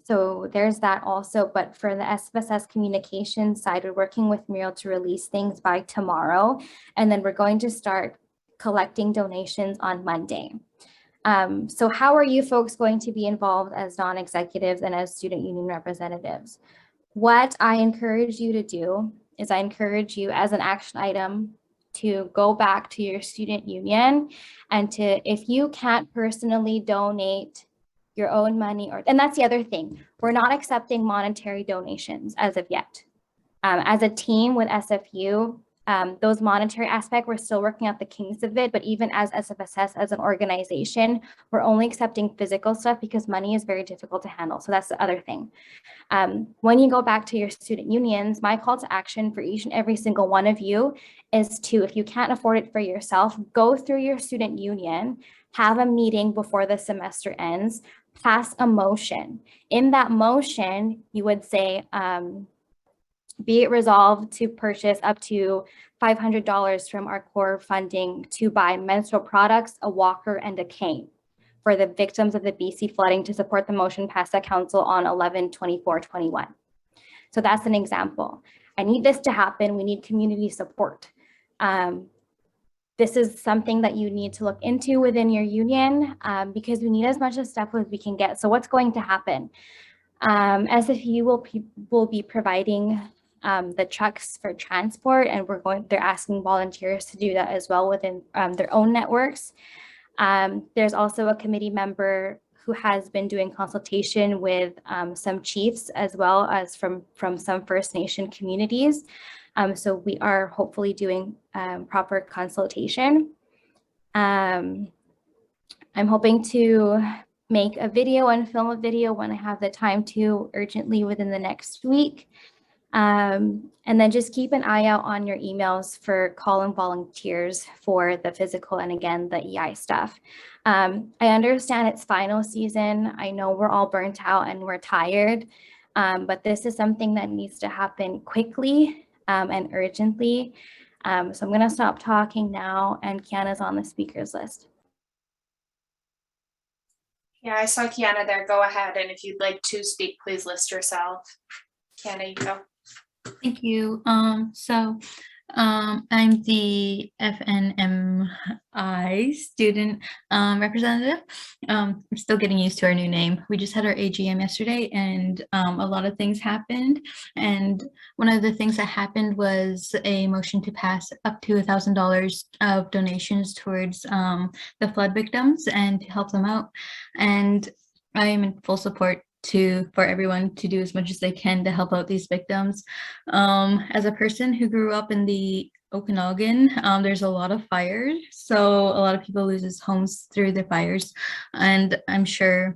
So there's that also, but for the SFSS communication side, we're working with Muriel to release things by tomorrow, and then we're going to start collecting donations on Monday. So how are you folks going to be involved as non-executives and as student union representatives? What I encourage you to do is I encourage you as an action item to go back to your student union and to, if you can't personally donate your own money, and that's the other thing, we're not accepting monetary donations as of yet. As a team with SFU, those monetary aspect, we're still working out the kinks of it, but even as SFSS, as an organization, we're only accepting physical stuff because money is very difficult to handle. So that's the other thing. When you go back to your student unions, my call to action for each and every single one of you is to, if you can't afford it for yourself, go through your student union, have a meeting before the semester ends, pass a motion. In that motion, you would say, be it resolved to purchase up to $500 from our core funding to buy menstrual products, a walker, and a cane for the victims of the BC flooding to support the motion passed at council on 11/24/21. So that's an example. I need this to happen. We need community support. This is something that you need to look into within your union because we need as much of stuff as we can get. So what's going to happen? SFU will be providing the trucks for transport, and they're asking volunteers to do that as well within their own networks. There's also a committee member who has been doing consultation with some chiefs as well as from some First Nation communities. So we are hopefully doing proper consultation. I'm hoping to make a video and film a video when I have the time to urgently within the next week. And then just keep an eye out on your emails for call-in volunteers for the physical and again, the EI stuff. I understand it's final season. I know we're all burnt out and we're tired, but this is something that needs to happen quickly. and urgently. So I'm going to stop talking now, and Kiana's on the speakers list. Yeah, I saw Kiana there. Go ahead. And if you'd like to speak, please list yourself. Kiana, you go. Thank you. I'm the FNMI student representative. I'm still getting used to our new name. We just had our AGM yesterday, and a lot of things happened. And one of the things that happened was a motion to pass up to $1,000 of donations towards the flood victims and to help them out. And I am in full support for everyone to do as much as they can to help out these victims. As a person who grew up in the Okanagan, there's a lot of fires, so a lot of people lose homes through the fires, and I'm sure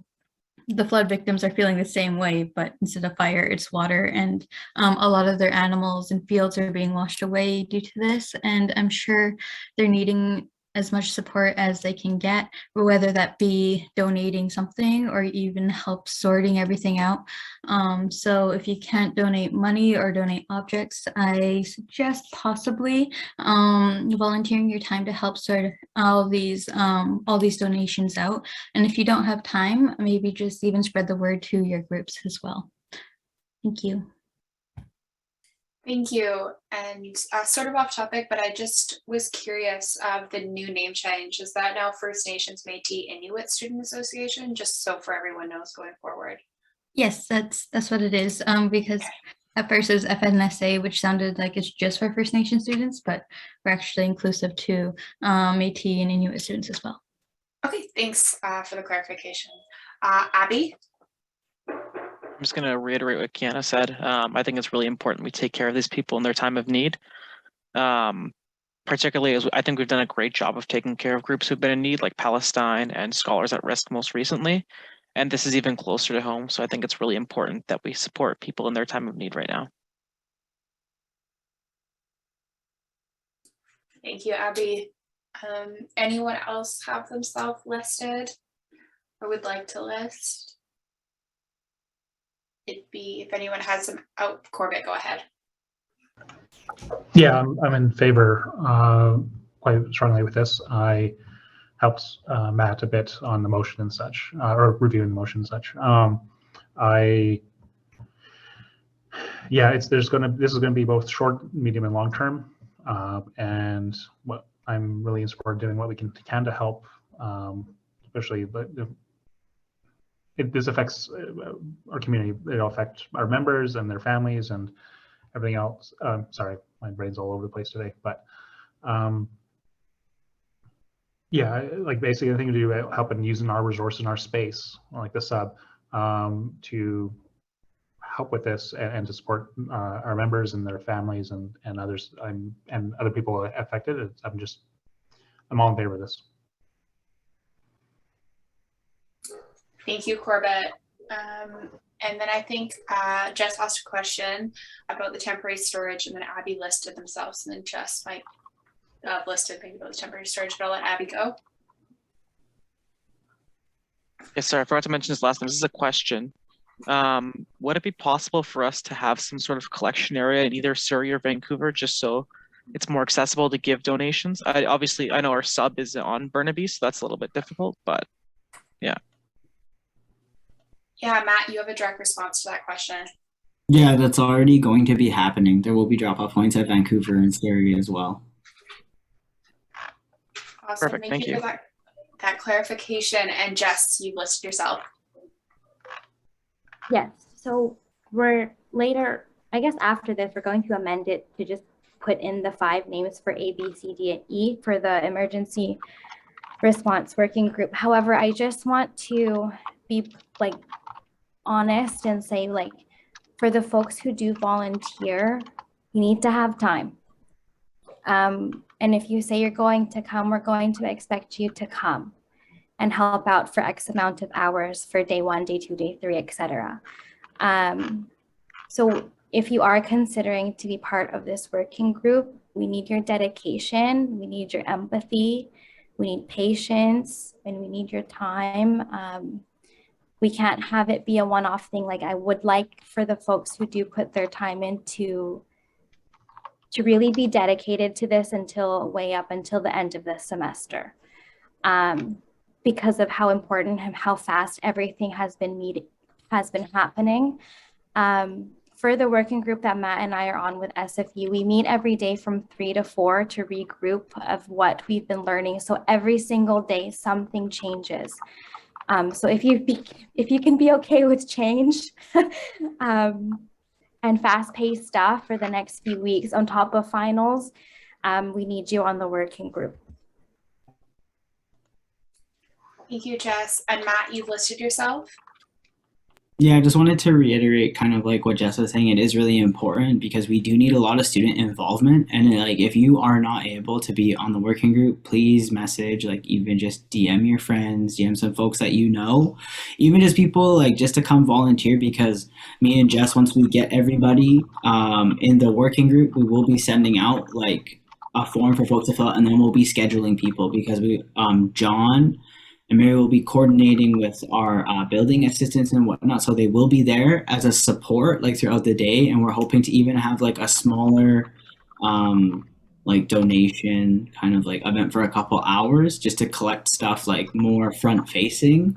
the flood victims are feeling the same way, but instead of fire, it's water, and a lot of their animals and fields are being washed away due to this, and I'm sure they're needing as much support as they can get, whether that be donating something or even help sorting everything out. So if you can't donate money or donate objects, I suggest possibly volunteering your time to help sort all these donations out. And if you don't have time, maybe just even spread the word to your groups as well. Thank you. Thank you. And sort of off topic, but I just was curious of the new name change. Is that now First Nations Métis Inuit Student Association? Just so for everyone knows going forward. Yes, that's what it is. Because at first it was FNSA, which sounded like it's just for First Nation students, but we're actually inclusive to Métis and Inuit students as well. Okay, thanks for the clarification. Abby? I'm just going to reiterate what Kiana said. I think it's really important we take care of these people in their time of need. Particularly as I think we've done a great job of taking care of groups who've been in need, like Palestine and Scholars at Risk most recently. And this is even closer to home. So I think it's really important that we support people in their time of need right now. Thank you, Abby. Anyone else have themselves listed or would like to list? It'd be if anyone has some. Oh, Corbett, go ahead. Yeah, I'm in favor quite strongly with this. I helped Matt a bit on the motion and such, or reviewing the motion and such. This is going to be both short, medium, and long term. And what I'm really in support of doing what we can to help, especially this affects our community. It'll affect our members and their families and everything else. Sorry, my brain's all over the place today, but yeah, like basically anything to do with helping using our resource in our space, like the sub, to help with this and to support our members and their families and others and other people affected. I'm all in favor of this. Thank you, Corbett. And then I think Jess asked a question about the temporary storage, and then Abby listed themselves, and then Jess might have listed maybe about the temporary storage, but I'll let Abby go. Yes, sir. I forgot to mention this last time. This is a question. Would it be possible for us to have some sort of collection area in either Surrey or Vancouver, just so it's more accessible to give donations? I know our sub is on Burnaby, so that's a little bit difficult, but yeah. Yeah, Matt, you have a direct response to that question. Yeah, that's already going to be happening. There will be drop-off points at Vancouver and Surrey as well. Awesome. Perfect. Thank you for that clarification. And Jess, you listed yourself. Yes, so we're later, I guess after this, we're going to amend it to just put in the 5 names for A, B, C, D, and E for the emergency response working group. However, I just want to be like honest and say, like, for the folks who do volunteer, you need to have time. And if you say you're going to come, we're going to expect you to come and help out for X amount of hours for day 1, day 2, day 3, etc. So if you are considering to be part of this working group, we need your dedication, we need your empathy, we need patience, and we need your time. We can't have it be a one-off thing. Like, I would like for the folks who do put their time into to really be dedicated to this until way up until the end of the semester, because of how important and how fast everything has been happening. For the working group that Matt and I are on with SFU, we meet every day from 3 to 4 to regroup of what we've been learning. So every single day, something changes. So if you can be okay with change and fast-paced stuff for the next few weeks on top of finals, we need you on the working group. Thank you, Jess. And Matt, you've listed yourself. Yeah, I just wanted to reiterate kind of like what Jess was saying. It is really important because we do need a lot of student involvement. And like, if you are not able to be on the working group, please message, like even just DM your friends, DM some folks that you know, even just people like just to come volunteer, because me and Jess, once we get everybody in the working group, we will be sending out like a form for folks to fill out, and then we'll be scheduling people because we, John and Mary will be coordinating with our building assistants and whatnot. So they will be there as a support like throughout the day. And we're hoping to even have like a smaller like donation kind of like event for a couple hours just to collect stuff like more front facing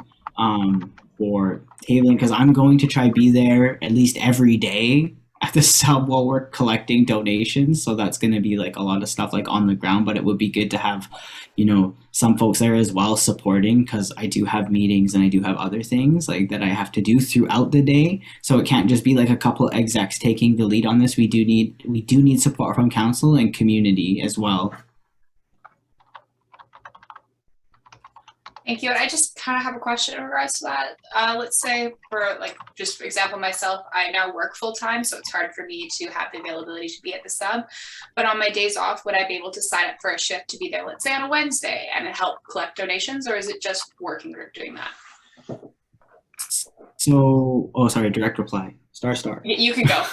for tabling. Because I'm going to try be there at least every day at the sub while we're collecting donations. So that's going to be like a lot of stuff like on the ground, but it would be good to have, you know, some folks there as well supporting, because I do have meetings and I do have other things like that I have to do throughout the day. So it can't just be like a couple execs taking the lead on this. We do need support from council and community as well. Thank you. And I just kind of have a question in regards to that. Let's say for like, just for example, myself, I now work full time, so it's hard for me to have the availability to be at the sub. But on my days off, would I be able to sign up for a shift to be there, let's say on a Wednesday, and help collect donations, or is it just working group doing that? So, oh, sorry, direct reply. Star. You can go.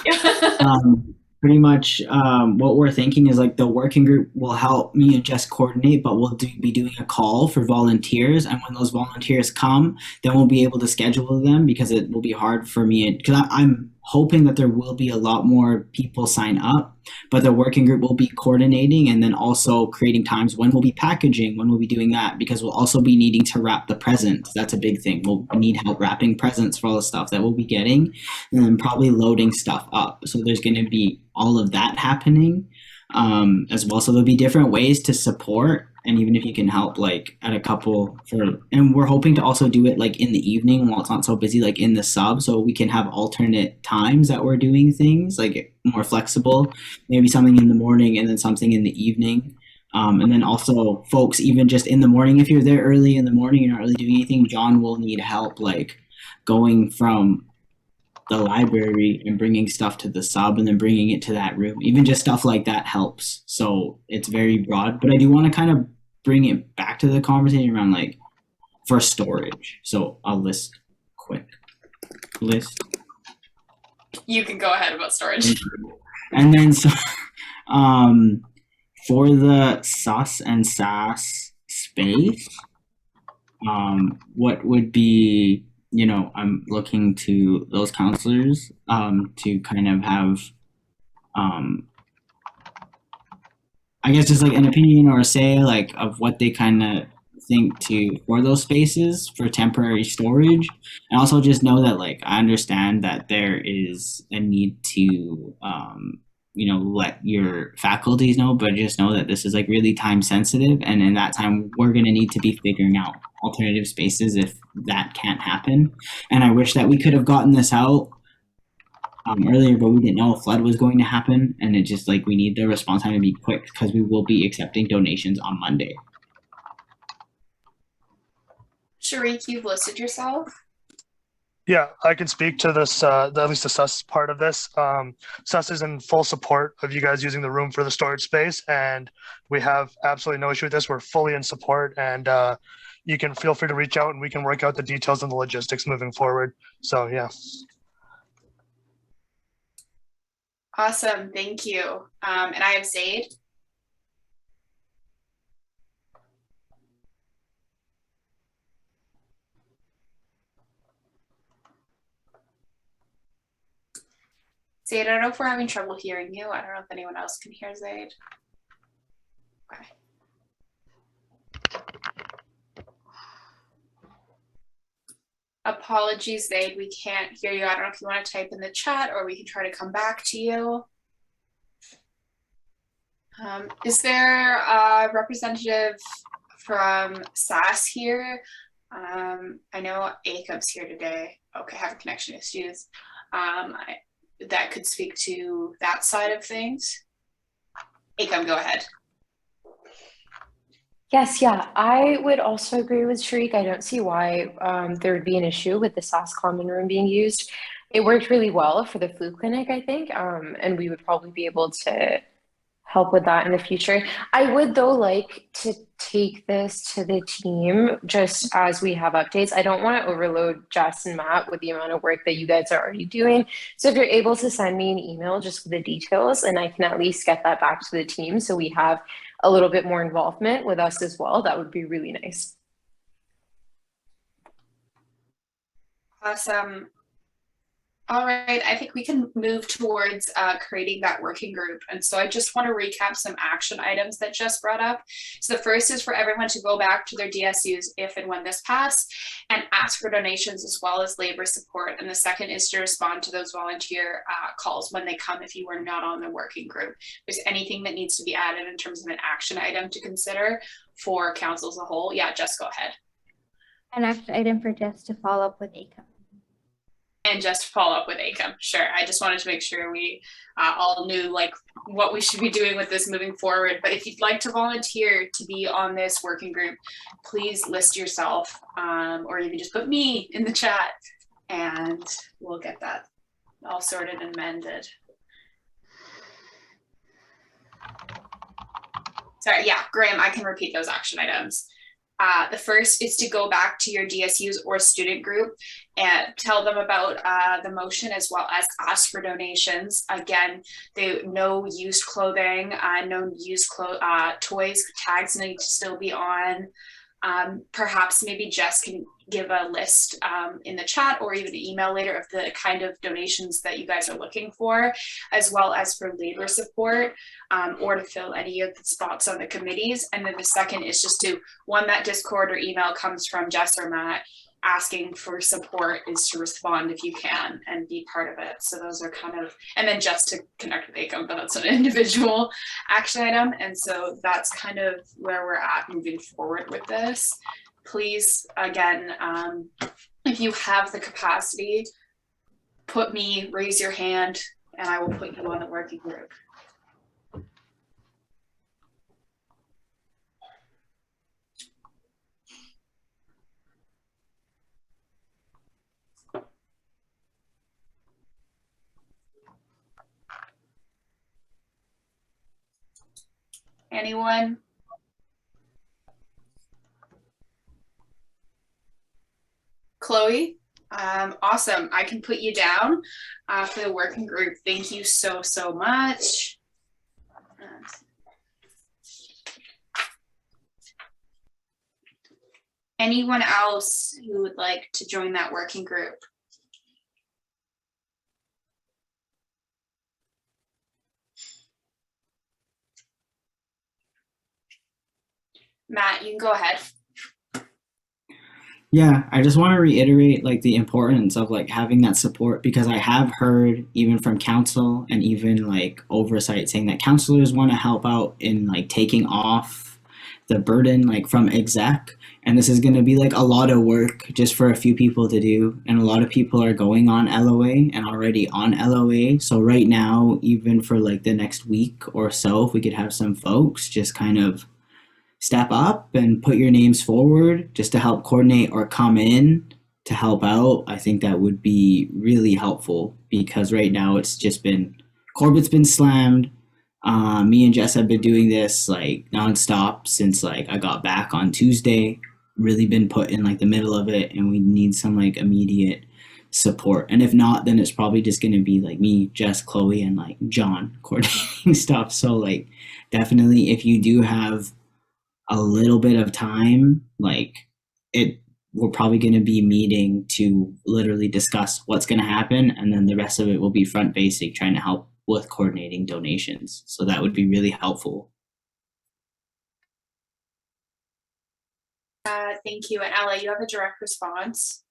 Pretty much what we're thinking is like the working group will help me and Jess coordinate, but we'll be doing a call for volunteers. And when those volunteers come, then we'll be able to schedule them, because it will be hard for me. Because I'm hoping that there will be a lot more people sign up, but the working group will be coordinating and then also creating times when we'll be packaging, when we'll be doing that, because we'll also be needing to wrap the presents. That's a big thing. We'll need help wrapping presents for all the stuff that we'll be getting, and then probably loading stuff up. So there's going to be all of that happening as well. So there'll be different ways to support. And even if you can help like at a couple and we're hoping to also do it like in the evening while it's not so busy, like in the sub, so we can have alternate times that we're doing things like more flexible, maybe something in the morning and then something in the evening. And then also folks, even just in the morning, if you're there early in the morning, you're not really doing anything, John will need help like going from the library and bringing stuff to the sub and then bringing it to that room. Even just stuff like that helps. So it's very broad, but I do want to kind of bring it back to the conversation around like for storage. So I'll quick list. You can go ahead about storage. And then so for the sus and SAS space, what would be, you know, I'm looking to those counselors to kind of have, I guess just like an opinion or a say like of what they kind of think for those spaces for temporary storage. And also just know that like I understand that there is a need to you know, let your faculties know, but just know that this is like really time sensitive, and in that time we're going to need to be figuring out alternative spaces if that can't happen. And I wish that we could have gotten this out earlier, but we didn't know a flood was going to happen, and it just like we need the response time to be quick because we will be accepting donations on Monday. Sharik, you've listed yourself. Yeah, I can speak to this, at least the SUS part of this. SUS is in full support of you guys using the room for the storage space, and we have absolutely no issue with this. We're fully in support, and you can feel free to reach out and we can work out the details and the logistics moving forward. So yeah. Awesome, thank you. And I have Zaid. Zaid, I don't know if we're having trouble hearing you. I don't know if anyone else can hear Zaid. Okay. Apologies, Zaid, we can't hear you. I don't know if you want to type in the chat or we can try to come back to you. Is there a representative from SAS here? I know ACUM's here today. Okay, have a connection issues. That could speak to that side of things. ACUM, go ahead. Yes, yeah, I would also agree with Shariq. I don't see why there would be an issue with the SAS common room being used. It worked really well for the flu clinic, I think, and we would probably be able to help with that in the future. I would, though, like to take this to the team just as we have updates. I don't want to overload Jess and Matt with the amount of work that you guys are already doing. So if you're able to send me an email just with the details, and I can at least get that back to the team so we have a little bit more involvement with us as well, that would be really nice. Awesome. All right, I think we can move towards creating that working group. And so I just want to recap some action items that Jess brought up. So the first is for everyone to go back to their DSUs if and when this passed and ask for donations as well as labor support. And the second is to respond to those volunteer calls when they come if you were not on the working group. If there's anything that needs to be added in terms of an action item to consider for council as a whole. Yeah, Jess, go ahead. An action item for Jess to follow up with ACUM. And just follow up with ACUM. Sure. I just wanted to make sure we all knew like what we should be doing with this moving forward. But if you'd like to volunteer to be on this working group, please list yourself or you can just put me in the chat and we'll get that all sorted and mended. Sorry, yeah, Graham, I can repeat those action items. The first is to go back to your DSUs or student group and tell them about the motion as well as ask for donations. Again, no used clothing, no used toys, tags need to still be on. Perhaps maybe Jess can give a list in the chat or even an email later of the kind of donations that you guys are looking for, as well as for labor support or to fill any of the spots on the committees. And then the second is just to, when that Discord or email comes from Jess or Matt asking for support, is to respond if you can and be part of it. So those are kind of, and then just to connect with ACUM, but that's an individual action item. And so that's kind of where we're at moving forward with this. Please, again, if you have the capacity, raise your hand, and I will put you on the working group. Anyone? Chloe, awesome. I can put you down for the working group. Thank you so, so much. Anyone else who would like to join that working group? Matt, you can go ahead. Yeah, I just want to reiterate like the importance of like having that support, because I have heard even from council and even like oversight saying that counselors want to help out in like taking off the burden like from exec, and this is going to be like a lot of work just for a few people to do, and a lot of people are going on LOA and already on LOA. So right now, even for like the next week or so, if we could have some folks just kind of step up and put your names forward just to help coordinate or come in to help out, I think that would be really helpful, because right now it's just been, Corbett's been slammed. Me and Jess have been doing this like nonstop since like I got back on Tuesday, really been put in like the middle of it, and we need some like immediate support. And if not, then it's probably just going to be like me, Jess, Chloe, and like John coordinating stuff. So like definitely if you do have a little bit of time, like we're probably going to be meeting to literally discuss what's going to happen, and then the rest of it will be front facing, trying to help with coordinating donations. So that would be really helpful. Thank you. And Ella, you have a direct response.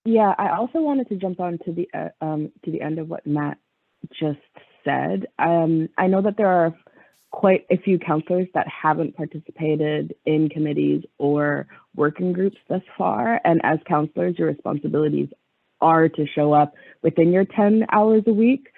Yeah, I also wanted to jump on to the end of what Matt just said. I know that there are quite a few counselors that haven't participated in committees or working groups thus far, and as counselors, your responsibilities are to show up within your 10 hours a week.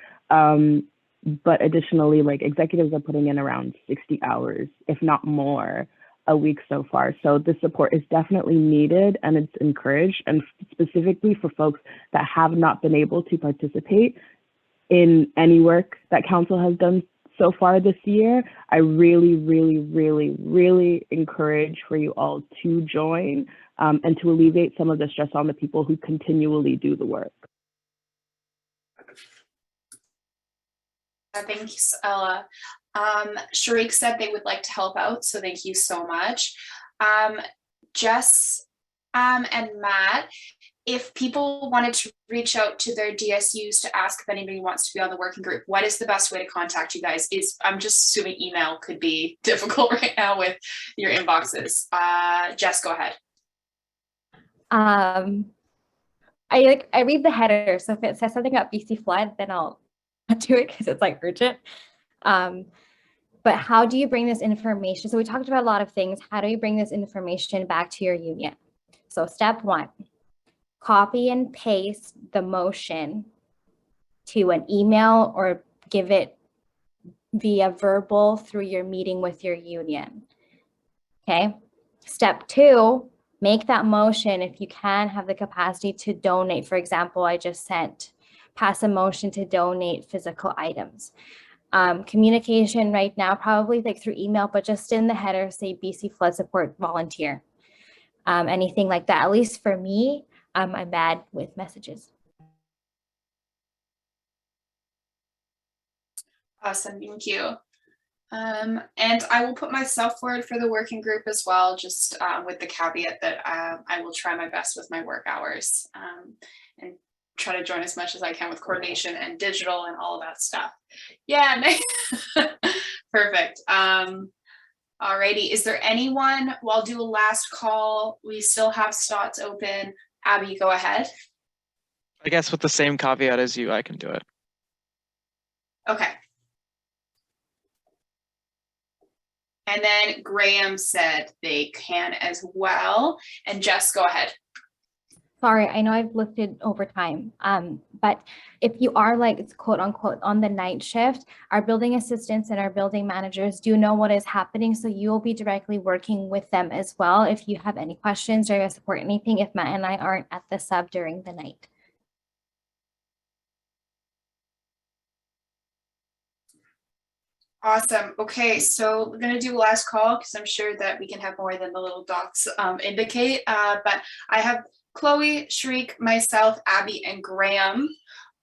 But additionally, like executives are putting in around 60 hours, if not more, a week so far. So the support is definitely needed and it's encouraged. And specifically for folks that have not been able to participate in any work that council has done so far this year, I really, really, really, really encourage for you all to join and to alleviate some of the stress on the people who continually do the work. Thanks, Ella. Sharik said they would like to help out, so thank you so much. Jess and Matt, if people wanted to reach out to their DSUs to ask if anybody wants to be on the working group, what is the best way to contact you guys? I'm just assuming email could be difficult right now with your inboxes. Jess, go ahead. I read the header, so if it says something about BC flood, then I'll do it because it's like urgent. But how do you bring this information? So we talked about a lot of things. How do you bring this information back to your union? So step one, copy and paste the motion to an email or give it via verbal through your meeting with your union. Okay. Step two, make that motion if you can have the capacity to donate. For example, I just pass a motion to donate physical items. Communication right now, probably like through email, but just in the header, say BC Flood Support Volunteer. Anything like that, at least for me, I'm bad with messages. Awesome, thank you. And I will put myself forward for the working group as well, just with the caveat that I will try my best with my work hours and try to join as much as I can with coordination and digital and all of that stuff. Yeah, nice. Perfect. Alrighty, is there anyone, well, I'll do a last call. We still have slots open. Abby, go ahead. I guess with the same caveat as you, I can do it. Okay. And then Graham said they can as well. And Jess, go ahead. Sorry, I know I've listed overtime, but if you are like, it's quote unquote on the night shift, our building assistants and our building managers do know what is happening. So you'll be directly working with them as well. If you have any questions or support anything, if Matt and I aren't at the sub during the night. Awesome. Okay, so we're going to do a last call because I'm sure that we can have more than the little dots indicate. But I have Chloe, Shriek, myself, Abby, and Graham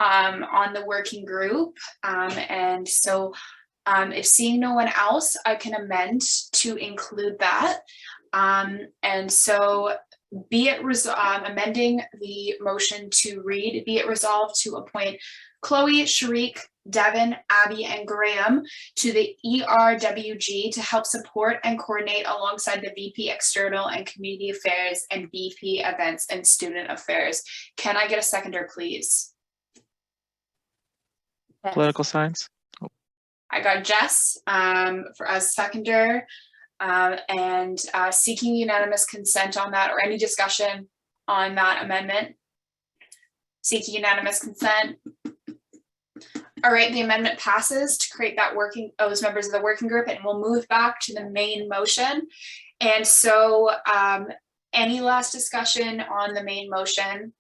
on the working group. And so if seeing no one else, I can amend to include that. And so be it amending the motion to read, be it resolved to appoint Chloe, Shriek, Devin, Abby, and Graham to the ERWG to help support and coordinate alongside the VP External and Community Affairs and VP Events and Student Affairs. Can I get a seconder, please? Yes. Political science. I got Jess for as seconder and seeking unanimous consent on that, or any discussion on that amendment. Seeking unanimous consent. All right, the amendment passes to create that those members of the working group, and we'll move back to the main motion. And so any last discussion on the main motion?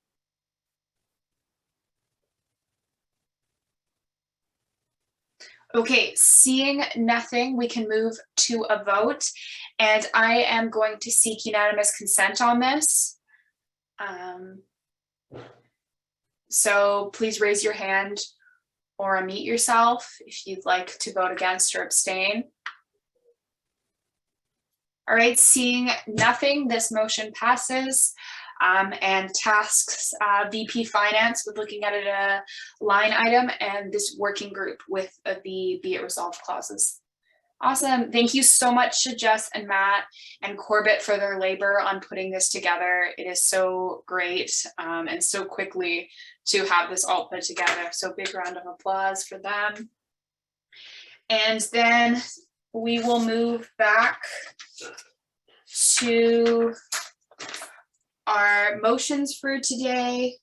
Okay, seeing nothing, we can move to a vote, and I am going to seek unanimous consent on this. So please raise your hand or unmute yourself if you'd like to vote against or abstain. All right, seeing nothing, this motion passes. And tasks, VP Finance with looking at it a line item, and this working group with the be it resolved clauses. Awesome. Thank you so much to Jess and Matt and Corbett for their labor on putting this together. It is so great and so quickly to have this all put together. So big round of applause for them. And then we will move back to our motions for today.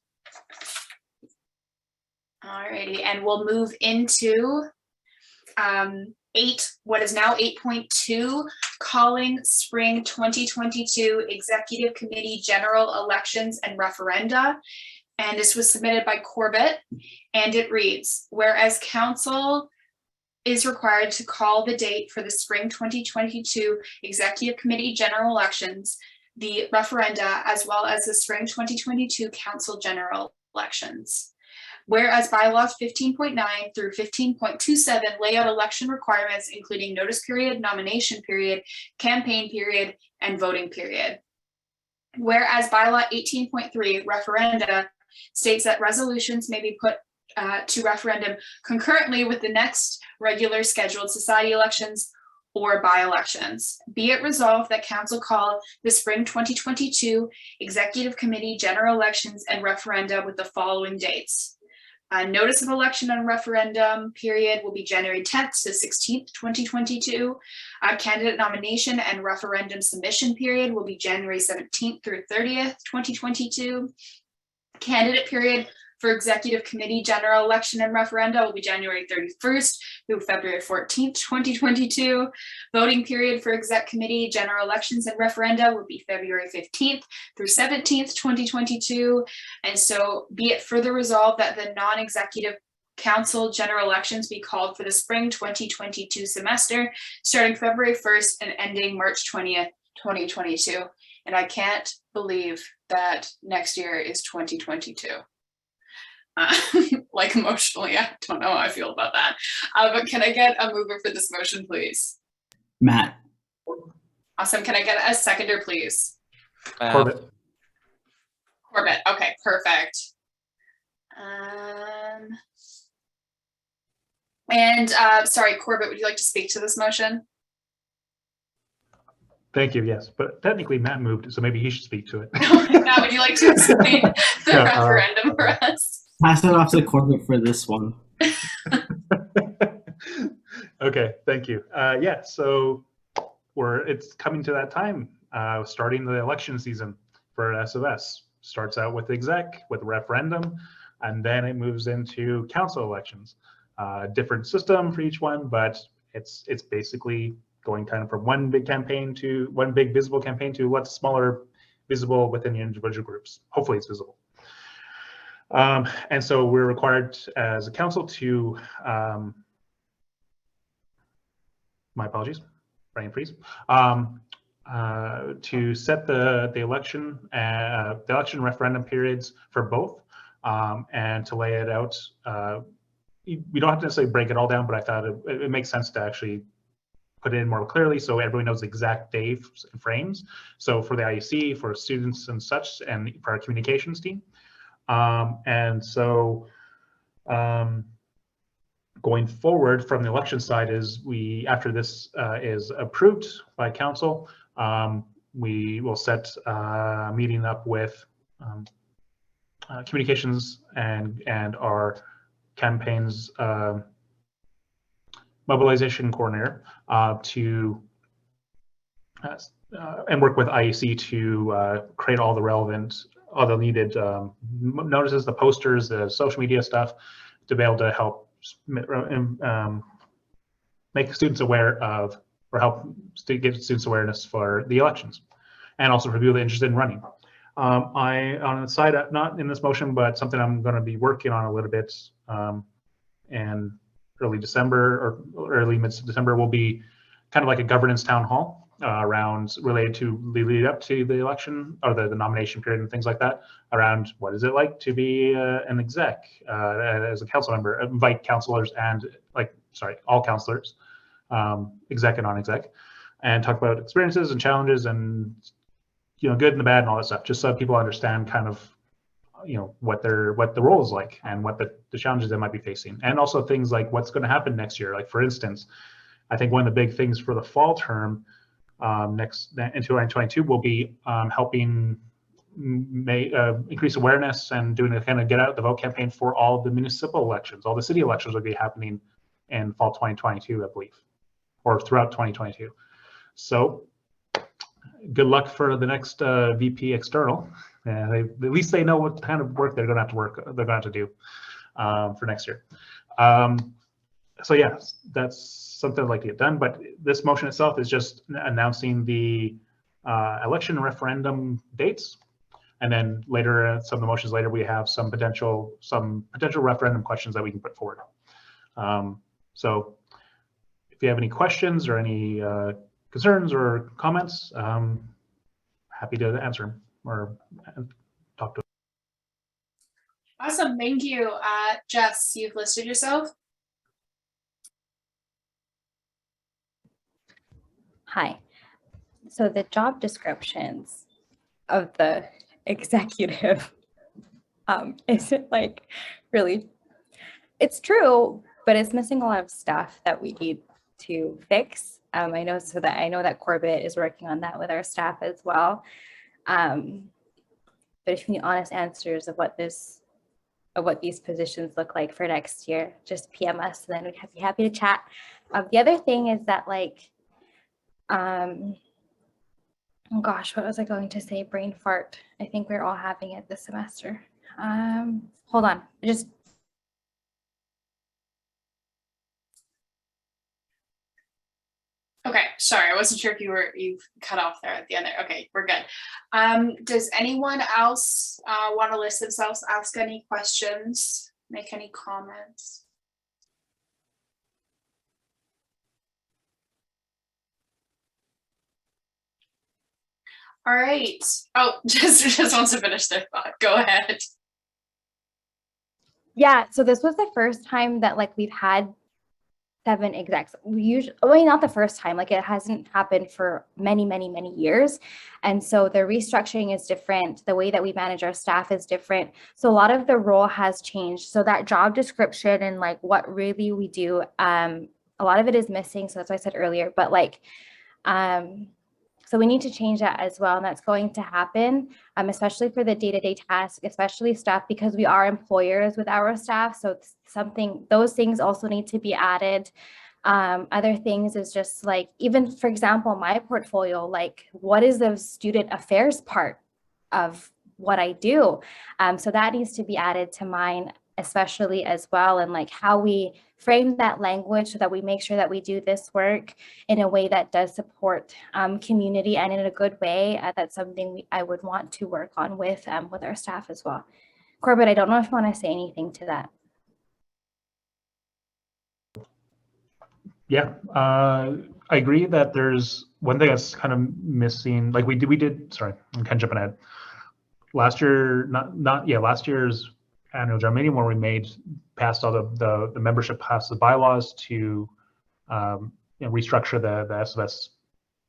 Alrighty, and we'll move into what is now 8.2, calling spring 2022 Executive Committee General Elections and Referenda. And this was submitted by Corbett, and it reads, whereas Council is required to call the date for the spring 2022 Executive Committee General Elections, the referenda, as well as the spring 2022 council general elections. Whereas bylaws 15.9 through 15.27 lay out election requirements, including notice period, nomination period, campaign period, and voting period. Whereas bylaw 18.3 referenda states that resolutions may be put to referendum concurrently with the next regular scheduled society elections or by-elections. Be it resolved that Council call the spring 2022 Executive Committee General Elections and Referenda with the following dates. Notice of election and referendum period will be January 10th to 16th, 2022. Candidate nomination and referendum submission period will be January 17th through 30th, 2022. Candidate period for Executive Committee General Election and Referenda will be January 31st through February 14th, 2022. Voting period for Exec Committee General Elections and Referenda will be February 15th through 17th, 2022. And so be it further resolved that the non-executive Council General Elections be called for the spring 2022 semester, starting February 1st and ending March 20th, 2022. And I can't believe that next year is 2022. Like emotionally, I don't know how I feel about that. But can I get a mover for this motion, please? Matt. Awesome. Can I get a seconder, please? Corbett. Corbett. Okay, perfect. Sorry, Corbett, would you like to speak to this motion? Thank you, yes. But technically Matt moved, so maybe he should speak to it. Now, would you like to explain the referendum for us? Pass it off to Corbett for this one. Okay, thank you. Yeah, so it's coming to that time, starting the election season for SFS. Starts out with exec, with referendum, and then it moves into council elections. Different system for each one, but it's basically going kind of from one big visible campaign to what's smaller, visible within the individual groups. Hopefully it's visible. And so we're required as a council to, my apologies, brain freeze, to set the election referendum periods for both, and to lay it out. We don't have to necessarily break it all down, but I thought it makes sense to actually put it in more clearly so everyone knows the exact day frames. So for the IEC, for students and such, and for our communications team. And so going forward from the election side is after this is approved by council, we will set a meeting up with communications and our campaigns mobilization coordinator to and work with IEC to create all the relevant, all the needed notices, the posters, the social media stuff, to be able to help make students aware of, or help get students awareness for the elections, and also for people that are interested in running. On the side, not in this motion, but something I'm going to be working on a little bit, and early December or early mid-December will be kind of like a governance town hall related to the lead up to the election, or the nomination period and things like that, around what is it like to be an exec as a council member, invite councilors and all councilors, exec and non-exec, and talk about experiences and challenges and, you know, good and the bad and all that stuff, just so people understand kind of, you know, what the role is like and what the challenges they might be facing, and also things like what's going to happen next year. Like, for instance, I think one of the big things for the fall term next in 2022 will be helping increase awareness and doing a kind of get out the vote campaign for all the municipal elections. All the city elections will be happening in fall 2022, I believe, or throughout 2022. So good luck for the next VP external. At least they know what kind of work they're going to have to do for next year. So yeah, that's something I'd like to get done. But this motion itself is just announcing the election and referendum dates, and then later, some of the motions later, we have some potential referendum questions that we can put forward. So if you have any questions or any concerns or comments, happy to answer them or talk to them. Awesome, thank you. Jess, you've listed yourself. Hi. So the job descriptions of the executive isn't like really, it's true, but it's missing a lot of stuff that we need to fix. I know that Corbett is working on that with our staff as well. But if you need honest answers of what these positions look like for next year, just PM us, and then we'd be happy to chat. The other thing is that, like, oh gosh, what was I going to say? Brain fart. I think we're all having it this semester. Hold on, Okay, sorry, I wasn't sure if you cut off there at the end there. Okay, we're good. Does anyone else want to list themselves, ask any questions, make any comments? All right. Oh, just wants to finish their thought. Go ahead. Yeah, so this was the first time that, like, we've had 7 execs. We usually, well, not the first time, like, it hasn't happened for many, many, many years. And so the restructuring is different. The way that we manage our staff is different. So a lot of the role has changed. So that job description and, like, what really we do, a lot of it is missing. So that's what I said earlier, but, like, so we need to change that as well, and that's going to happen, especially for the day-to-day task, especially staff, because we are employers with our staff. So it's those things also need to be added. Other things is just, like, even, for example, my portfolio, like, what is the student affairs part of what I do? So that needs to be added to mine, especially as well, and, like, how we frame that language so that we make sure that we do this work in a way that does support community and in a good way. That's something I would want to work on with our staff as well. Corbett, I don't know if you want to say anything to that. Yeah, I agree that there's one thing that's kind of missing. Like, we did. Sorry, I'm kind of jumping ahead. Last year, last year's annual general meeting, where we passed all the membership passed the bylaws to restructure the SFSS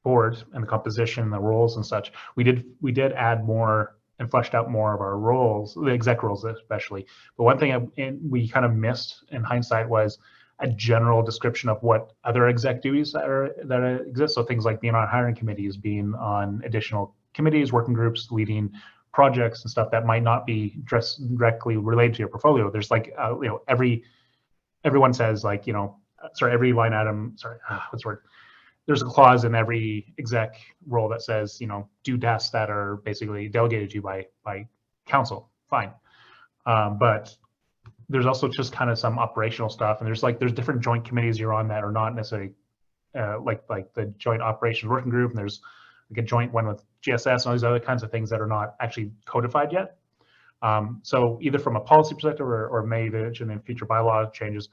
board and the composition, the roles and such. We did add more and fleshed out more of our roles, the exec roles especially. But one thing we kind of missed in hindsight was a general description of what other exec duties that exist. So things like being on hiring committees, being on additional committees, working groups, leading projects and stuff that might not be directly related to your portfolio. There's, like, everyone says, like, every line item, what's the word? There's a clause in every exec role that says, do tasks that are basically delegated to you by council. Fine. But there's also just kind of some operational stuff, and there's different joint committees you're on that are not necessarily like the joint operations working group, and there's, like, a joint one with GSS and all these other kinds of things that are not actually codified yet. So either from a policy perspective or maybe in future bylaw changes,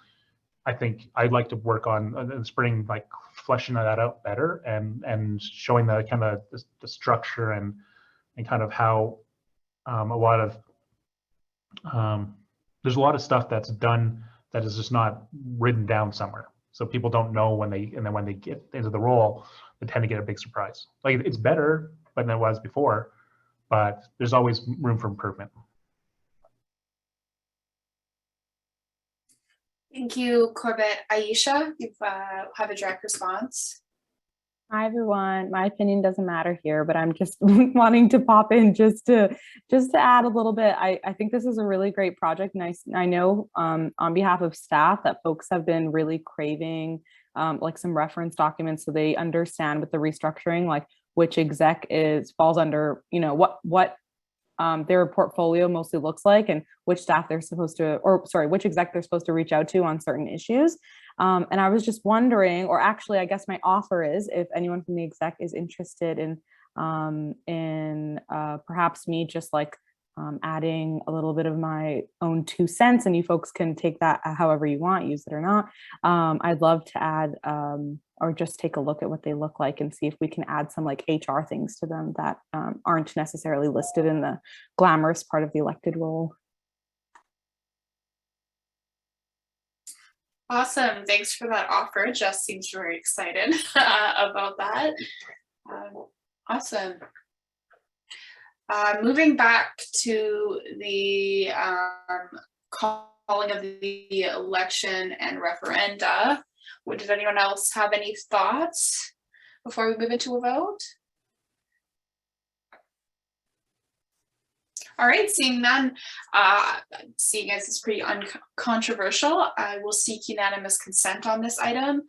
I think I'd like to work on in the spring, like, fleshing that out better and showing the kind of the structure and kind of how a lot of there's a lot of stuff that's done that is just not written down somewhere. So people don't know when they get into the role I tend to get a big surprise. Like it's better than it was before, but there's always room for improvement. Thank you, Corbett. Aisha, you have a direct response. Hi everyone. My opinion doesn't matter here, but I'm just wanting to pop in just to add a little bit. I think this is a really great project, and I know on behalf of staff that folks have been really craving like some reference documents so they understand with the restructuring like which exec falls under, you know, what their portfolio mostly looks like and which staff they're supposed to, or sorry, which exec they're supposed to reach out to on certain issues. And I was just wondering, or actually, I guess my offer is if anyone from the exec is interested in perhaps me just like adding a little bit of my own 2 cents, and you folks can take that however you want, use it or not. I'd love to add or just take a look at what they look like and see if we can add some like HR things to them that aren't necessarily listed in the glamorous part of the elected role. Awesome. Thanks for that offer. Jess seems very excited about that. Awesome. Moving back to the calling of the election and referenda, does anyone else have any thoughts before we move into a vote? All right, seeing none, seeing as it's pretty uncontroversial, I will seek unanimous consent on this item.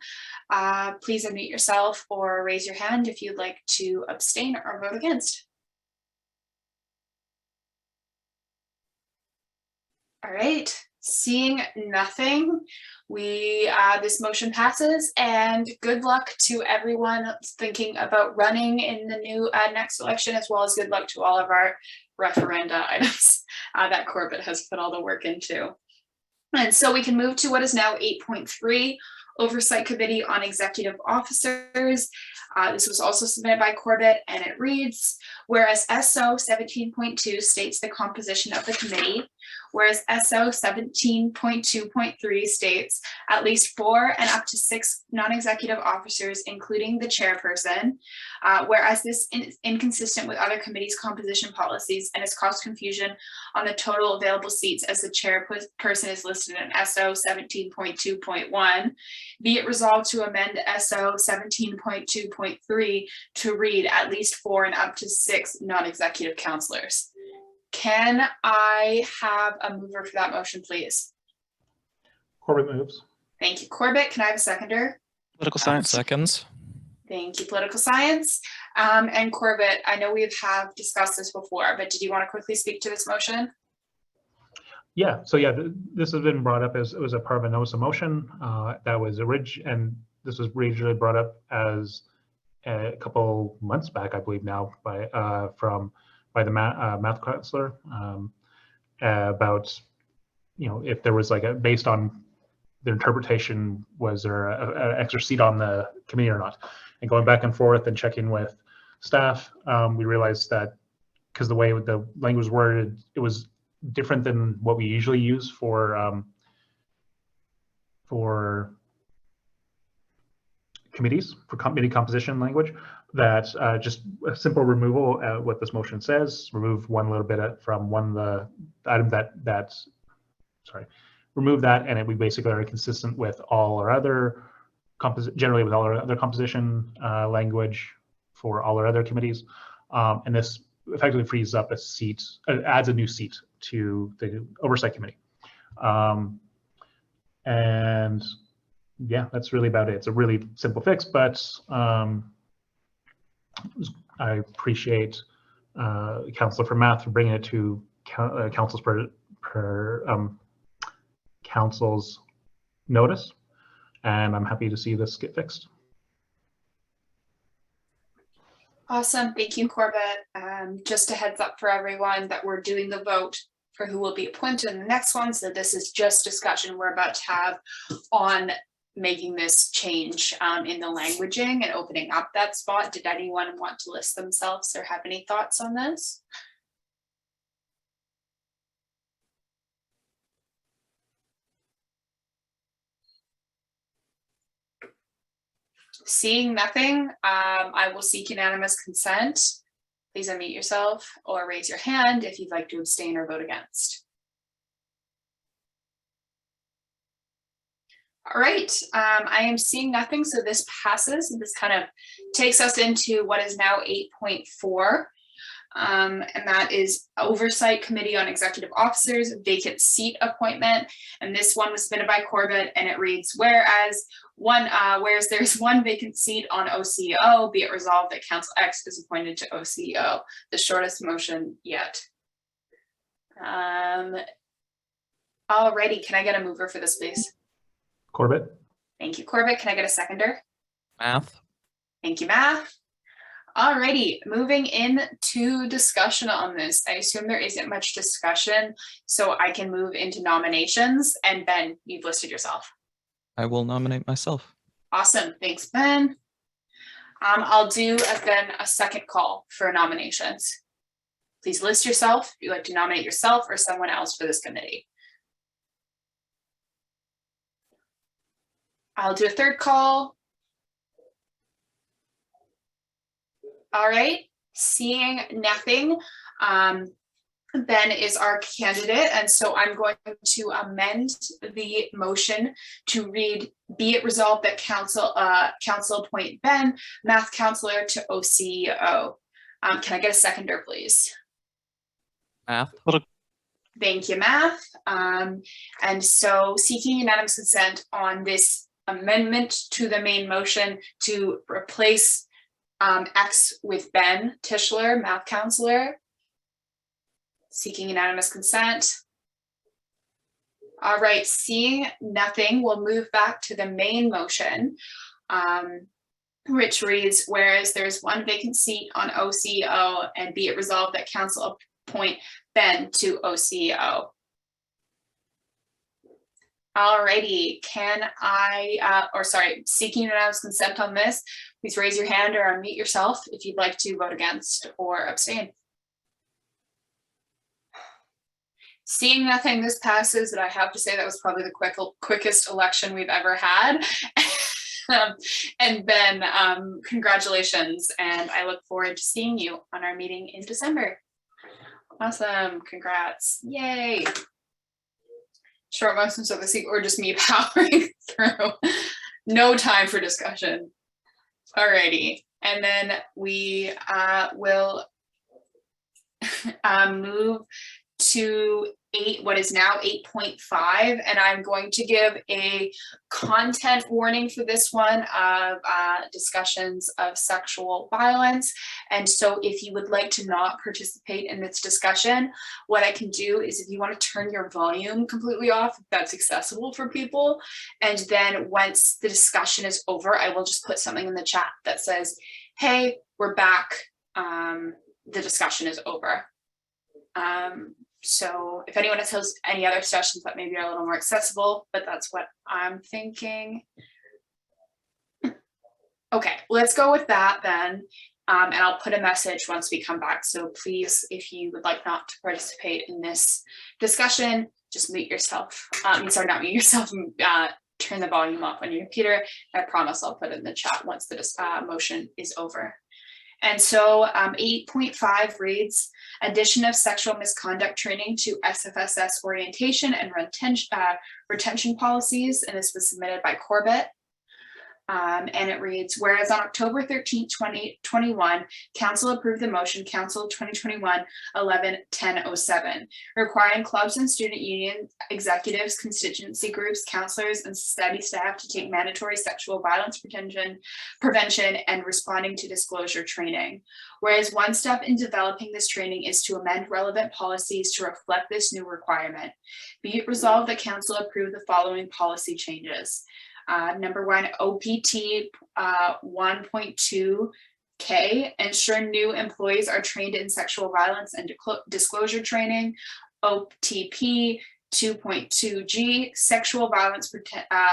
Please unmute yourself or raise your hand if you'd like to abstain or vote against. All right, seeing nothing, this motion passes, and good luck to everyone thinking about running in the new next election, as well as good luck to all of our referenda items that Corbett has put all the work into. And so we can move to what is now 8.3, Oversight Committee on Executive Officers. This was also submitted by Corbett, and it reads, whereas SO 17.2 states the composition of the committee, whereas SO 17.2.3 states at least 4 and up to 6 non-executive officers, including the chairperson, whereas this is inconsistent with other committees' composition policies and has caused confusion on the total available seats as the chairperson is listed in SO 17.2.1, be it resolved to amend SO 17.2.3 to read at least 4 and up to 6 non-executive counselors. Can I have a mover for that motion, please? Corbett moves. Thank you, Corbett. Can I have a seconder? Political science. Seconds. Thank you, political science. And Corbett, I know we have discussed this before, but did you want to quickly speak to this motion? Yeah, so yeah, this has been brought up as it was a part of a notice of motion that was and this was originally brought up as a couple months back, I believe now, by the math counselor about, you know, if there was like based on their interpretation, was there an extra seat on the committee or not? And going back and forth and checking with staff, we realized that because the way the language was worded, it was different than what we usually use for committees, for committee composition language, that just a simple removal, what this motion says, remove one little bit from the item remove that, and we basically are consistent with all our other generally with all our other composition language for all our other committees, and this effectively frees up a seat, adds a new seat to the Oversight Committee. And yeah, that's really about it. It's a really simple fix, but I appreciate Councillor for Math for bringing it to council's notice, and I'm happy to see this get fixed. Awesome, thank you, Corbett. Just a heads up for everyone that we're doing the vote for who will be appointed in the next one. So this is just discussion we're about to have on making this change in the languaging and opening up that spot. Did anyone want to list themselves or have any thoughts on this? Seeing nothing, I will seek unanimous consent. Please unmute yourself or raise your hand if you'd like to abstain or vote against. All right, I am seeing nothing, so this passes. This kind of takes us into what is now 8.4, and that is Oversight Committee on Executive Officers, vacant seat appointment. And this one was submitted by Corbett, and it reads, whereas there's one vacant seat on OCEO, be it resolved that Council X is appointed to OCEO. The shortest motion yet. Alrighty, can I get a mover for this, please? Corbett. Thank you, Corbett. Can I get a seconder? Math. Thank you, Math. Alrighty, moving into discussion on this. I assume there isn't much discussion, so I can move into nominations. And Ben, you've listed yourself. I will nominate myself. Awesome, thanks, Ben. I'll do then a second call for nominations. Please list yourself if you'd like to nominate yourself or someone else for this committee. I'll do a third call. All right, seeing nothing, Ben is our candidate, and so I'm going to amend the motion to read, be it resolved that council appoint Ben, math counselor, to OCEO. Can I get a seconder, please? Math. Thank you, Math. And so seeking unanimous consent on this amendment to the main motion to replace X with Ben Tischler, math counselor. Seeking unanimous consent. All right, seeing nothing, we'll move back to the main motion, which reads, whereas there's one vacant seat on OCEO, and be it resolved that council appoint Ben to OCEO. Alrighty, seeking unanimous consent on this, please raise your hand or unmute yourself if you'd like to vote against or abstain. Seeing nothing, this passes, and I have to say that was probably the quickest election we've ever had. And Ben, congratulations, and I look forward to seeing you on our meeting in December. Awesome, congrats, yay. Short motions of the seat, or just me powering through. No time for discussion. Alrighty, and then we will move to what is now 8.5, and I'm going to give a content warning for this one of discussions of sexual violence. And so if you would like to not participate in this discussion, what I can do is, if you want to turn your volume completely off, if that's accessible for people, and then once the discussion is over, I will just put something in the chat that says, hey, we're back, the discussion is over. So if anyone else has any other sessions that maybe are a little more accessible, but that's what I'm thinking. Okay, let's go with that then. And I'll put a message once we come back. So please, if you would like not to participate in this discussion, just mute yourself. Sorry, not mute yourself, turn the volume up on your computer. I promise I'll put it in the chat once the motion is over. And so 8.5 reads, addition of sexual misconduct training to SFSS orientation and retention policies. And this was submitted by Corbett. And it reads, whereas on October 13th, 2021, Council approved the motion, Council 2021-11-1007, requiring clubs and student union executives, constituency groups, counselors, and study staff to take mandatory sexual violence prevention and responding to disclosure training. Whereas one step in developing this training is to amend relevant policies to reflect this new requirement. Be it resolved that Council approve the following policy changes. Number one, OPT 1.2K, ensure new employees are trained in sexual violence and disclosure training. OTP 2.2G, sexual violence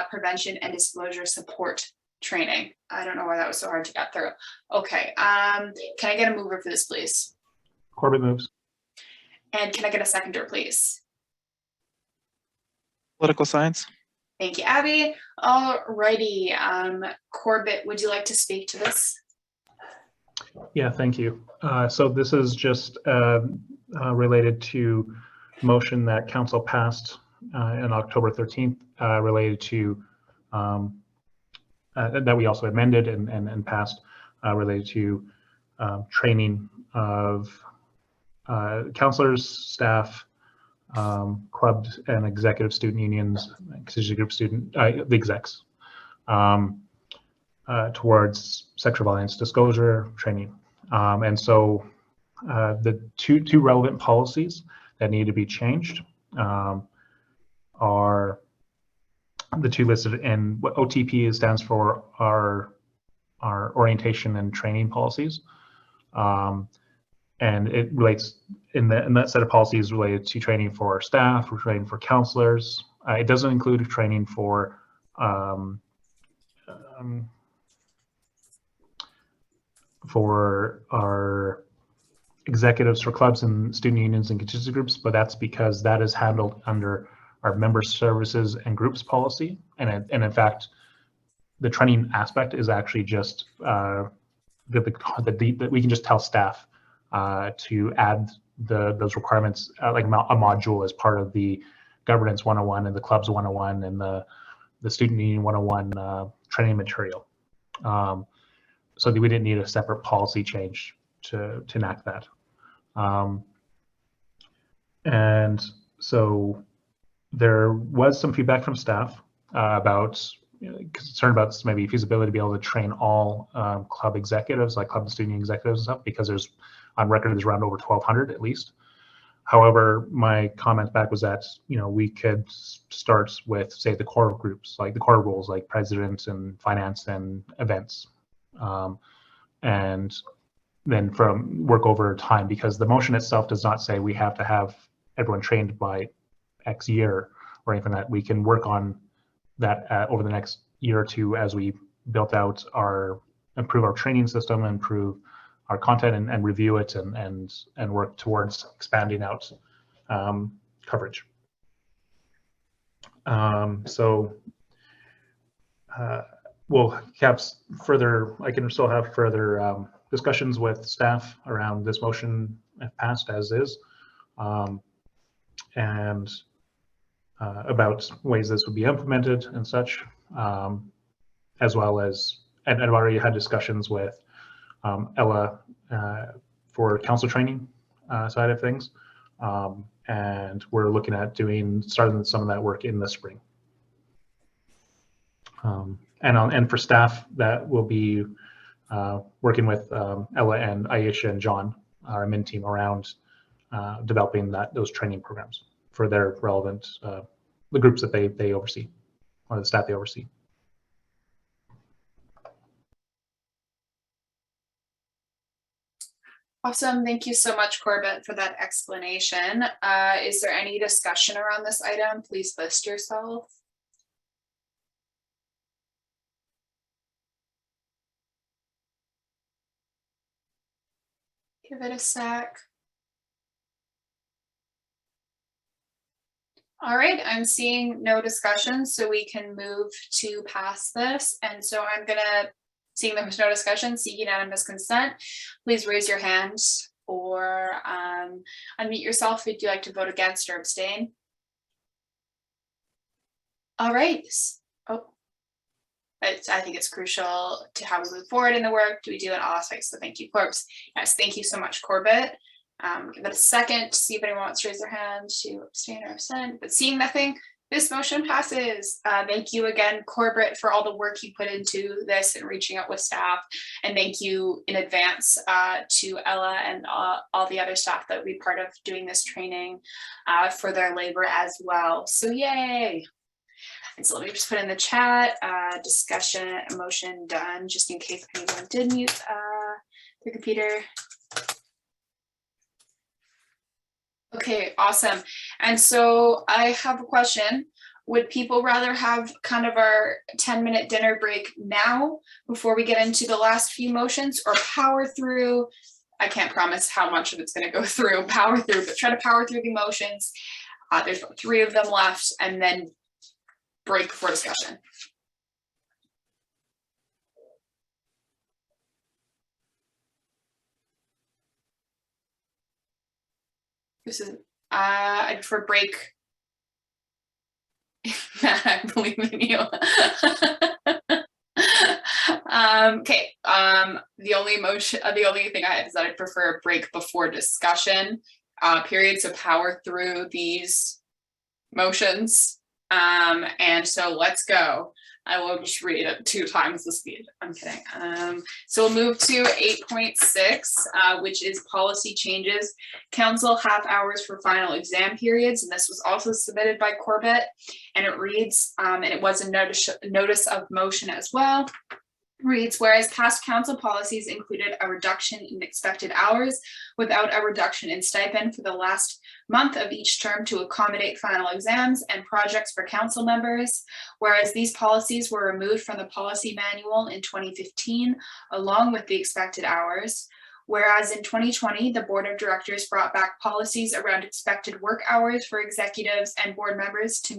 prevention and disclosure support training. I don't know why that was so hard to get through. Okay, can I get a mover for this, please? Corbett moves. And can I get a seconder, please? Political science. Thank you, Abby. Alrighty, Corbett, would you like to speak to this? Yeah, thank you. So this is just related to motion that council passed on October 13th related to that we also amended and passed related to training of counselors, staff, clubs, and executive student unions, executive group student, the execs, towards sexual violence disclosure training. And so the two relevant policies that need to be changed are the two listed in what OTP stands for our orientation and training policies. And it relates in that set of policies related to training for staff, or training for counselors. It doesn't include training for our executives for clubs and student unions and contingency groups, but that's because that is handled under our member services and groups policy. And in fact, the training aspect is actually just that we can just tell staff to add those requirements like a module as part of the governance 101 and the clubs 101 and the student union 101 training material. So we didn't need a separate policy change to enact that. And so there was some feedback from staff about concern about maybe feasibility to be able to train all club executives, like club and student executives and stuff, because there's on record there's around over 1,200 at least. However, my comment back was that we could start with, say, the core groups, like the core roles, like president and finance and events, and then from work over time, because the motion itself does not say we have to have everyone trained by X year or anything like that. We can work on that over the next year or two as we built out improve our training system, improve our content and review it and work towards expanding out coverage. We'll have further, I can still have further discussions with staff around this motion if passed as is, and about ways this would be implemented and such, as well as, and I've already had discussions with Ella for council training side of things, and we're looking at starting some of that work in the spring. And for staff, that will be working with Ella and Aisha and John, our admin team, around developing those training programs for their relevant, the groups that they oversee, or the staff they oversee. Awesome. Thank you so much, Corbett, for that explanation. Is there any discussion around this item? Please list yourself. Give it a sec. All right, I'm seeing no discussion, so we can move to pass this. And so I'm gonna, seeing there's no discussion, seek unanimous consent. Please raise your hand or unmute yourself if you'd like to vote against or abstain. All right. Oh, I think it's crucial to how we move forward in the work. Do we do it all aspects? So thank you, Corbs. Yes, thank you so much, Corbett. Give it a second to see if anyone wants to raise their hand to abstain or absent, but seeing nothing, this motion passes. Thank you again, Corbett, for all the work you put into this and reaching out with staff. And thank you in advance to Ella and all the other staff that will be part of doing this training for their labor as well. So yay. And so let me just put in the chat, discussion, motion done, just in case anyone did mute their computer. Okay, awesome. And so I have a question. Would people rather have kind of our 10-minute dinner break now before we get into the last few motions, or power through? I can't promise how much of it's going to go through, power through, but try to power through the motions. There's about 3 of them left, and then break for discussion? This is, I'd prefer break. I believe in you. Okay. The only thing I had is that I prefer a break before discussion period, so power through these motions. And so let's go. I will just read it 2 times the speed. I'm kidding. So we'll move to 8.6, which is policy changes. Council half hours for final exam periods, and this was also submitted by Corbett. And it reads, and it was a notice of motion as well. Reads, whereas past council policies included a reduction in expected hours without a reduction in stipend for the last month of each term to accommodate final exams and projects for council members, whereas these policies were removed from the policy manual in 2015 along with the expected hours, whereas in 2020 the board of directors brought back policies around expected work hours for executives and board members to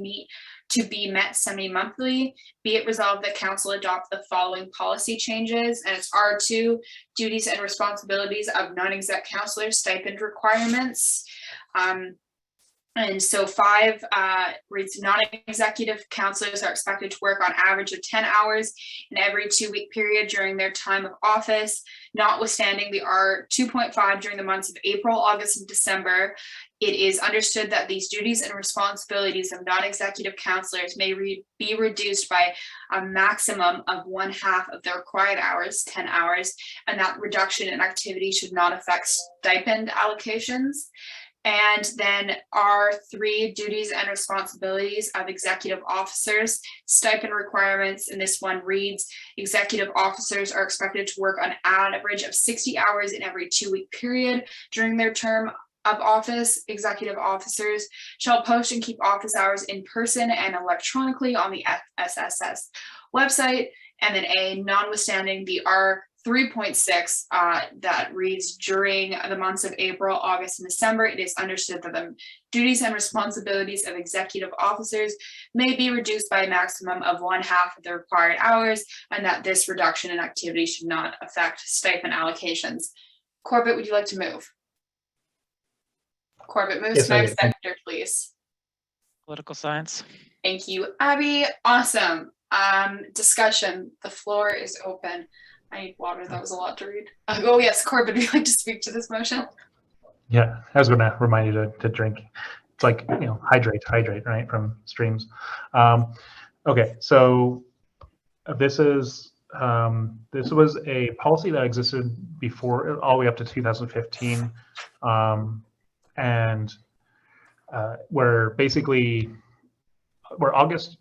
be met semi-monthly. Be it resolved that council adopt the following policy changes, and it's R2, duties and responsibilities of non-exec councilors, stipend requirements. And so 5 reads, non-executive councilors are expected to work on average of 10 hours in every 2-week period during their time of office, notwithstanding the R2.5 during the months of April, August, and December. It is understood that these duties and responsibilities of non-executive councilors may be reduced by a maximum of 1/2 of the required hours, 10 hours, and that reduction in activity should not affect stipend allocations. And then R3, duties and responsibilities of executive officers, stipend requirements, and this one reads, executive officers are expected to work on an average of 60 hours in every 2-week period during their term of office. Executive officers shall post and keep office hours in person and electronically on the SFSS website. And then A, notwithstanding the R3.6 that reads, during the months of April, August, and December, it is understood that the duties and responsibilities of executive officers may be reduced by a maximum of 1/2 of the required hours, and that this reduction in activity should not affect stipend allocations. Corbett, would you like to move? Corbett moves. Yes, Can I I have a would. seconder, please? Political science. Thank you, Abby. Awesome. Discussion. The floor is open. I need water. That was a lot to read. Oh yes, Corbett, would you like to speak to this motion? Yeah, I was going to remind you to drink. It's like, hydrate, right, from streams. Okay, so this was a policy that existed before, all the way up to 2015, and where August,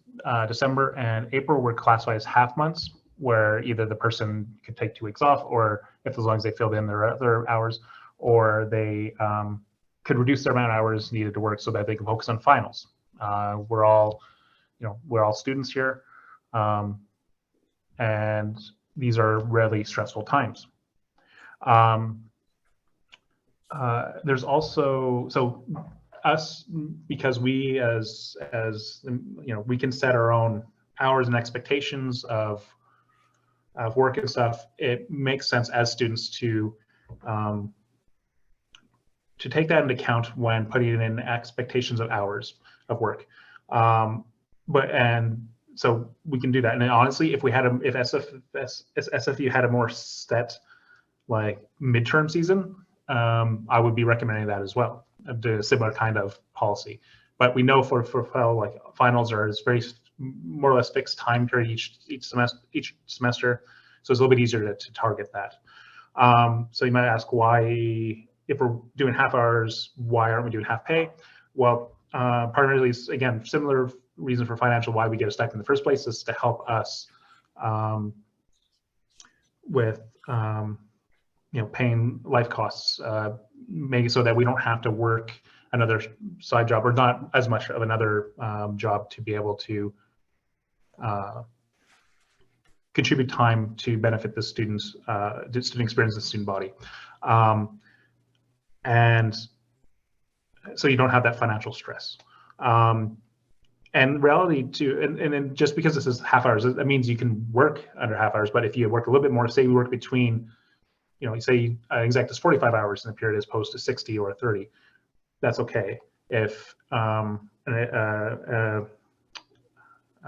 December, and April were classified as half months, where either the person could take 2 weeks off, or as long as they filled in their other hours, or they could reduce their amount of hours needed to work so that they can focus on finals. We're all students here, and these are really stressful times. There's also, so us, because we as we can set our own hours and expectations of work and stuff. It makes sense as students to take that into account when putting in expectations of hours of work. So we can do that. And honestly, if SFU had a more set like midterm season, I would be recommending that as well, a similar kind of policy. But we know for like finals are very more or less fixed time period each semester, so it's a little bit easier to target that. So you might ask, why, if we're doing half hours, why aren't we doing half pay? Well, primarily, again, similar reason for financial, why we get a stipend in the first place is to help us with paying life costs, making so that we don't have to work another side job, or not as much of another job, to be able to contribute time to benefit the students, student experience, the student body. And so you don't have that financial stress. And reality too, and then just because this is half hours, that means you can work under half hours. But if you work a little bit more, say we work between, you know, say an exec is 45 hours in a period as opposed to 60 or 30, that's okay. If a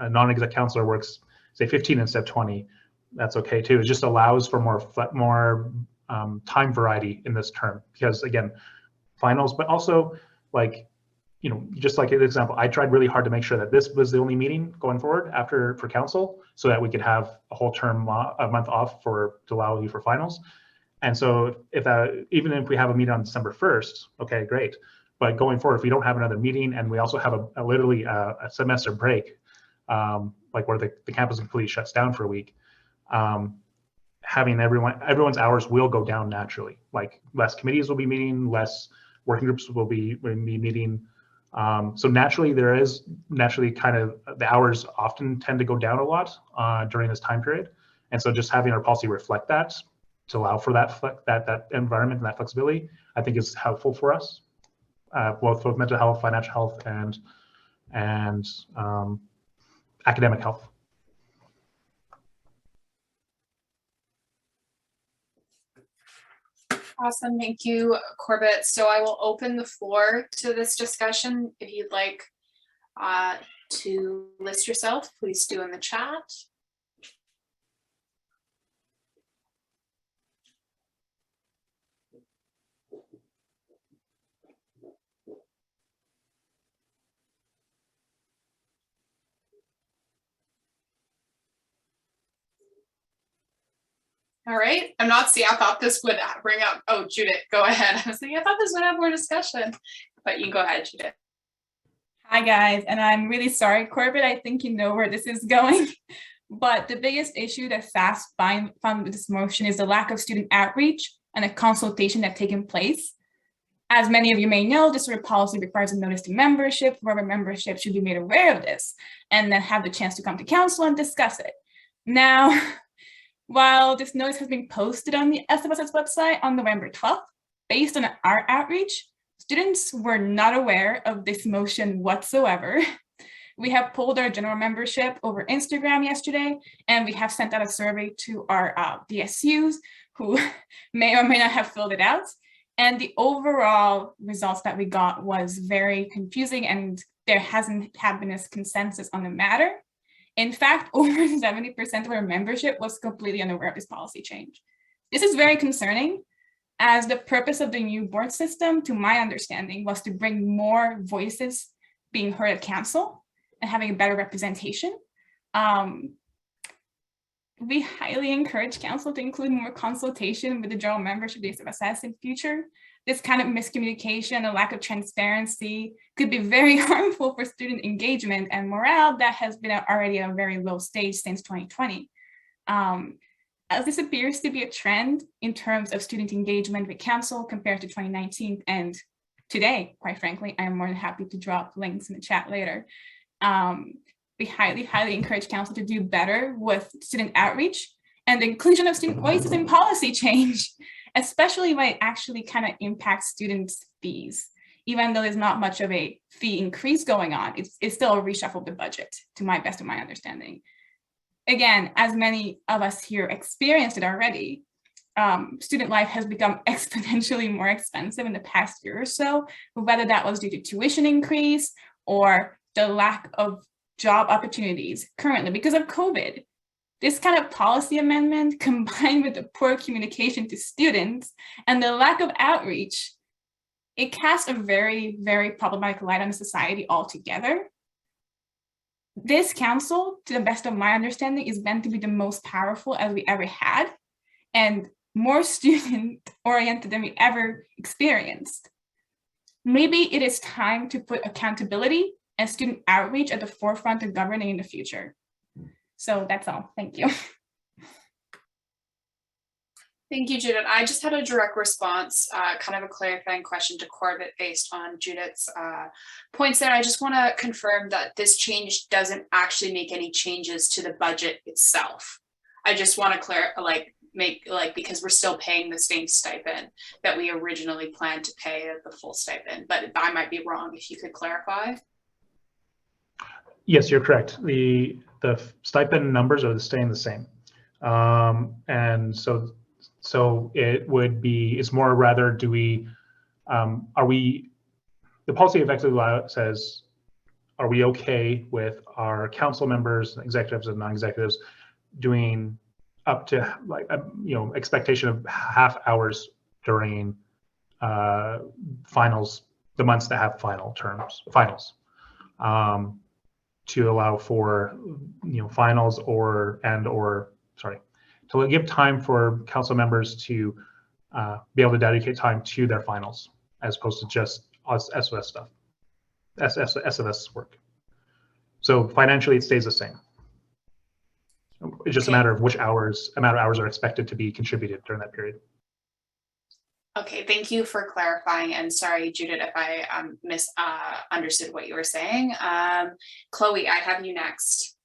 non-exec counselor works, say 15 instead of 20, that's okay too. It just allows for more time variety in this term, because again, finals, but also like, you know, just like an example, I tried really hard to make sure that this was the only meeting going forward for council, so that we could have a whole term, a month off to allow you for finals. And so even if we have a meeting on December 1st, okay, great. But going forward, if we don't have another meeting and we also have literally a semester break, like where the campus completely shuts down for a week, having everyone's hours will go down naturally. Like less committees will be meeting, less working groups will be meeting. So naturally, kind of the hours often tend to go down a lot during this time period. And so just having our policy reflect that to allow for that environment and that flexibility, I think is helpful for us, both mental health, financial health, and academic health. Awesome, thank you, Corbett. So I will open the floor to this discussion. If you'd like to list yourself, please do in the chat. All right, I thought this would bring up, oh, Judith, go ahead. I was thinking, I thought this would have more discussion, but you can go ahead, Judith. Hi guys, and I'm really sorry, Corbett, I think you know where this is going, but the biggest issue that SAS found with this motion is the lack of student outreach and a consultation that's taken place. As many of you may know, this sort of policy requires a notice to membership, where membership should be made aware of this, and then have the chance to come to council and discuss it. Now, while this notice has been posted on the SFSS website on November 12th, based on our outreach, students were not aware of this motion whatsoever. We have polled our general membership over Instagram yesterday, and we have sent out a survey to our DSUs who may or may not have filled it out. And the overall results that we got was very confusing, and there hasn't been a consensus on the matter. In fact, over 70% of our membership was completely unaware of this policy change. This is very concerning, as the purpose of the new board system, to my understanding, was to bring more voices being heard at council and having a better representation. We highly encourage council to include more consultation with the general membership of the SFSS in future. This kind of miscommunication and lack of transparency could be very harmful for student engagement and morale that has been already at a very low stage since 2020. As this appears to be a trend in terms of student engagement with council compared to 2019 and today, quite frankly, I am more than happy to drop links in the chat later. We highly encourage council to do better with student outreach and the inclusion of student voices in policy change, especially when it actually kind of impacts students' fees. Even though there's not much of a fee increase going on, it's still a reshuffle of the budget, to my best of my understanding. Again, as many of us here experienced it already, student life has become exponentially more expensive in the past year or so, whether that was due to tuition increase or the lack of job opportunities currently because of COVID. This kind of policy amendment, combined with the poor communication to students and the lack of outreach, it casts a very, very problematic light on the society altogether. This council, to the best of my understanding, is meant to be the most powerful as we ever had, and more student-oriented than we ever experienced. Maybe it is time to put accountability and student outreach at the forefront of governing in the future. So that's all. Thank you. Thank you, Judith. I just had a direct response, kind of a clarifying question to Corbett based on Judith's points there. I just want to confirm that this change doesn't actually make any changes to the budget itself. I just want to because we're still paying the same stipend that we originally planned to pay the full stipend, but I might be wrong. If you could clarify. Yes, you're correct. The stipend numbers are staying the same. And so it would be, it's more rather, do we, the policy effectively says, are we okay with our council members, executives and non-executives doing up to like, expectation of half hours during finals, the months that have finals, to allow for, finals to give time for council members to be able to dedicate time to their finals as opposed to just SFS stuff, SFS work. So financially, it stays the same. It's just a matter of amount of hours are expected to be contributed during that period. Okay, thank you for clarifying, and sorry, Judith, if I misunderstood what you were saying. Chloe, I have you next.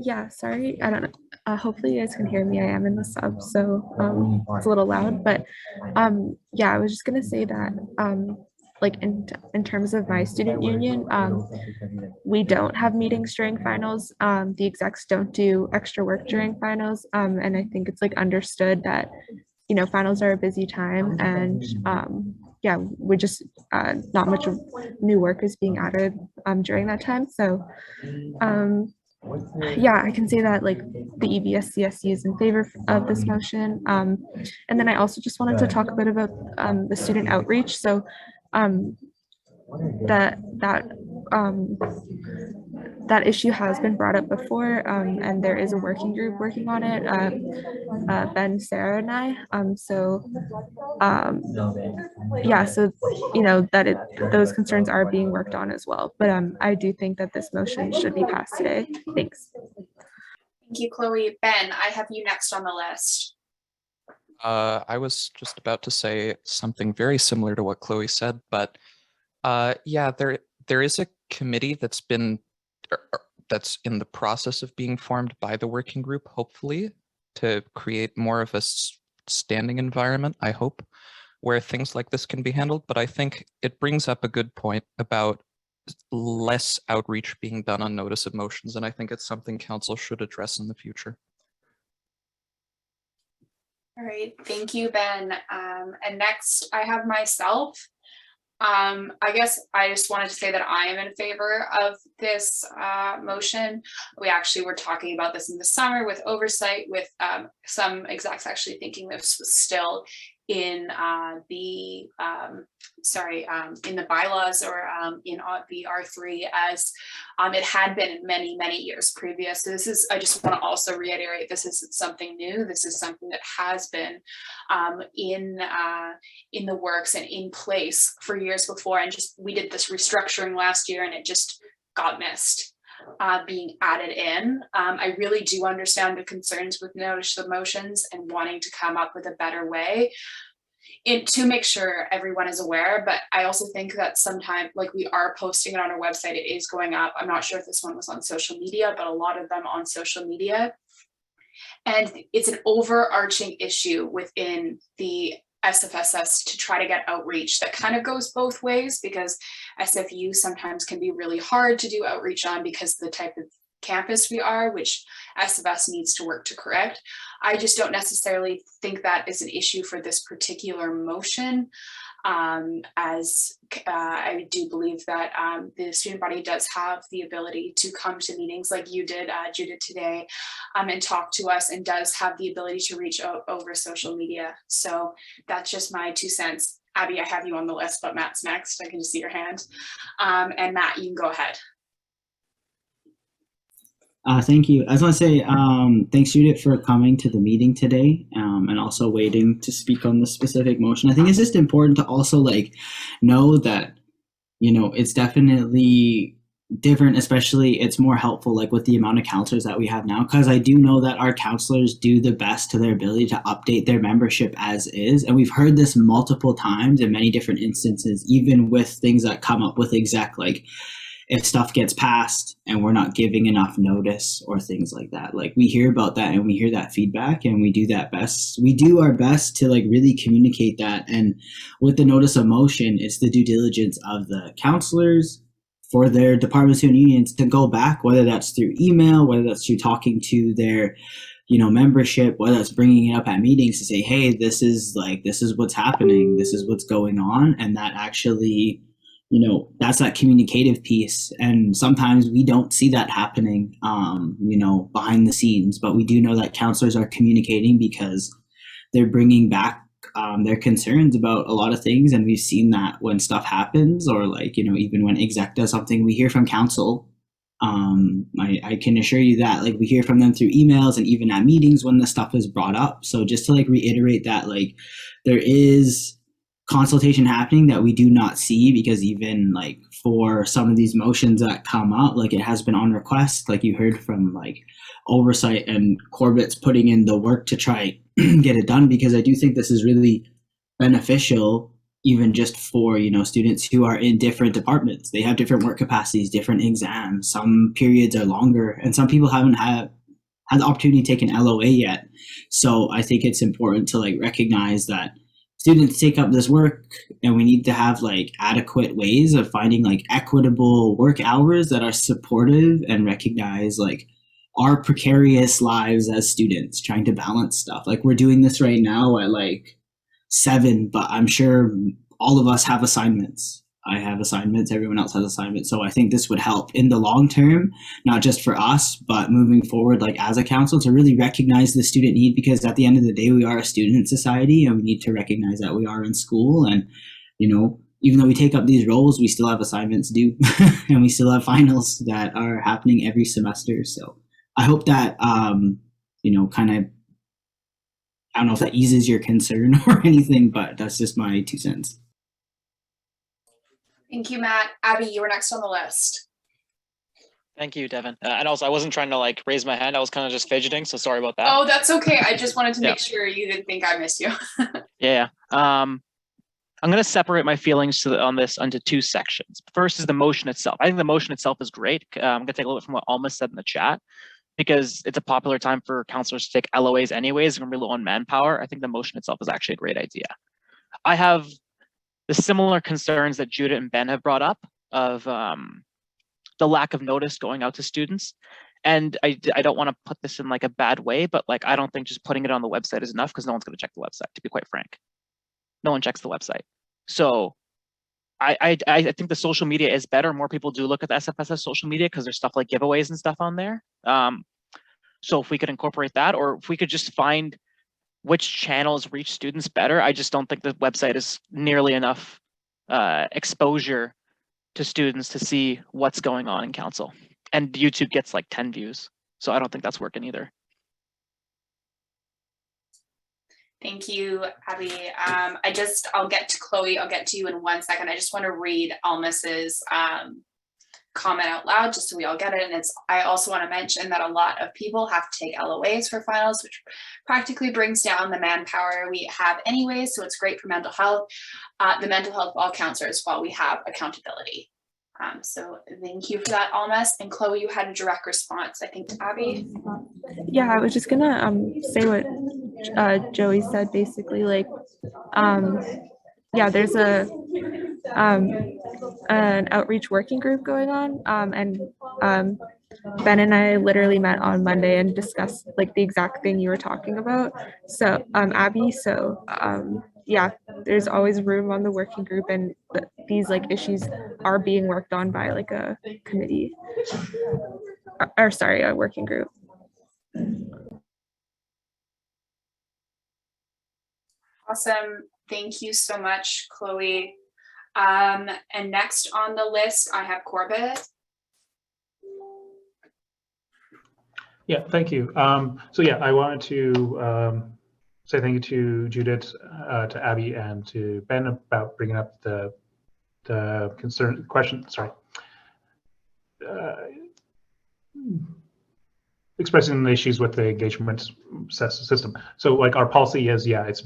Yeah, sorry, I don't know. Hopefully you guys can hear me. I am in the sub, so it's a little loud, but yeah, I was just gonna say that like in terms of my student union, we don't have meetings during finals. The execs don't do extra work during finals, and I think it's like understood that finals are a busy time, and yeah, we're just not much of new work is being added during that time. So yeah, I can say that like the EVS-CSC is in favor of this motion. And then I also just wanted to talk a bit about the student outreach. So that issue has been brought up before, and there is a working group working on it, Ben, Sarah, and I. Yeah, so those concerns are being worked on as well. But I do think that this motion should be passed today. Thanks. Thank you, Chloe. Ben, I have you next on the list. I was just about to say something very similar to what Chloe said, but yeah, there is a committee that's in the process of being formed by the working group, hopefully, to create more of a standing environment, I hope, where things like this can be handled. But I think it brings up a good point about less outreach being done on notice of motions, and I think it's something council should address in the future. All right, thank you, Ben. And next I have myself. I guess I just wanted to say that I am in favor of this motion. We actually were talking about this in the summer with Oversight, with some execs actually thinking this was still in the bylaws or in the R3 as it had been in many, many years previous. So this is, I just want to also reiterate, this isn't something new. This is something that has been in the works and in place for years before. And just, we did this restructuring last year and it just got missed being added in. I really do understand the concerns with notice of motions and wanting to come up with a better way to make sure everyone is aware. But I also think that sometimes, like, we are posting it on our website, it is going up. I'm not sure if this one was on social media, but a lot of them on social media. And it's an overarching issue within the SFSS to try to get outreach that kind of goes both ways, because SFU sometimes can be really hard to do outreach on because of the type of campus we are, which SFS needs to work to correct. I just don't necessarily think that is an issue for this particular motion, as I do believe that the student body does have the ability to come to meetings like you did, Judith, today, and talk to us, and does have the ability to reach out over social media. So that's just my 2 cents. Abby, I have you on the list, but Matt's next. I can just see your hand. And Matt, you can go ahead. Thank you. I just want to say thanks, Judith, for coming to the meeting today, and also waiting to speak on the specific motion. I think it's just important to also know that, it's definitely different, especially it's more helpful with the amount of counselors that we have now, because I do know that our counselors do the best to their ability to update their membership as is. And we've heard this multiple times in many different instances, even with things that come up with exec, if stuff gets passed and we're not giving enough notice or things like that. We hear about that and we hear that feedback, and we do that best. We do our best to really communicate that. And with the notice of motion, it's the due diligence of the counselors for their departments and unions to go back, whether that's through email, whether that's through talking to their, membership, whether that's bringing it up at meetings to say, hey, this is what's happening, this is what's going on. And that actually, that's that communicative piece. And sometimes we don't see that happening, behind the scenes, but we do know that counselors are communicating because they're bringing back their concerns about a lot of things. And we've seen that when stuff happens, or even when exec does something, we hear from council. I can assure you that we hear from them through emails and even at meetings when the stuff is brought up. So just to reiterate that there is consultation happening that we do not see, because even for some of these motions that come up, it has been on request, you heard from Oversight, and Corbett's putting in the work to try get it done, because I do think this is really beneficial, even just for students who are in different departments. They have different work capacities, different exams. Some periods are longer, and some people haven't had the opportunity to take an LOA yet. So I think it's important to recognize that students take up this work, and we need to have adequate ways of finding equitable work hours that are supportive and recognize our precarious lives as students trying to balance stuff. We're doing this right now at 7, but I'm sure all of us have assignments. I have assignments, everyone else has assignments. So I think this would help in the long term, not just for us, but moving forward, as a council, to really recognize the student need, because at the end of the day, we are a student society, and we need to recognize that we are in school. And, even though we take up these roles, we still have assignments due and we still have finals that are happening every semester. So I hope that, kind of, I don't know if that eases your concern or anything, but that's just my 2 cents. Thank you, Matt. Abby, you were next on the list. Thank you, Devin. And also, I wasn't trying to raise my hand. I was kind of just fidgeting, so sorry about that. Oh, that's okay. I just wanted to make sure you didn't think I missed you. Yeah. I'm going to separate my feelings on this into 2 sections. First is the motion itself. I think the motion itself is great. I'm going to take a little bit from what Alma said in the chat, because it's a popular time for counselors to take LOAs anyways, and we're low on manpower. I think the motion itself is actually a great idea. I have the similar concerns that Judith and Ben have brought up of the lack of notice going out to students. And I don't want to put this in a bad way, but I don't think just putting it on the website is enough, because no one's going to check the website, to be quite frank. No one checks the website. So I think the social media is better. More people do look at the SFSS social media because there's stuff like giveaways and stuff on there. So if we could incorporate that, or if we could just find which channels reach students better. I just don't think the website is nearly enough exposure to students to see what's going on in council. And YouTube gets 10 views. So I don't think that's working either. Thank you, Abby. I'll get to Chloe. I'll get to you in 1 second. I just want to read Almas's comment out loud, just so we all get it. And I also want to mention that a lot of people have to take LOAs for finals, which practically brings down the manpower we have anyways. So it's great for mental health, the mental health of all counselors, while we have accountability. So thank you for that, Almas. And Chloe, you had a direct response, I think, to Abby. Yeah, I was just gonna say what Joey said, basically. Yeah, there's an outreach working group going on, and Ben and I literally met on Monday and discussed the exact thing you were talking about. So Abby, so yeah, there's always room on the working group, and these issues are being worked on by a committee, or sorry, a working group. Awesome. Thank you so much, Chloe. And next on the list, I have Corbett. Yeah, thank you. So yeah, I wanted to say thank you to Judith, to Abby, and to Ben about bringing up the question. Sorry, expressing the issues with the engagement system. So our policy is, yeah, it's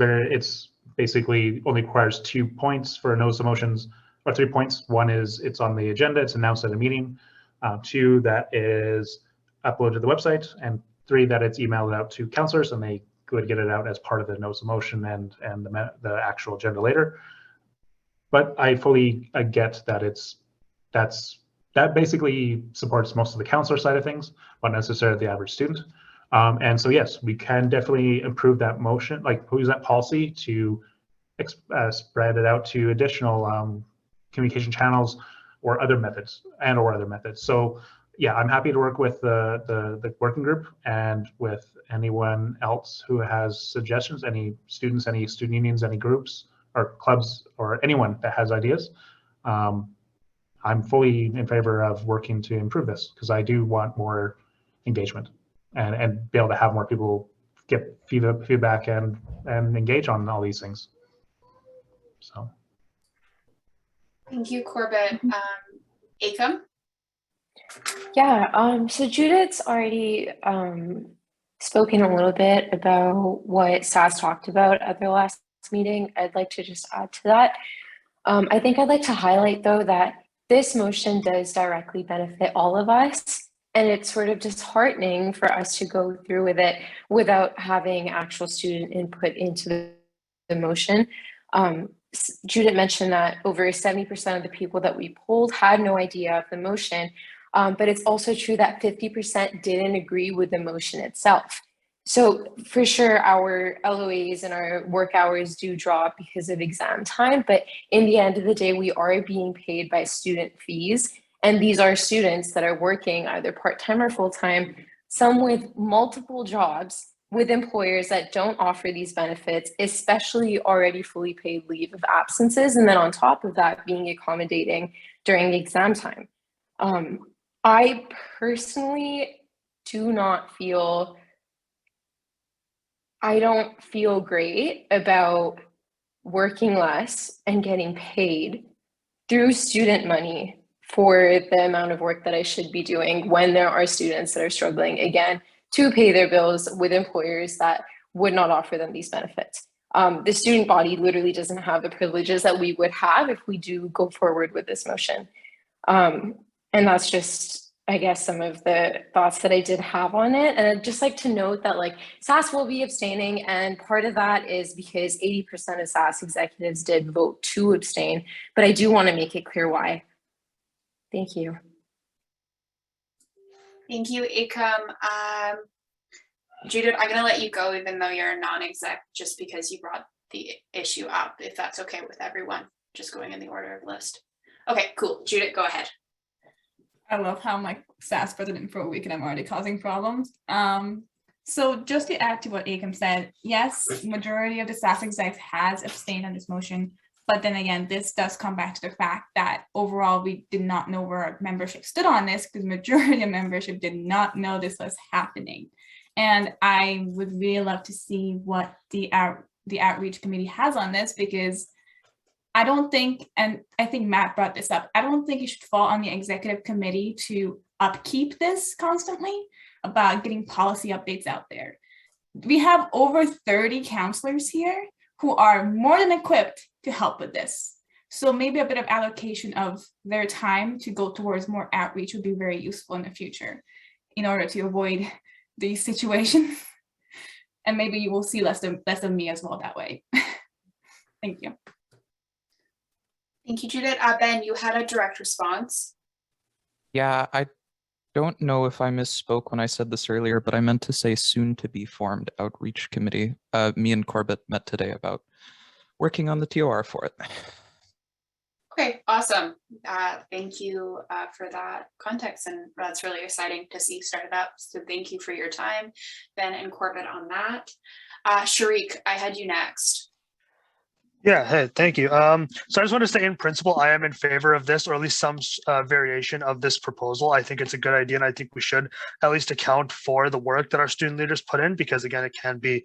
basically only requires 2 points for notice of motions, or 3 points. 1 is it's on the agenda, it's announced at a meeting. 2, that is uploaded to the website, and 3, that it's emailed out to counselors and they would get it out as part of the notice of motion and the actual agenda later. But I fully get that that's that basically supports most of the counselor side of things, but not necessarily the average student. And so yes, we can definitely improve that motion, like use that policy to spread it out to additional communication channels or other methods or other methods. So yeah, I'm happy to work with the working group and with anyone else who has suggestions, any students, any student unions, any groups or clubs, or anyone that has ideas. I'm fully in favor of working to improve this because I do want more engagement and be able to have more people get feedback and engage on all these things. So. Thank you, Corbett. Akam? Yeah, so Judith's already spoken a little bit about what SAS talked about at their last meeting. I'd like to just add to that. I think I'd like to highlight, though, that this motion does directly benefit all of us, and it's sort of disheartening for us to go through with it without having actual student input into the motion. Judith mentioned that over 70% of the people that we polled had no idea of the motion, but it's also true that 50% didn't agree with the motion itself. So for sure, our LOAs and our work hours do drop because of exam time, but in the end of the day, we are being paid by student fees. And these are students that are working either part-time or full-time, some with multiple jobs with employers that don't offer these benefits, especially already fully paid leave of absences. And then on top of that, being accommodating during exam time. I personally I don't feel great about working less and getting paid through student money for the amount of work that I should be doing when there are students that are struggling, again, to pay their bills with employers that would not offer them these benefits. The student body literally doesn't have the privileges that we would have if we do go forward with this motion. And that's just, I guess, some of the thoughts that I did have on it. And I'd just like to note that SAS will be abstaining, and part of that is because 80% of SAS executives did vote to abstain, but I do want to make it clear why. Thank you. Thank you, Akam. Judith, I'm going to let you go even though you're a non-exec, just because you brought the issue up, if that's okay with everyone, just going in the order of list. Okay, cool. Judith, go ahead. I love how I'm like SAS president for a week and I'm already causing problems. So just to add to what Akam said, yes, majority of the SAS execs has abstained on this motion. But then again, this does come back to the fact that overall, we did not know where our membership stood on this because majority of membership did not know this was happening. And I would really love to see what the outreach committee has on this, because I don't think, and I think Matt brought this up, I don't think it should fall on the executive committee to upkeep this constantly about getting policy updates out there. We have over 30 counselors here who are more than equipped to help with this. So maybe a bit of allocation of their time to go towards more outreach would be very useful in the future in order to avoid these situations. And maybe you will see less of me as well that way. Thank you. Thank you, Judith. Ben, you had a direct response. Yeah, I don't know if I misspoke when I said this earlier, but I meant to say soon to be formed outreach committee. Me and Corbett met today about working on the TOR for it. Okay, awesome. Thank you for that context, and that's really exciting to see started up. So thank you for your time, Ben and Corbett, on that. Sharik, I had you next. Yeah, hey, thank you. So I just want to say, in principle, I am in favor of this, or at least some variation of this proposal. I think it's a good idea, and I think we should at least account for the work that our student leaders put in, because again, it can be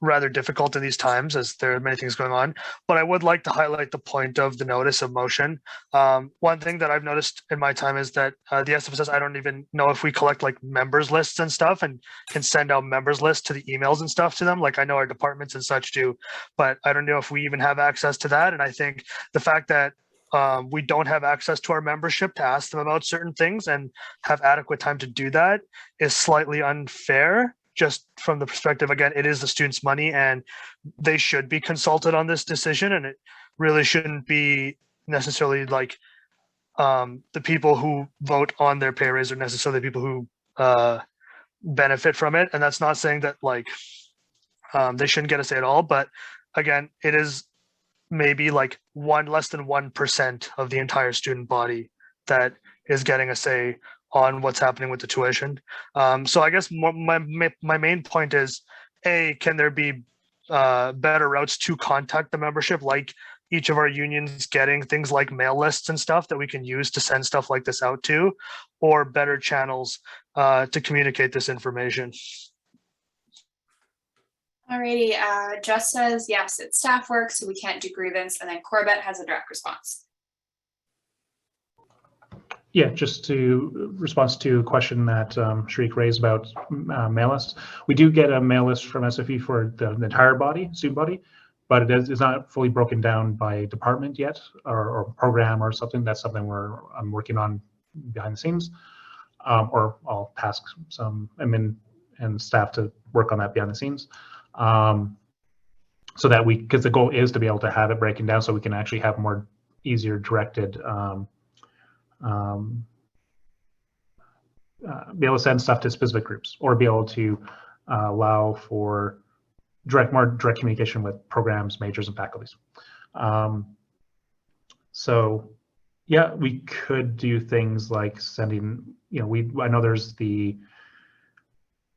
rather difficult in these times as there are many things going on. But I would like to highlight the point of the notice of motion. One thing that I've noticed in my time is that the SFSS, I don't even know if we collect like members lists and stuff and can send out members lists to the emails and stuff to them. Like I know our departments and such do, but I don't know if we even have access to that. And I think the fact that we don't have access to our membership to ask them about certain things and have adequate time to do that is slightly unfair. Just from the perspective, again, it is the students' money and they should be consulted on this decision, and it really shouldn't be necessarily like the people who vote on their pay raise are necessarily people who benefit from it. And that's not saying that like they shouldn't get a say at all, but again, it is maybe like less than 1% of the entire student body that is getting a say on what's happening with the tuition. So I guess my main point is, can there be better routes to contact the membership, like each of our unions getting things like mail lists and stuff that we can use to send stuff like this out to, or better channels to communicate this information? Alrighty, Jess says, yes, it's staff work, so we can't do grievance. And then Corbett has a direct response. Yeah, just to response to a question that Shariq raised about mail lists. We do get a mail list from SFE for the entire body, student body, but it's not fully broken down by department yet, or program or something. That's something I'm working on behind the scenes, or I'll task some admin and staff to work on that behind the scenes. So that because the goal is to be able to have it breaking down so we can actually have more easier directed, be able to send stuff to specific groups, or be able to allow for more direct communication with programs, majors, and faculties. So yeah, we could do things like sending, I know there's the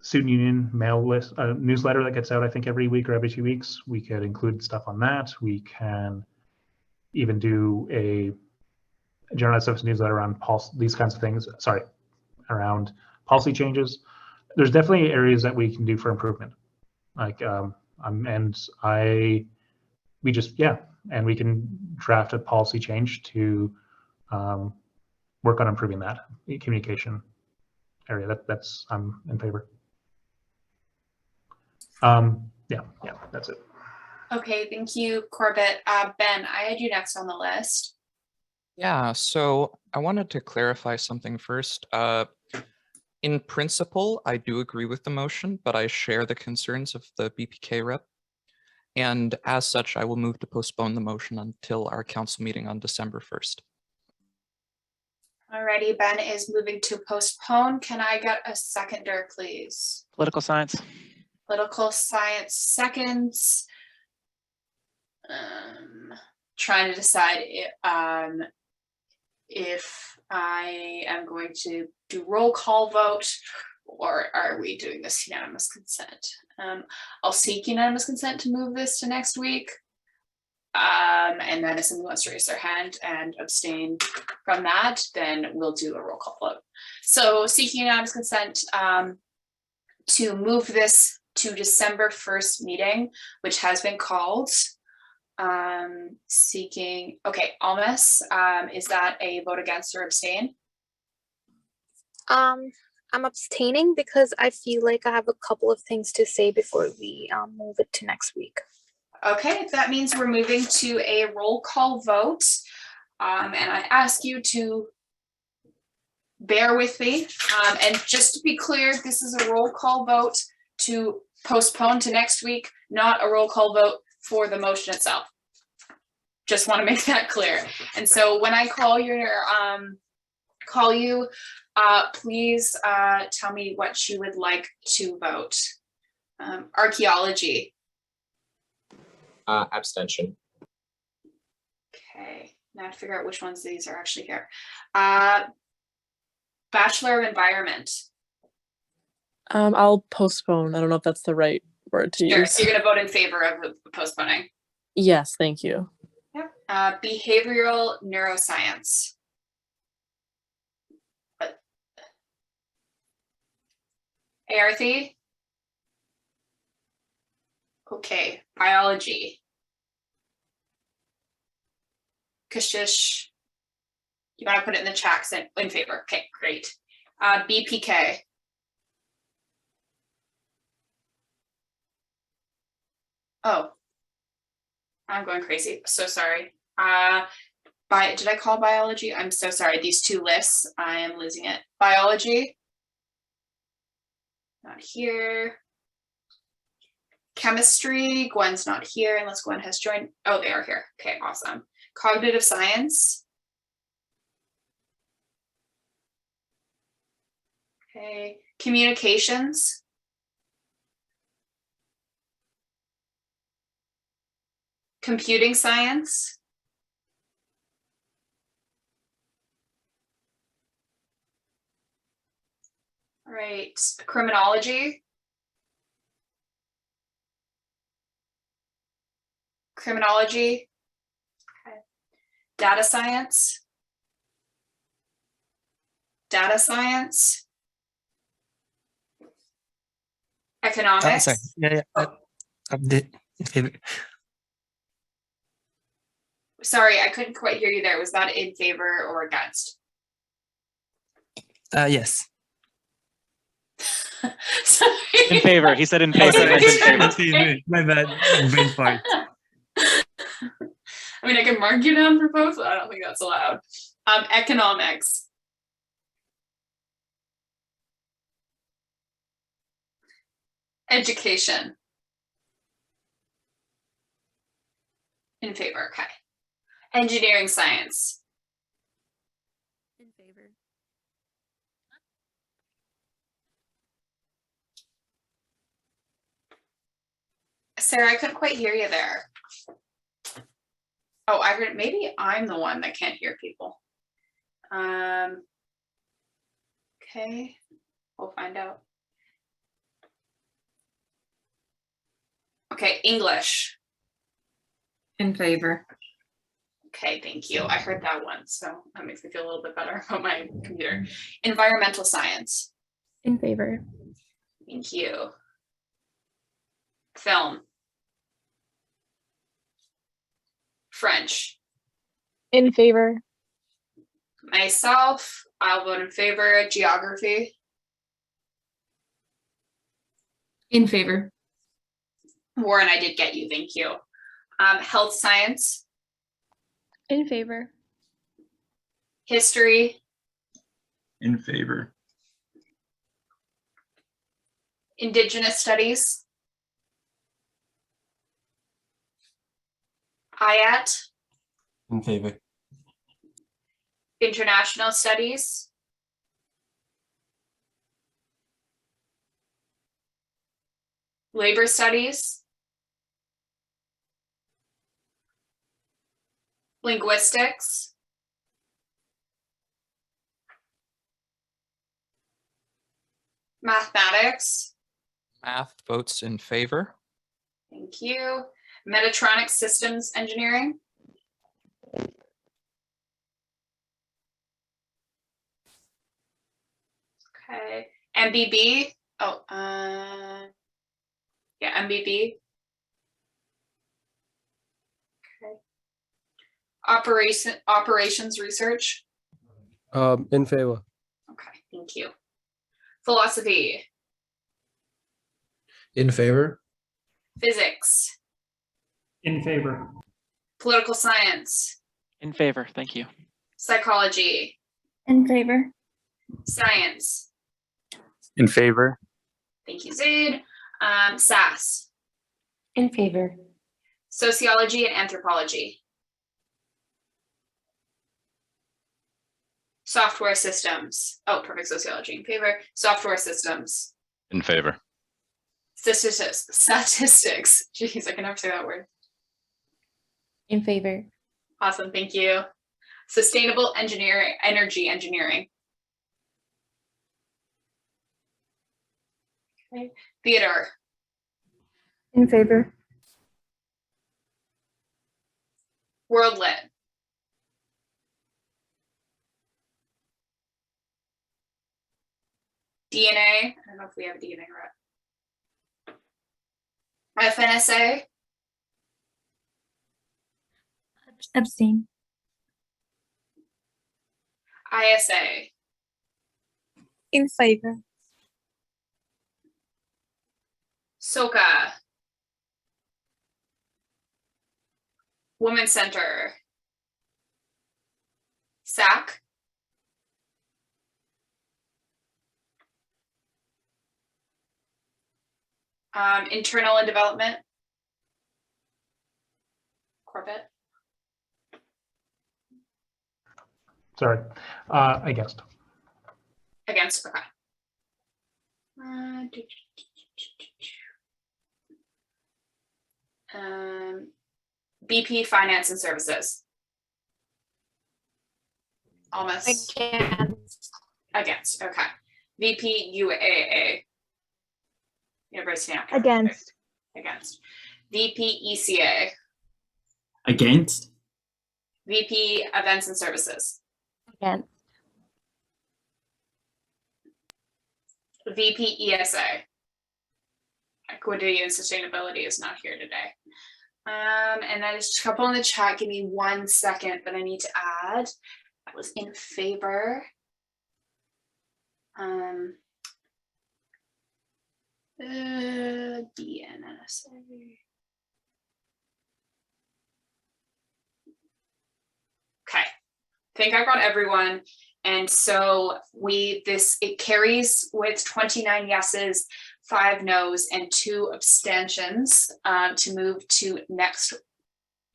student union mail list newsletter that gets out, I think, every week or every 2 weeks. We could include stuff on that. We can even do a general SFSS newsletter on these kinds of things. Sorry, around policy changes. There's definitely areas that we can do for improvement. Like, and we can draft a policy change to work on improving that communication area. That's I'm in favor. Yeah, that's it. Okay, thank you, Corbett. Ben, I had you next on the list. Yeah, so I wanted to clarify something first. In principle, I do agree with the motion, but I share the concerns of the BPK rep. And as such, I will move to postpone the motion until our council meeting on December 1st. Alrighty, Ben is moving to postpone. Can I get a seconder, please? Political science. Political science seconds. Trying to decide if I am going to do roll call vote, or are we doing this unanimous consent? I'll seek unanimous consent to move this to next week. And then if someone wants to raise their hand and abstain from that, then we'll do a roll call vote. So seeking unanimous consent to move this to December 1st meeting, which has been called. Seeking, okay, Almas, is that a vote against or abstain? I'm abstaining because I feel like I have a couple of things to say before we move it to next week. Okay, that means we're moving to a roll call vote. And I ask you to bear with me. And just to be clear, this is a roll call vote to postpone to next week, not a roll call vote for the motion itself. Just want to make that clear. And so when I call you, please tell me what you would like to vote. Archaeology. Abstention. Okay, now I have to figure out which ones these are actually here. Bachelor of Environment. I'll postpone. I don't know if that's the right word to Sure, use. so you're gonna vote in favor of the postponing. Yes, thank you. Yep. Behavioral neuroscience. ART. Okay, biology. Kashish. You want to put it in the chat in favor. Okay, great. BPK. Oh, I'm going crazy. So sorry. Did I call biology? I'm so sorry. These two lists, I am losing it. Biology. Not here. Chemistry. Gwen's not here unless Gwen has joined. Oh, they are here. Okay, awesome. Cognitive science. Okay, communications. Computing science. All right, criminology. Criminology. Okay. Data science. Data science. Economics. Sorry. Yeah. Update. Sorry, I couldn't quite hear you there. Was that in favor or against? Yes. Sorry. In favor. He said in favor. Sorry. In favor. My bad. Brain fart. I mean, I can mark you down for both, but I don't think that's allowed. Economics. Education. In favor, okay. Engineering science. In favor. Sarah, I couldn't quite hear you there. Oh, I heard, maybe I'm the one that can't hear people. Okay, we'll find out. Okay, English. In favor. Okay, thank you. I heard that one, so that makes me feel a little bit better about my computer. Environmental science. In favor. Thank you. Film. French. In favor. Myself, I'll vote in favor. Geography. In favor. Warren, I did get you, thank you. Health science. In favor. History. In favor. Indigenous studies. IAT. In favor. International studies. Labor studies. Linguistics. Mathematics. Math votes in favor. Thank you. Metatronic systems engineering. Okay. MBB. Oh, yeah, MBB. Okay. Operations research. In favor. Okay, thank you. Philosophy. In favor. Physics. In favor. Political science. In favor. Thank you. Psychology. In favor. Science. In favor. Thank you, Zaid. SAS. In favor. Sociology and anthropology. Software systems. Oh, perfect. Sociology in favor. Software systems. In favor. Statistics. Jeez, I can never say that word. In favor. Awesome. Thank you. Sustainable engineering, energy engineering. Okay. Theater. In favor. World lit. DNA. I don't know if we have a DNA rep. FNSA. Abstain. ISA. In favor. SOCA. Women's Center. SAC. Internal and development. Corbett. Sorry. Against. Against, okay. BP Finance and Services. Almost. Against. Okay. VP UAA. University of Against. Against. VP ECA. Against. VP Events and Services. Against. VP ESA. Equity and Sustainability is not here today. And then just a couple in the chat. Give me 1 second that I need to add. That was in favor. DNS. Okay, I think I got everyone. And so it carries with 29 yeses, 5 noes, and 2 abstentions to move to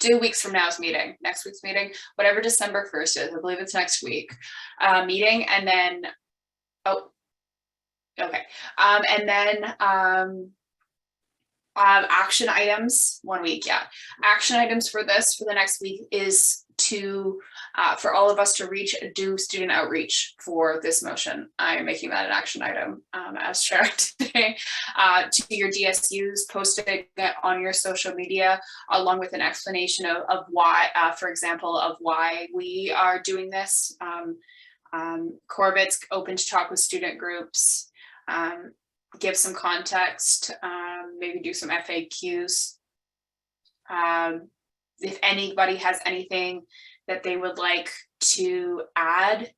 2 weeks from now's meeting, next week's meeting, whatever December 1st is, I believe it's next week meeting. And then, and then action items 1 week. Yeah. Action items for the next week is to for all of us to do student outreach for this motion. I am making that an action item as chair today to your DSUs, posting it on your social media along with an explanation of why, for example, of why we are doing this. Corbett's open to talk with student groups, give some context, maybe do some FAQs. If anybody has anything that they would like to add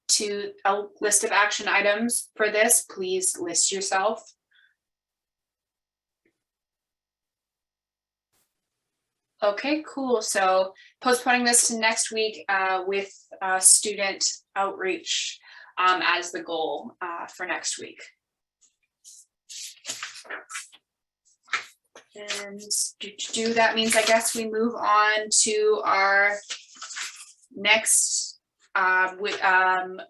to a list of action items for this, please list yourself. Okay, cool. So postponing this to next week with student outreach as the goal for next week. And that means I guess we move on to our next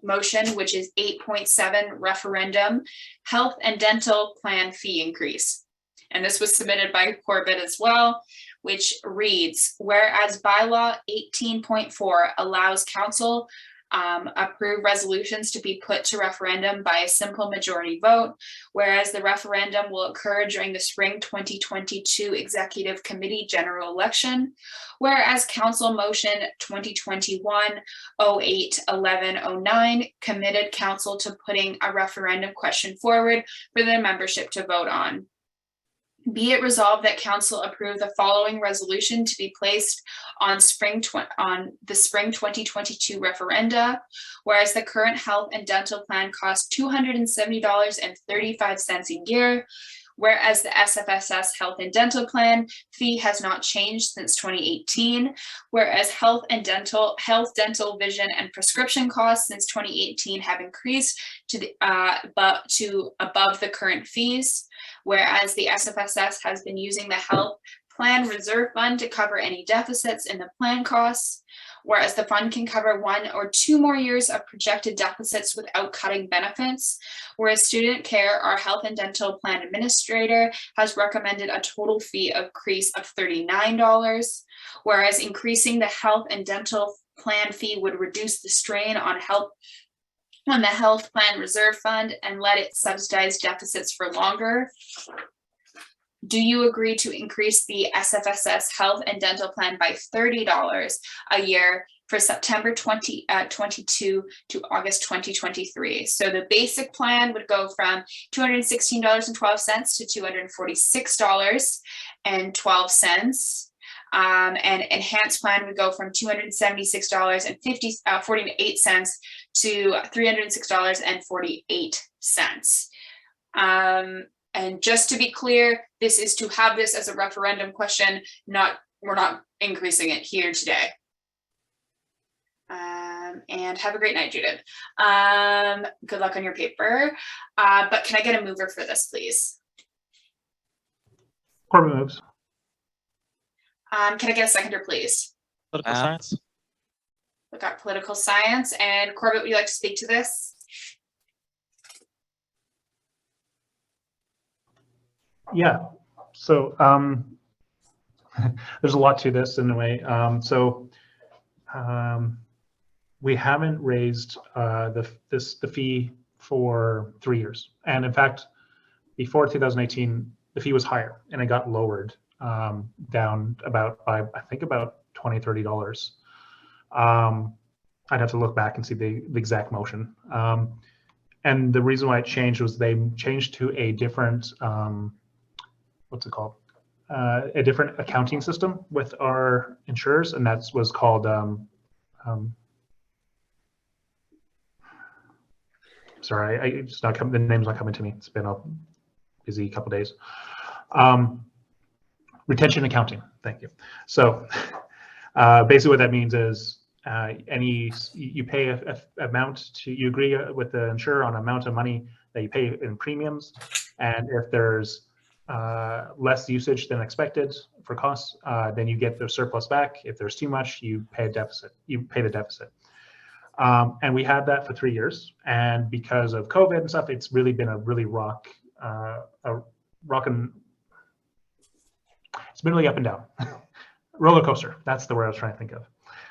motion, which is 8.7 referendum, health and dental plan fee increase. And this was submitted by Corbett as well, which reads, whereas bylaw 18.4 allows council approve resolutions to be put to referendum by a simple majority vote, whereas the referendum will occur during the spring 2022 Executive Committee general election, whereas Council Motion 2021-08-1109 committed council to putting a referendum question forward for the membership to vote on. Be it resolved that council approve the following resolution to be placed on the spring 2022 referenda, whereas the current health and dental plan costs $270.35 a year, whereas the SFSS health and dental plan fee has not changed since 2018, whereas health, dental, vision, and prescription costs since 2018 have increased to above the current fees, whereas the SFSS has been using the health plan reserve fund to cover any deficits in the plan costs, whereas the fund can cover 1 or 2 more years of projected deficits without cutting benefits, whereas Student Care, our health and dental plan administrator, has recommended a total fee increase of $39, whereas increasing the health and dental plan fee would reduce the strain on the health plan reserve fund and let it subsidize deficits for longer. Do you agree to increase the SFSS health and dental plan by $30 a year for September 2022 to August 2023? So the basic plan would go from $216.12 to $246.12. And enhanced plan would go from $276.48 to $306.48. And just to be clear, this is to have this as a referendum question, we're not increasing it here today. And have a great night, Judith. Good luck on your paper. But can I get a mover for this, please? Corbett moves. Can I get a seconder, please? Political science. We've got political science. And Corbett, would you like to speak to this? Yeah, so there's a lot to this in a way. We haven't raised the fee for 3 years, and in fact, before 2018, the fee was higher, and it got lowered down by I think about $20-$30. I'd have to look back and see the exact motion. And the reason why it changed was they changed to a different what's it called? A different accounting system with our insurers, and that was called sorry, I just not the name's not coming to me. It's been a busy couple days. Retention accounting. Thank you. So basically, what that means is you pay a amount you agree with the insurer on amount of money that you pay in premiums, and if there's less usage than expected for costs, then you get the surplus back. If there's too much, you pay a deficit. You pay the deficit. And we had that for 3 years, and because of COVID and stuff, it's really been a really it's been really up and down. Roller coaster, that's the word I was trying to think of.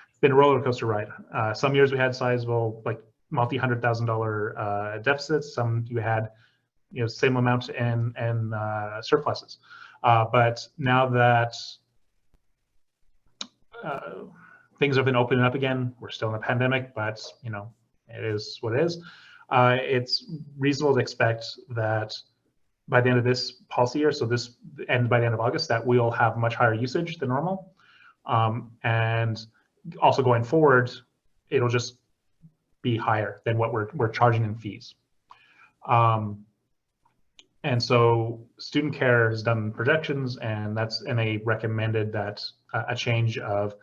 It's been a roller coaster ride. Some years we had sizable, like multi-$100,000 deficits. Some you had, same amount in surpluses. But now that things have been opening up again, we're still in a pandemic, but it is what it is. It's reasonable to expect that by the end of this policy year, so by the end of August, that we'll have much higher usage than normal. And also going forward, it'll just be higher than what we're charging in fees. And so Student Care has done projections, and they recommended that a change of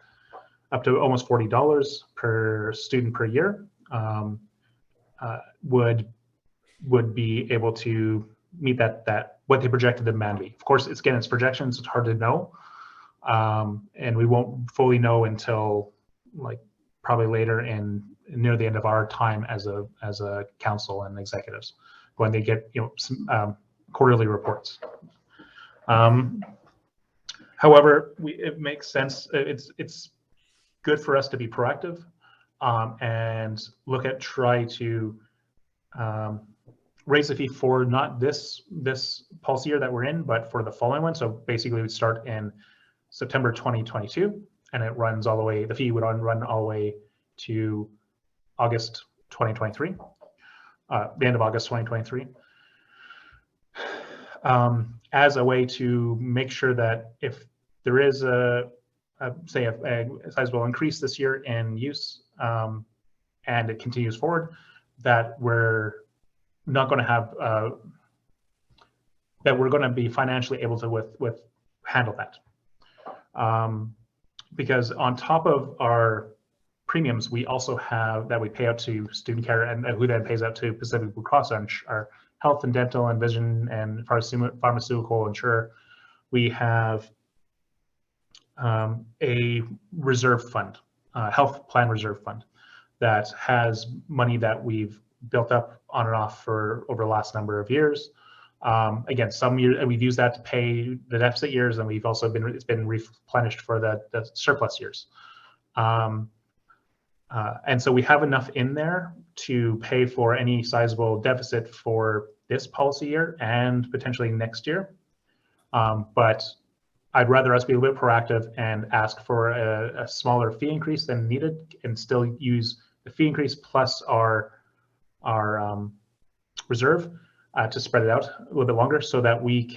up to almost $40 per student per year would be able to meet that what they projected the demand be. Of course, it's projections. It's hard to know, and we won't fully know until probably later near the end of our time as a council and executives, when they get some quarterly reports. However, it makes sense. It's good for us to be proactive and try to raise the fee for not this policy year that we're in, but for the following one. So basically, we start in September 2022, and it runs all the way. The fee would run all the way to August 2023, the end of August 2023, as a way to make sure that if there is a sizable increase this year in use, and it continues forward, that we're not going to have that we're going to be financially able to handle that, because on top of our premiums, we also have that we pay out to Student Care, and who then pays out to Pacific Blue Cross, our health and dental and vision and pharmaceutical insurer. We have a reserve fund, health plan reserve fund, that has money that we've built up on and off for over the last number of years. Again, some years we've used that to pay the deficit years, and we've also it's been replenished for the surplus years. And so we have enough in there to pay for any sizable deficit for this policy year and potentially next year. But I'd rather us be a little bit proactive and ask for a smaller fee increase than needed, and still use the fee increase plus our reserve to spread it out a little bit longer, so that we're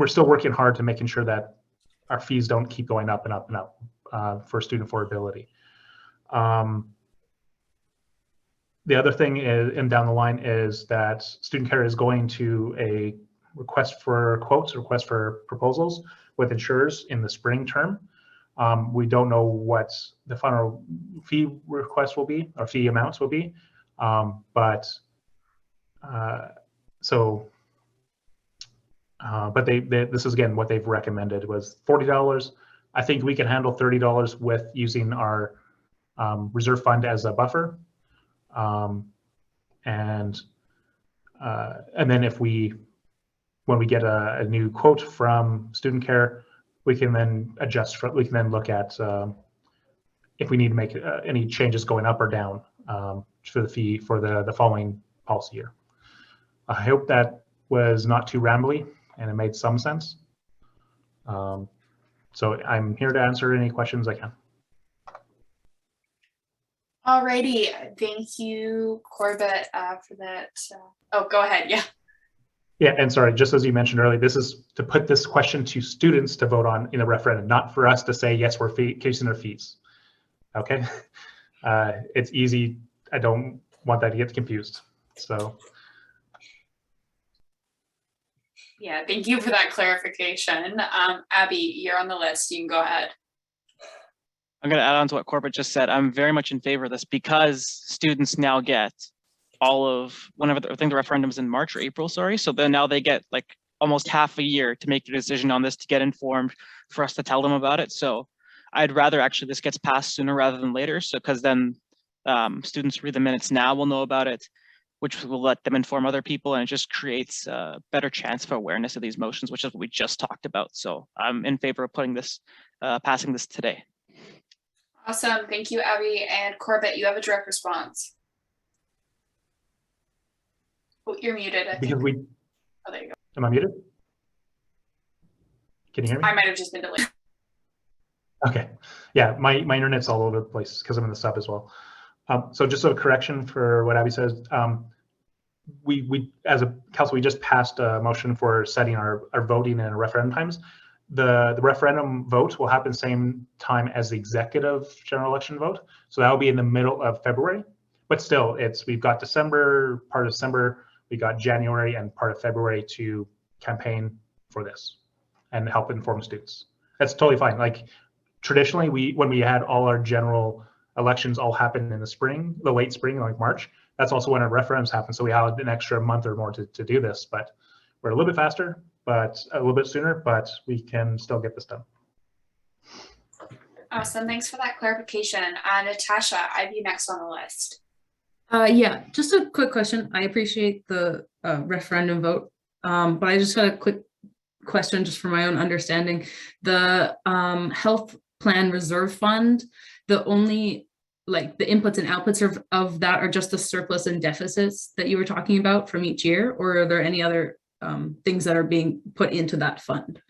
still working hard to making sure that our fees don't keep going up and up and up for student affordability. The other thing is, and down the line, is that Student Care is going to a request for quotes, request for proposals with insurers in the spring term. We don't know what the final fee request will be, or fee amounts will be, but this is again what they've recommended was $40. I think we can handle $30 with using our reserve fund as a buffer, and then if we when we get a new quote from student care, we can then adjust we can then look at if we need to make any changes going up or down for the fee for the following policy year. I hope that was not too rambly and it made some sense. So I'm here to answer any questions I can. Alrighty, thank you, Corbett, for that. Oh, go ahead, yeah. Yeah, and sorry, just as you mentioned earlier, this is to put this question to students to vote on in the referendum, not for us to say, yes, we're increasing their fees. Okay, it's easy. I don't want that to get confused. So. Yeah, thank you for that clarification. Abby, you're on the list. You can go ahead. I'm going to add on to what Corbett just said. I'm very much in favor of this because students now get all of whenever I think the referendum is in March or April, sorry. So then now they get like almost half a year to make a decision on this, to get informed, for us to tell them about it. So I'd rather actually this gets passed sooner rather than later. So because then students read the minutes now will know about it, which will let them inform other people, and it just creates a better chance for awareness of these motions, which is what we just talked about. So I'm in favor of putting this, passing this today. Awesome, thank you, Abby. And Corbett, you have a direct response. Oh, you're muted. I think. Because oh, there you go. Am I muted? Can you hear me? I might have just been delayed. Okay, yeah, my internet's all over the place because I'm in the sub as well. So just a correction for what Abby says. We as a council, we just passed a motion for setting our voting and referendum times. The referendum vote will happen same time as the executive general election vote. So that will be in the middle of February. But still, we've got December, part of December, we got January and part of February to campaign for this and help inform students. That's totally fine. Like traditionally, when we had all our general elections all happen in the spring, the late spring, like March, that's also when our referendums happen. So we had an extra month or more to do this, but we're a little bit faster, but a little bit sooner, but we can still get this done. Awesome, thanks for that clarification. Natasha, I have you next on the list. Yeah, just a quick question. I appreciate the referendum vote, but I just got a quick question just for my own understanding. The health plan reserve fund, the only like the inputs and outputs of that are just the surplus and deficits that you were talking about from each year, or are there any other things that are being put into that fund?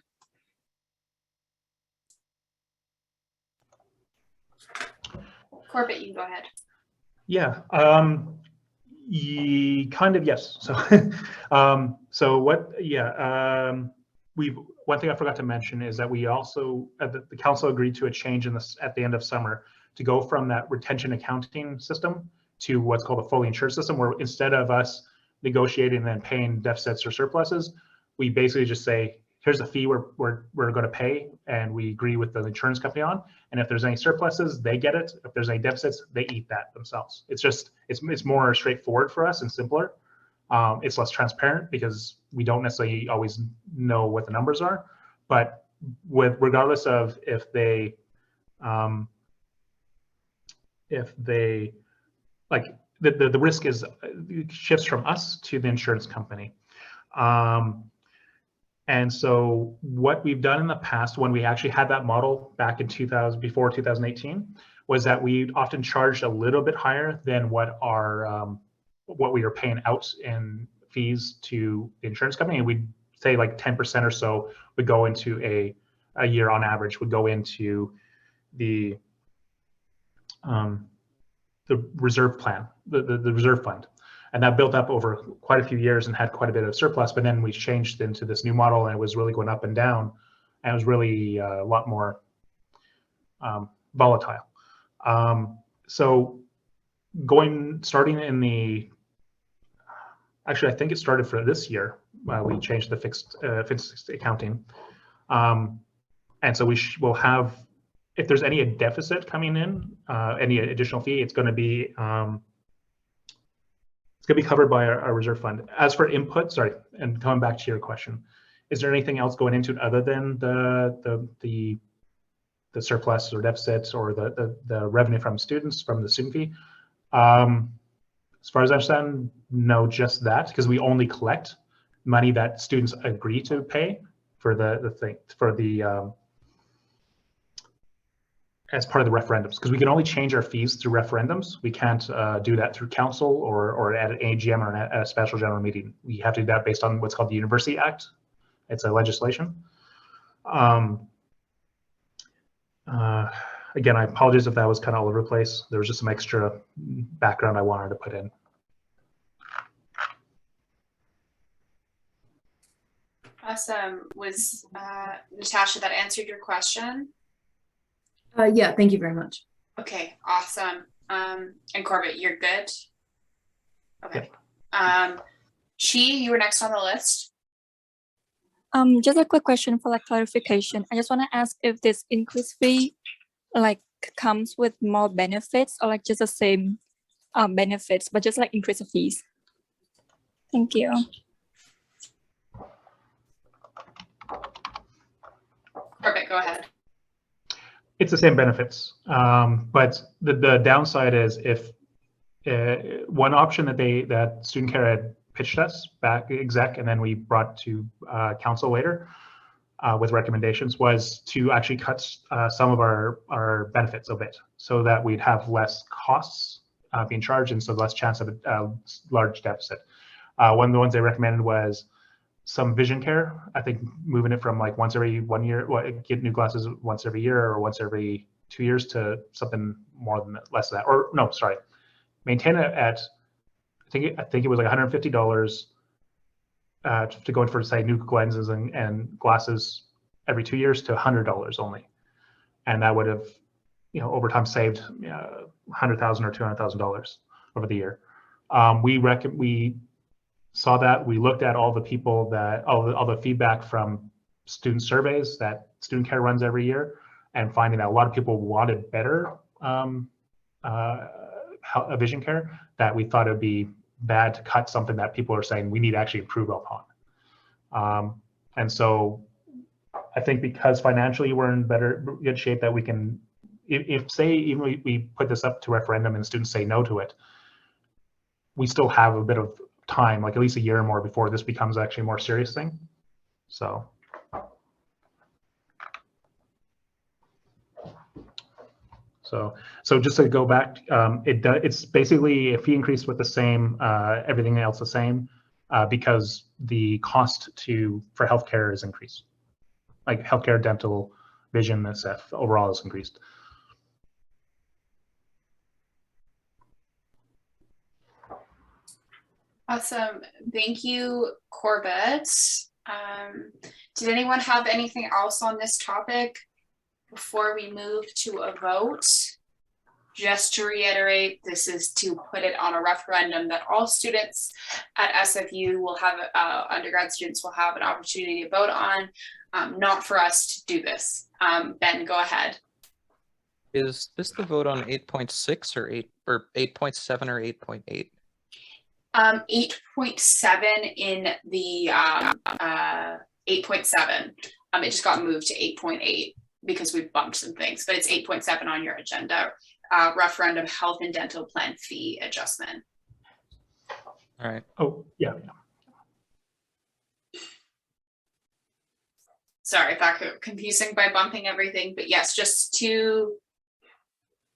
Corbett, you can go ahead. Yeah, kind of, yes. So, so what? Yeah, one thing I forgot to mention is that we also the council agreed to a change in this at the end of summer to go from that retention accounting system to what's called a fully insured system, where instead of us negotiating and then paying deficits or surpluses, we basically just say, here's a fee we're going to pay, and we agree with the insurance company on. And if there's any surpluses, they get it. If there's any deficits, they eat that themselves. It's just it's more straightforward for us and simpler. It's less transparent because we don't necessarily always know what the numbers are. But regardless of if they like the risk is shifts from us to the insurance company. And so what we've done in the past, when we actually had that model back in before 2018, was that we often charged a little bit higher than what we were paying out in fees to the insurance company. And we'd say like 10% or so would go into a year on average would go into the reserve plan, the reserve fund. And that built up over quite a few years and had quite a bit of surplus, but then we changed into this new model and it was really going up and down, and it was really a lot more volatile. So starting in actually I think it started for this year, we changed the fixed accounting. And so we'll have, if there's any deficit coming in, any additional fee, it's going to be covered by our reserve fund. As for input, sorry, and coming back to your question, is there anything else going into it other than the surplus or deficits or the revenue from students from the student fee? As far as I understand, no, just that, because we only collect money that students agree to pay for as part of the referendums, because we can only change our fees through referendums. We can't do that through council or at an AGM or at a special general meeting. We have to do that based on what's called the University Act. It's a legislation. Again, I apologize if that was kind of all over the place. There was just some extra background I wanted to put in. Awesome. Was Natasha, that answered your question? Yeah, thank you very much. Okay, awesome. And Corbett, you're good? Okay. She, you were next on the list. Just a quick question for like clarification. I just want to ask if this increase fee like comes with more benefits or like just the same benefits, but just like increase the fees. Thank you. Perfect, go ahead. It's the same benefits, but the downside is if one option that Student Care had pitched us back exec, and then we brought to council later with recommendations, was to actually cut some of our benefits a bit so that we'd have less costs being charged and so less chance of a large deficit. One of the ones they recommended was some vision care. I think moving it from like once every 1 year, get new glasses once every year or once every 2 years to something more than less than that. Or no, sorry, maintain it at I think it was like $150 to go in for say new lenses and glasses every 2 years to $100 only, and that would have over time saved $100,000 or $200,000 over the year. We saw that. We looked at all the people that all the feedback from student surveys that Student Care runs every year, and finding that a lot of people wanted better vision care, that we thought it would be bad to cut something that people are saying we need to actually improve upon. And so I think because financially we're in good shape that we can, if say even we put this up to referendum and students say no to it, we still have a bit of time, like at least a year or more before this becomes actually a more serious thing. So. So just to go back, it's basically a fee increase with the same, everything else the same, because the cost for healthcare is increased. Like healthcare, dental, vision, SF overall is increased. Awesome. Thank you, Corbett. Did anyone have anything else on this topic before we move to a vote? Just to reiterate, this is to put it on a referendum that all students at SFU will have, undergrad students will have an opportunity to vote on, not for us to do this. Ben, go ahead. Is this the vote on 8.6 or 8.7 or 8.8? 8.7 in the 8.7. It just got moved to 8.8 because we bumped some things, but it's 8.7 on your agenda. Referendum health and dental plan fee adjustment. All right. Oh, yeah. Sorry if that got confusing by bumping everything, but yes, just to,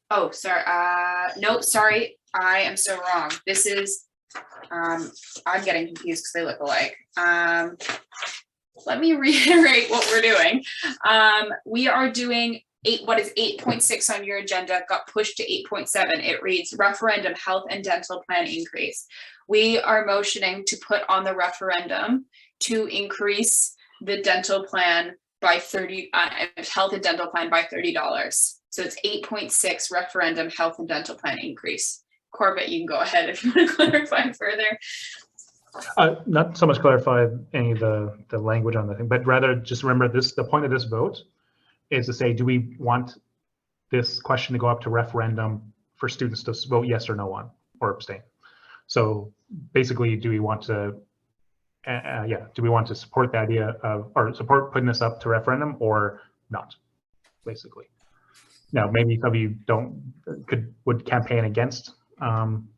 oh, sorry. Nope, sorry. I am so wrong. This is, I'm getting confused because they look alike. Let me reiterate what we're doing. We are doing what is 8.6 on your agenda got pushed to 8.7. It reads referendum health and dental plan increase. We are motioning to put on the referendum to increase the dental plan by health and dental plan by $30. So it's 8.6 referendum health and dental plan increase. Corbett, you can go ahead if you want to clarify further. Not so much clarify any of the language on the thing, but rather just remember this, the point of this vote is to say, do we want this question to go up to referendum for students to vote yes or no on or abstain? So basically, do we want to, do we want to support the idea of, or support putting this up to referendum or not, basically? Now, maybe some of you would campaign against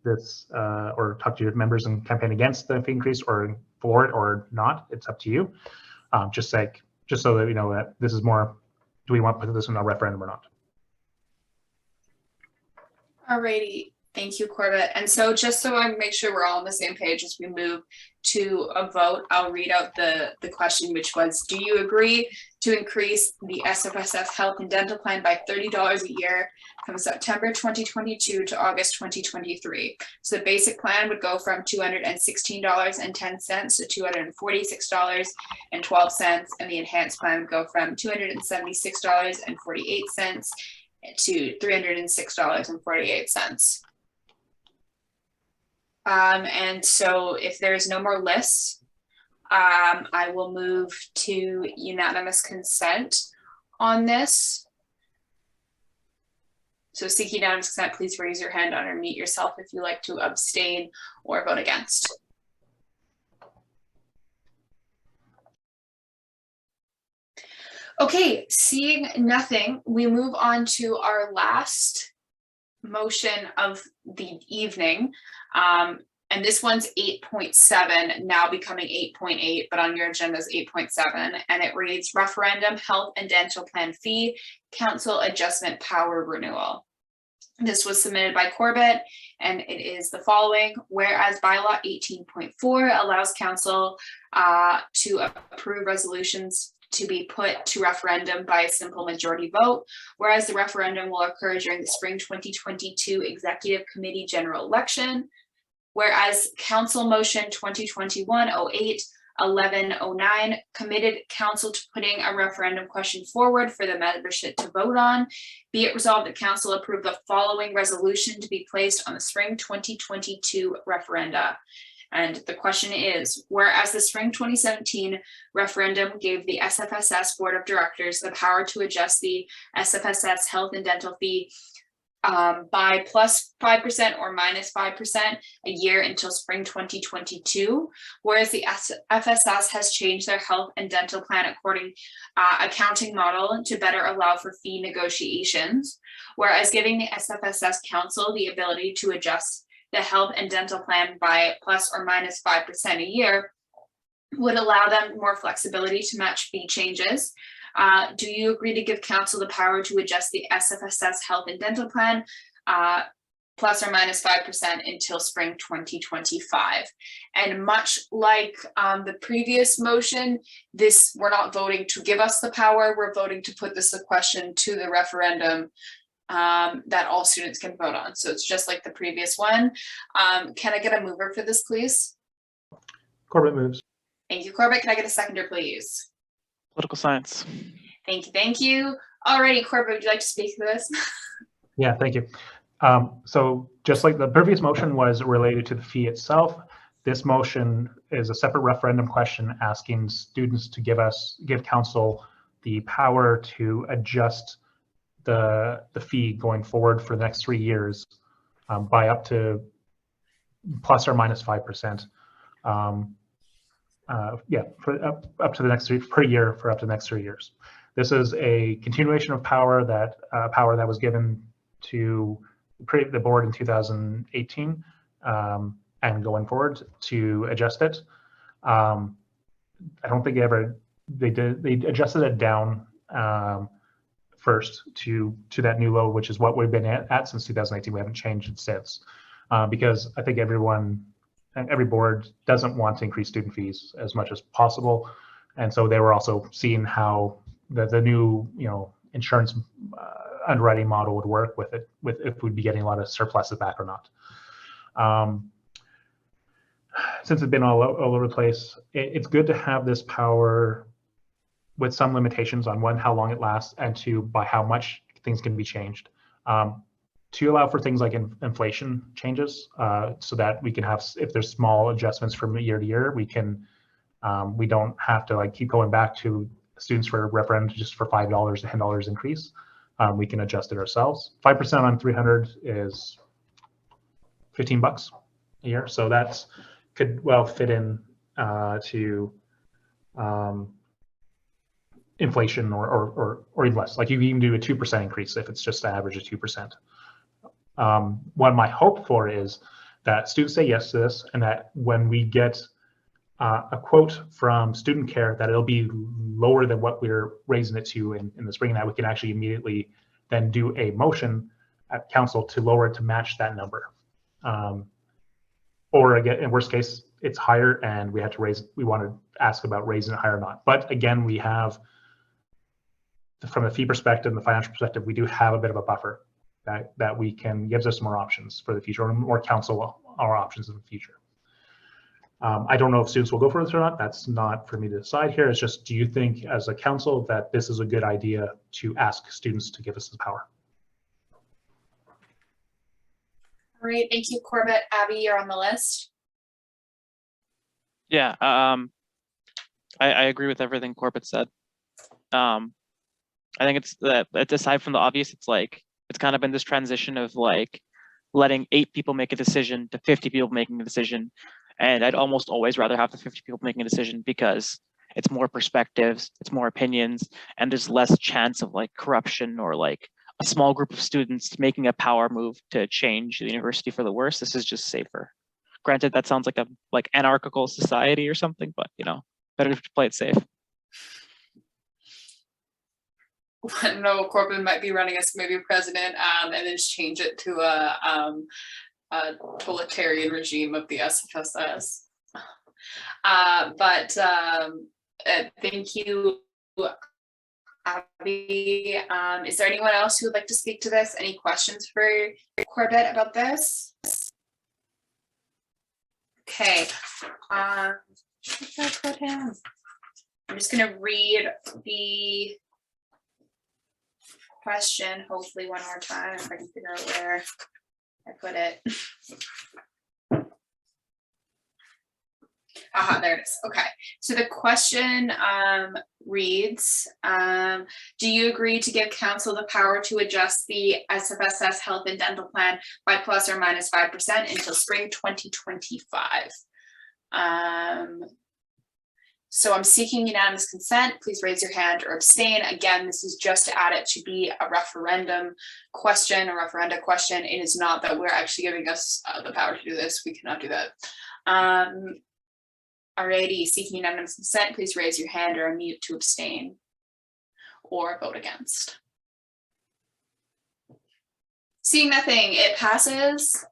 this or talk to your members and campaign against the fee increase or for it or not. It's up to you. Just so that we know that this is more, do we want to put this in a referendum or not? Alrighty, thank you, Corbett. And so just so I make sure we're all on the same page as we move to a vote, I'll read out the question, which was, do you agree to increase the SFSS health and dental plan by $30 a year from September 2022 to August 2023? So the basic plan would go from $216.10 to $246.12, and the enhanced plan would go from $276.48 to $306.48. And so if there's no more lists, I will move to unanimous consent on this. So seek unanimous consent, please raise your hand or unmute yourself if you like to abstain or vote against. Okay, seeing nothing, we move on to our last motion of the evening. And this one's 8.7, now becoming 8.8, but on your agenda is 8.7. And it reads Referendum Health and Dental Plan Fee Council Adjustment Power Renewal. This was submitted by Corbett, and it is the following. Whereas bylaw 18.4 allows council to approve resolutions to be put to referendum by a simple majority vote, whereas the referendum will occur during the spring 2022 Executive Committee General Election, whereas Council Motion 2021-08 1109 committed council to putting a referendum question forward for the membership to vote on. Be it resolved that council approve the following resolution to be placed on the spring 2022 referenda. And the question is, whereas the spring 2017 referendum gave the SFSS Board of Directors the power to adjust the SFSS health and dental fee by plus 5% or minus 5% a year until spring 2022, whereas the SFSS has changed their health and dental plan accounting model to better allow for fee negotiations, whereas giving the SFSS Council the ability to adjust the health and dental plan by plus or minus 5% a year would allow them more flexibility to match fee changes. Do you agree to give council the power to adjust the SFSS health and dental plan plus or minus 5% until spring 2025? And much like the previous motion, we're not voting to give us the power, we're voting to put this question to the referendum that all students can vote on. So it's just like the previous one. Can I get a mover for this, please? Corbett moves. Thank you, Corbett. Can I get a seconder, please? Political science. Thank you, thank you. Alrighty, Corbett, would you like to speak to this? Yeah, thank you. So just like the previous motion was related to the fee itself, this motion is a separate referendum question asking students to give council the power to adjust the fee going forward for the next 3 years by up to plus or minus 5%. For up to the next per year for up to the next 3 years. This is a continuation of power that was given to the board in 2018 and going forward to adjust it. I don't think they adjusted it down first to that new low, which is what we've been at since 2018. We haven't changed it since because I think every board doesn't want to increase student fees as much as possible, and so they were also seeing how the new insurance underwriting model would work if we'd be getting a lot of surpluses back or not. Since it's been all over the place, it's good to have this power with some limitations on one, how long it lasts, and two, by how much things can be changed. To allow for things like inflation changes, so that we can have, if there's small adjustments from year to year, we don't have to keep going back to students for a referendum just for $5 to $10 increase. We can adjust it ourselves. 5% on 300 is $15 a year, so that could well fit in to inflation or even less. Like you can even do a 2% increase if it's just an average of 2%. What my hope for is that students say yes to this, and that when we get a quote from student care, that it'll be lower than what we're raising it to in the spring, and that we can actually immediately then do a motion at council to lower it to match that number. Or again, in worst case, it's higher and we have to raise, we want to ask about raising it higher or not. But again, we have, from the fee perspective and the financial perspective, we do have a bit of a buffer that we can, gives us more options for the future, or more council our options in the future. I don't know if students will go for this or not. That's not for me to decide here. It's just, do you think as a council that this is a good idea to ask students to give us the power? All right, thank you, Corbett. Abby, you're on the list. Yeah, I agree with everything Corbett said. I think it's that, aside from the obvious, it's like, it's kind of been this transition of like letting 8 people make a decision to 50 people making a decision. And I'd almost always rather have the 50 people making a decision, because it's more perspectives, it's more opinions, and there's less chance of like corruption or like a small group of students making a power move to change the university for the worse. This is just safer. Granted, that sounds like a anarchical society or something, but you know, better to play it safe. I don't know, Corbin might be running as maybe president, and then just change it to a totalitarian regime of the SFSS. Thank you, Abby. Is there anyone else who would like to speak to this? Any questions for Corbett about this? Okay. I'm just going to read the question, hopefully one more time, if I can figure out where I put it. Aha, there it is. Okay, so the question reads, do you agree to give council the power to adjust the SFSS health and dental plan by plus or minus 5% until spring 2025? So I'm seeking unanimous consent. Please raise your hand or abstain. Again, this is just to add it to be a referendum question, a referenda question. It is not that we're actually giving us the power to do this. We cannot do that. Alrighty, seeking unanimous consent, please raise your hand or unmute to abstain or vote against. Seeing nothing, it passes.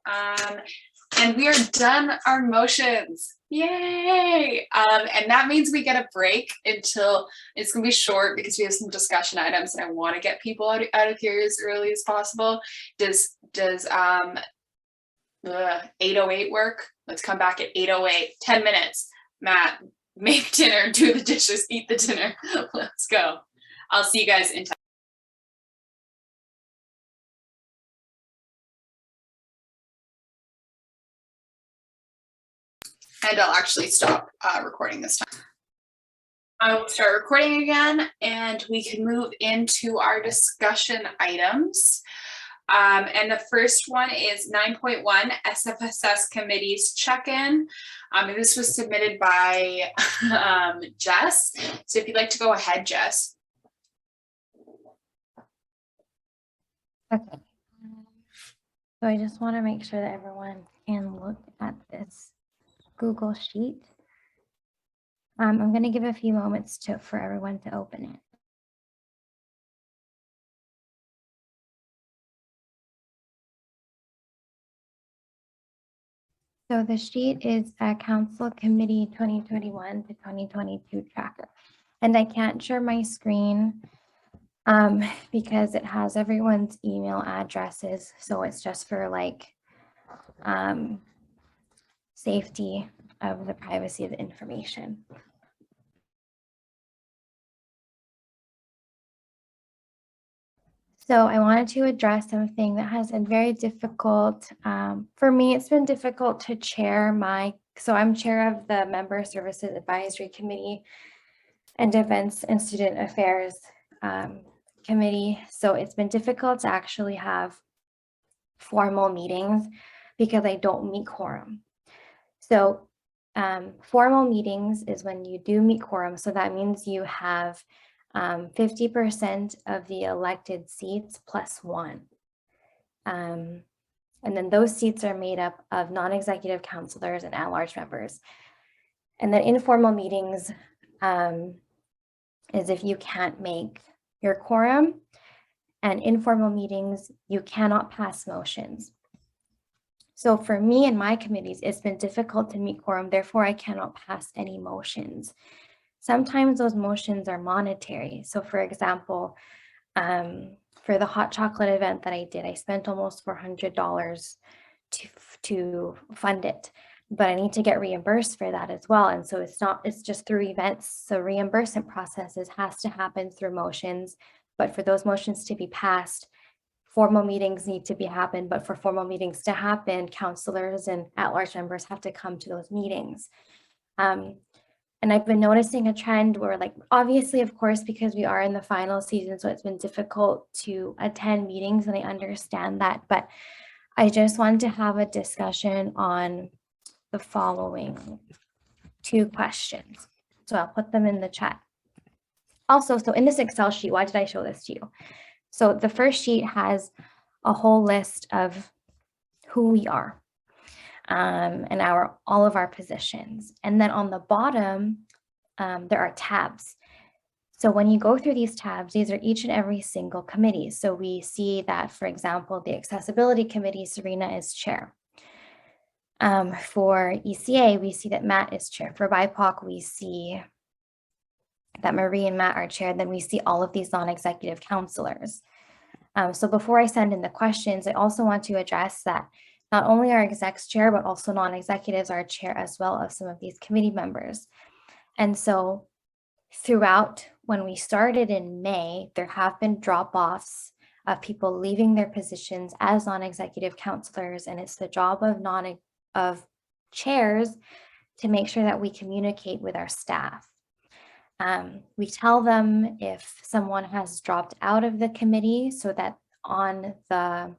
And we are done our motions. Yay! And that means we get a break until, it's gonna be short because we have some discussion items and I want to get people out of here as early as possible. Does 8:08 work? Let's come back at 8:08. 10 minutes. Matt, make dinner, do the dishes, eat the dinner. Let's go. I'll see you guys in time. And I'll actually stop recording this time. I will start recording again and we can move into our discussion items. And the first one is 9.1 SFSS committees check-in. This was submitted by Jess. So if you'd like to go ahead, Jess. Okay. So I just want to make sure that everyone can look at this Google Sheet. I'm going to give a few moments for everyone to open it. So the sheet is a Council Committee 2021 to 2022 tracker. And I can't share my screen because it has everyone's email addresses. So it's just for like safety of the privacy of the information. So I wanted to address something that has been very difficult. For me, it's been difficult to chair so I'm chair of the Member Services Advisory Committee and Events and Student Affairs Committee. So it's been difficult to actually have formal meetings because I don't meet quorum. So formal meetings is when you do meet quorum. So that means you have 50% of the elected seats plus one. And then those seats are made up of non-executive counselors and at-large members. And then informal meetings is if you can't make your quorum, and informal meetings, you cannot pass motions. So for me and my committees, it's been difficult to meet quorum, therefore I cannot pass any motions. Sometimes those motions are monetary. So for example, for the hot chocolate event that I did, I spent almost $400 to fund it, but I need to get reimbursed for that as well. And so it's just through events. So reimbursement processes has to happen through motions, but for those motions to be passed, formal meetings need to be happen, but for formal meetings to happen, counselors and at-large members have to come to those meetings. And I've been noticing a trend where, like, obviously, of course, because we are in the final season, so it's been difficult to attend meetings, and I understand that, but I just wanted to have a discussion on the following 2 questions. So I'll put them in the chat. Also, so in this Excel sheet, why did I show this to you? So the first sheet has a whole list of who we are and all of our positions. And then on the bottom, there are tabs. So when you go through these tabs, these are each and every single committee. So we see that, for example, the Accessibility Committee, Serena is chair. For ECA, we see that Matt is chair. For BIPOC, we see that Marie and Matt are chair. Then we see all of these non-executive counselors. So before I send in the questions, I also want to address that not only are execs chair, but also non-executives are chair as well of some of these committee members. And so throughout, when we started in May, there have been drop-offs of people leaving their positions as non-executive counselors, and it's the job of chairs to make sure that we communicate with our staff. We tell them if someone has dropped out of the committee so that on the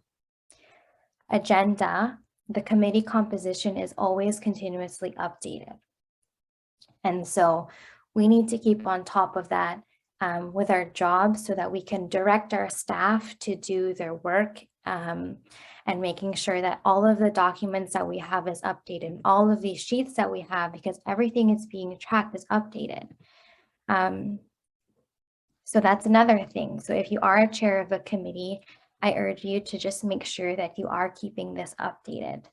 agenda, the committee composition is always continuously updated. And so we need to keep on top of that with our jobs so that we can direct our staff to do their work and making sure that all of the documents that we have is updated, all of these sheets that we have, because everything is being tracked is updated. So that's another thing. So if you are a chair of a committee, I urge you to just make sure that you are keeping this updated.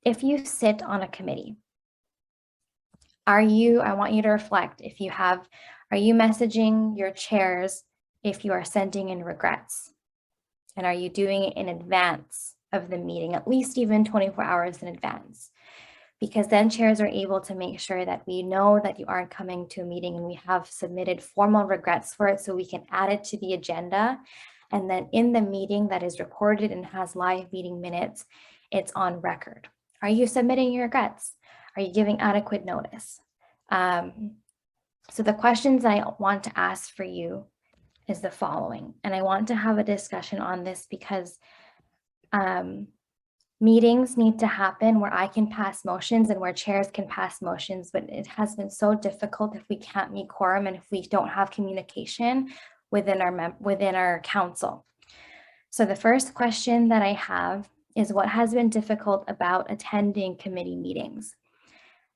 If you sit on a committee, I want you to reflect if you have, are you messaging your chairs if you are sending in regrets? And are you doing it in advance of the meeting, at least even 24 hours in advance? Because then chairs are able to make sure that we know that you aren't coming to a meeting and we have submitted formal regrets for it so we can add it to the agenda. And then in the meeting that is recorded and has live meeting minutes, it's on record. Are you submitting your regrets? Are you giving adequate notice? So the questions I want to ask for you is the following, and I want to have a discussion on this because meetings need to happen where I can pass motions and where chairs can pass motions, but it has been so difficult if we can't meet quorum and if we don't have communication within our council. So the first question that I have is what has been difficult about attending committee meetings?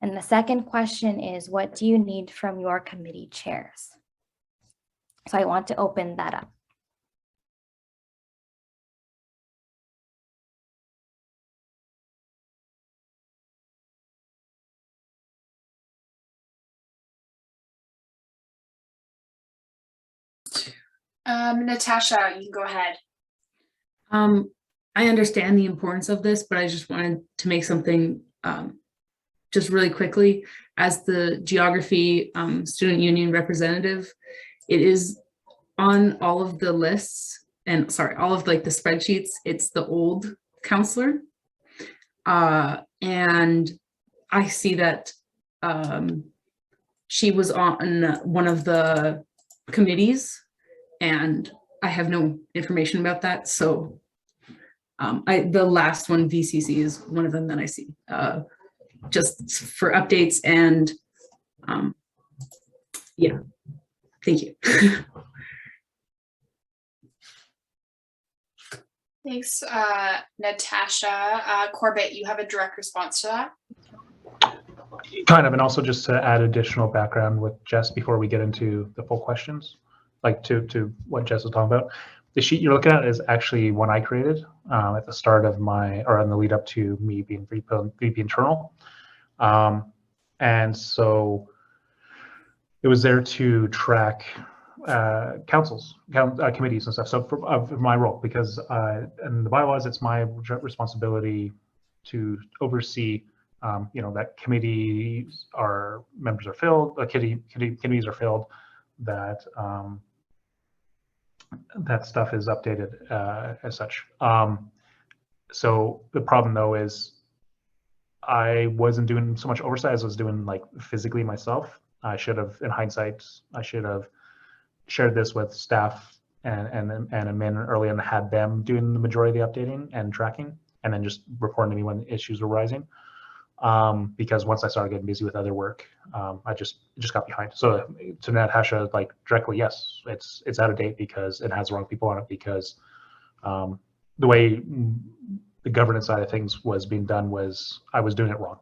And the second question is, what do you need from your committee chairs? So I want to open that up. Natasha, you can go ahead. I understand the importance of this, but I just wanted to make something just really quickly. As the geography student union representative, it is on all of the lists and all of like the spreadsheets, it's the old counselor. And I see that she was on one of the committees and I have no information about that. So the last one, VCC, is one of them that I see. Just for updates and yeah, thank you. Thanks, Natasha. Corbett, you have a direct response to that? Kind of, and also just to add additional background with Jess before we get into the full questions, like to what Jess was talking about. The sheet you're looking at is actually one I created at the start of my, or on the lead up to me being VP internal. And so it was there to track councils, committees and stuff. So for my role, because in the bylaws, it's my responsibility to oversee, that committees are members are filled, committees are filled, that that stuff is updated as such. So the problem though is I wasn't doing so much oversight as I was doing like physically myself. I should have, in hindsight, I should have shared this with staff and admin early and had them doing the majority of the updating and tracking, and then just reporting to me when issues were rising. Because once I started getting busy with other work, I just got behind. So to Natasha, like directly, yes, it's out of date because it has the wrong people on it, because the way the governance side of things was being done was I was doing it wrong.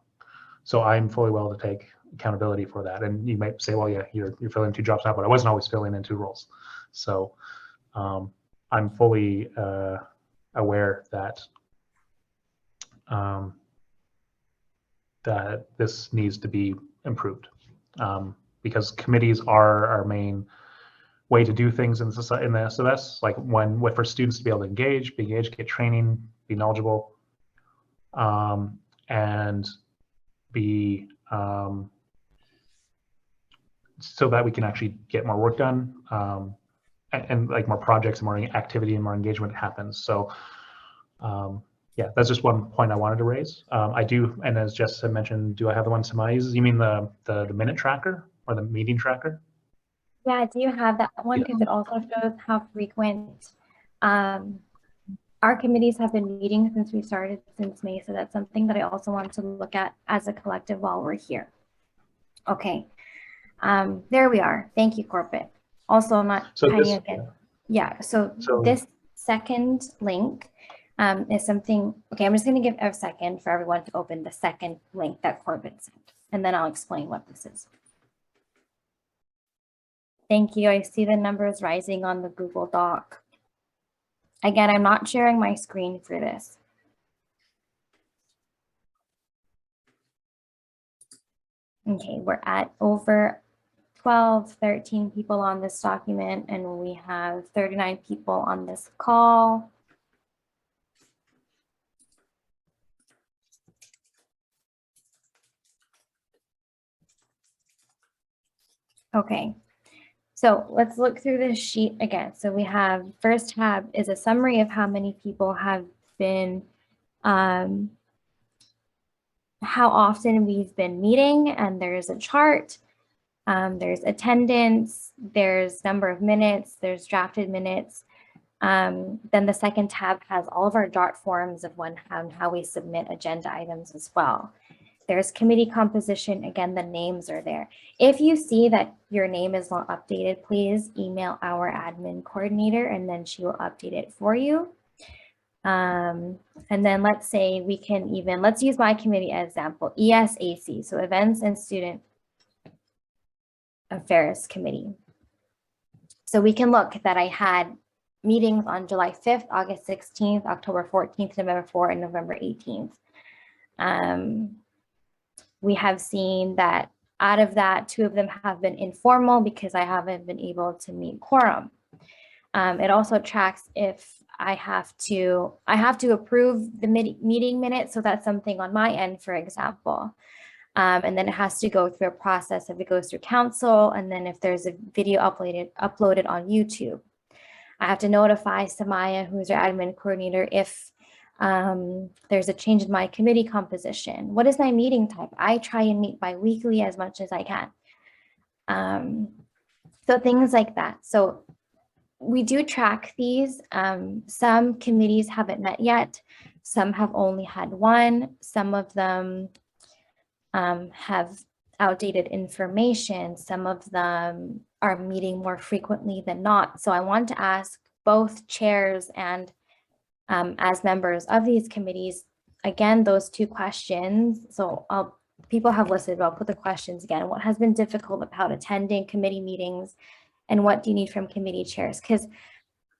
So I'm fully willing to take accountability for that. And you might say, well, yeah, you're filling 2 jobs now, but I wasn't always filling in 2 roles. So I'm fully aware that that this needs to be improved, because committees are our main way to do things in the SFS, like for students to be able to engage, get training, be knowledgeable, and be so that we can actually get more work done, and like more projects and more activity and more engagement happens. So yeah, that's just one point I wanted to raise. I do, and as Jess had mentioned, do I have the one Samaya uses? You mean the minute tracker or the meeting tracker? Yeah, I do have that one because it also shows how frequent our committees have been meeting since we started since May. So that's something that I also want to look at as a collective while we're here. Okay, there we are. Thank you, Corbett. Also, I'm not tying again. Yeah, so this second link is something, okay, I'm just going to give a second for everyone to open the second link that Corbett sent, and then I'll explain what this is. Thank you. I see the numbers rising on the Google Doc. Again, I'm not sharing my screen for this. Okay, we're at over 12, 13 people on this document, and we have 39 people on this call. Okay, so let's look through this sheet again. So we have, first tab is a summary of how many people have been, how often we've been meeting, and there's a chart. There's attendance, there's number of minutes, there's drafted minutes. Then the second tab has all of our DART forms of how we submit agenda items as well. There's committee composition. Again, the names are there. If you see that your name is not updated, please email our admin coordinator and then she will update it for you. And then let's say we can even, let's use my committee as example, ESAC, so Events and Student Affairs Committee. So we can look that I had meetings on July 5th, August 16th, October 14th, November 4th, and November 18th. We have seen that out of that, 2 of them have been informal because I haven't been able to meet quorum. It also tracks if I have to approve the meeting minutes. So that's something on my end, for example. And then it has to go through a process if it goes through council, and then if there's a video uploaded on YouTube. I have to notify Samaya, who's our admin coordinator, if there's a change in my committee composition. What is my meeting type? I try and meet bi-weekly as much as I can. So things like that. So we do track these. Some committees haven't met yet. Some have only had one. Some of them have outdated information. Some of them are meeting more frequently than not. So I want to ask both chairs and as members of these committees. Again, those two questions. So people have listed, but I'll put the questions again. What has been difficult about attending committee meetings, and what do you need from committee chairs? Because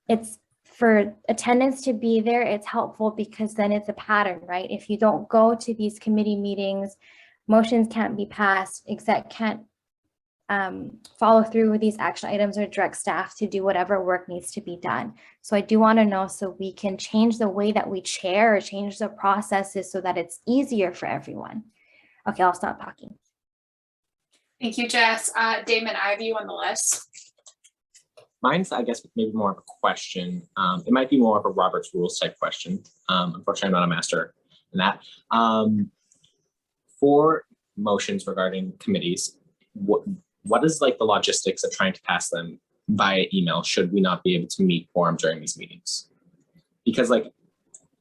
it's for attendance to be there, it's helpful because then it's a pattern, right? If you don't go to these committee meetings, motions can't be passed, exec can't follow through with these action items or direct staff to do whatever work needs to be done. So I do want to know so we can change the way that we chair or change the processes so that it's easier for everyone. Okay, I'll stop talking. Thank you, Jess. Damon, I have you on the list. Mine's, I guess, maybe more of a question. It might be more of a Robert's Rules type question. Unfortunately, I'm not a master in that. For motions regarding committees, what is like the logistics of trying to pass them via email should we not be able to meet quorum during these meetings? Because like,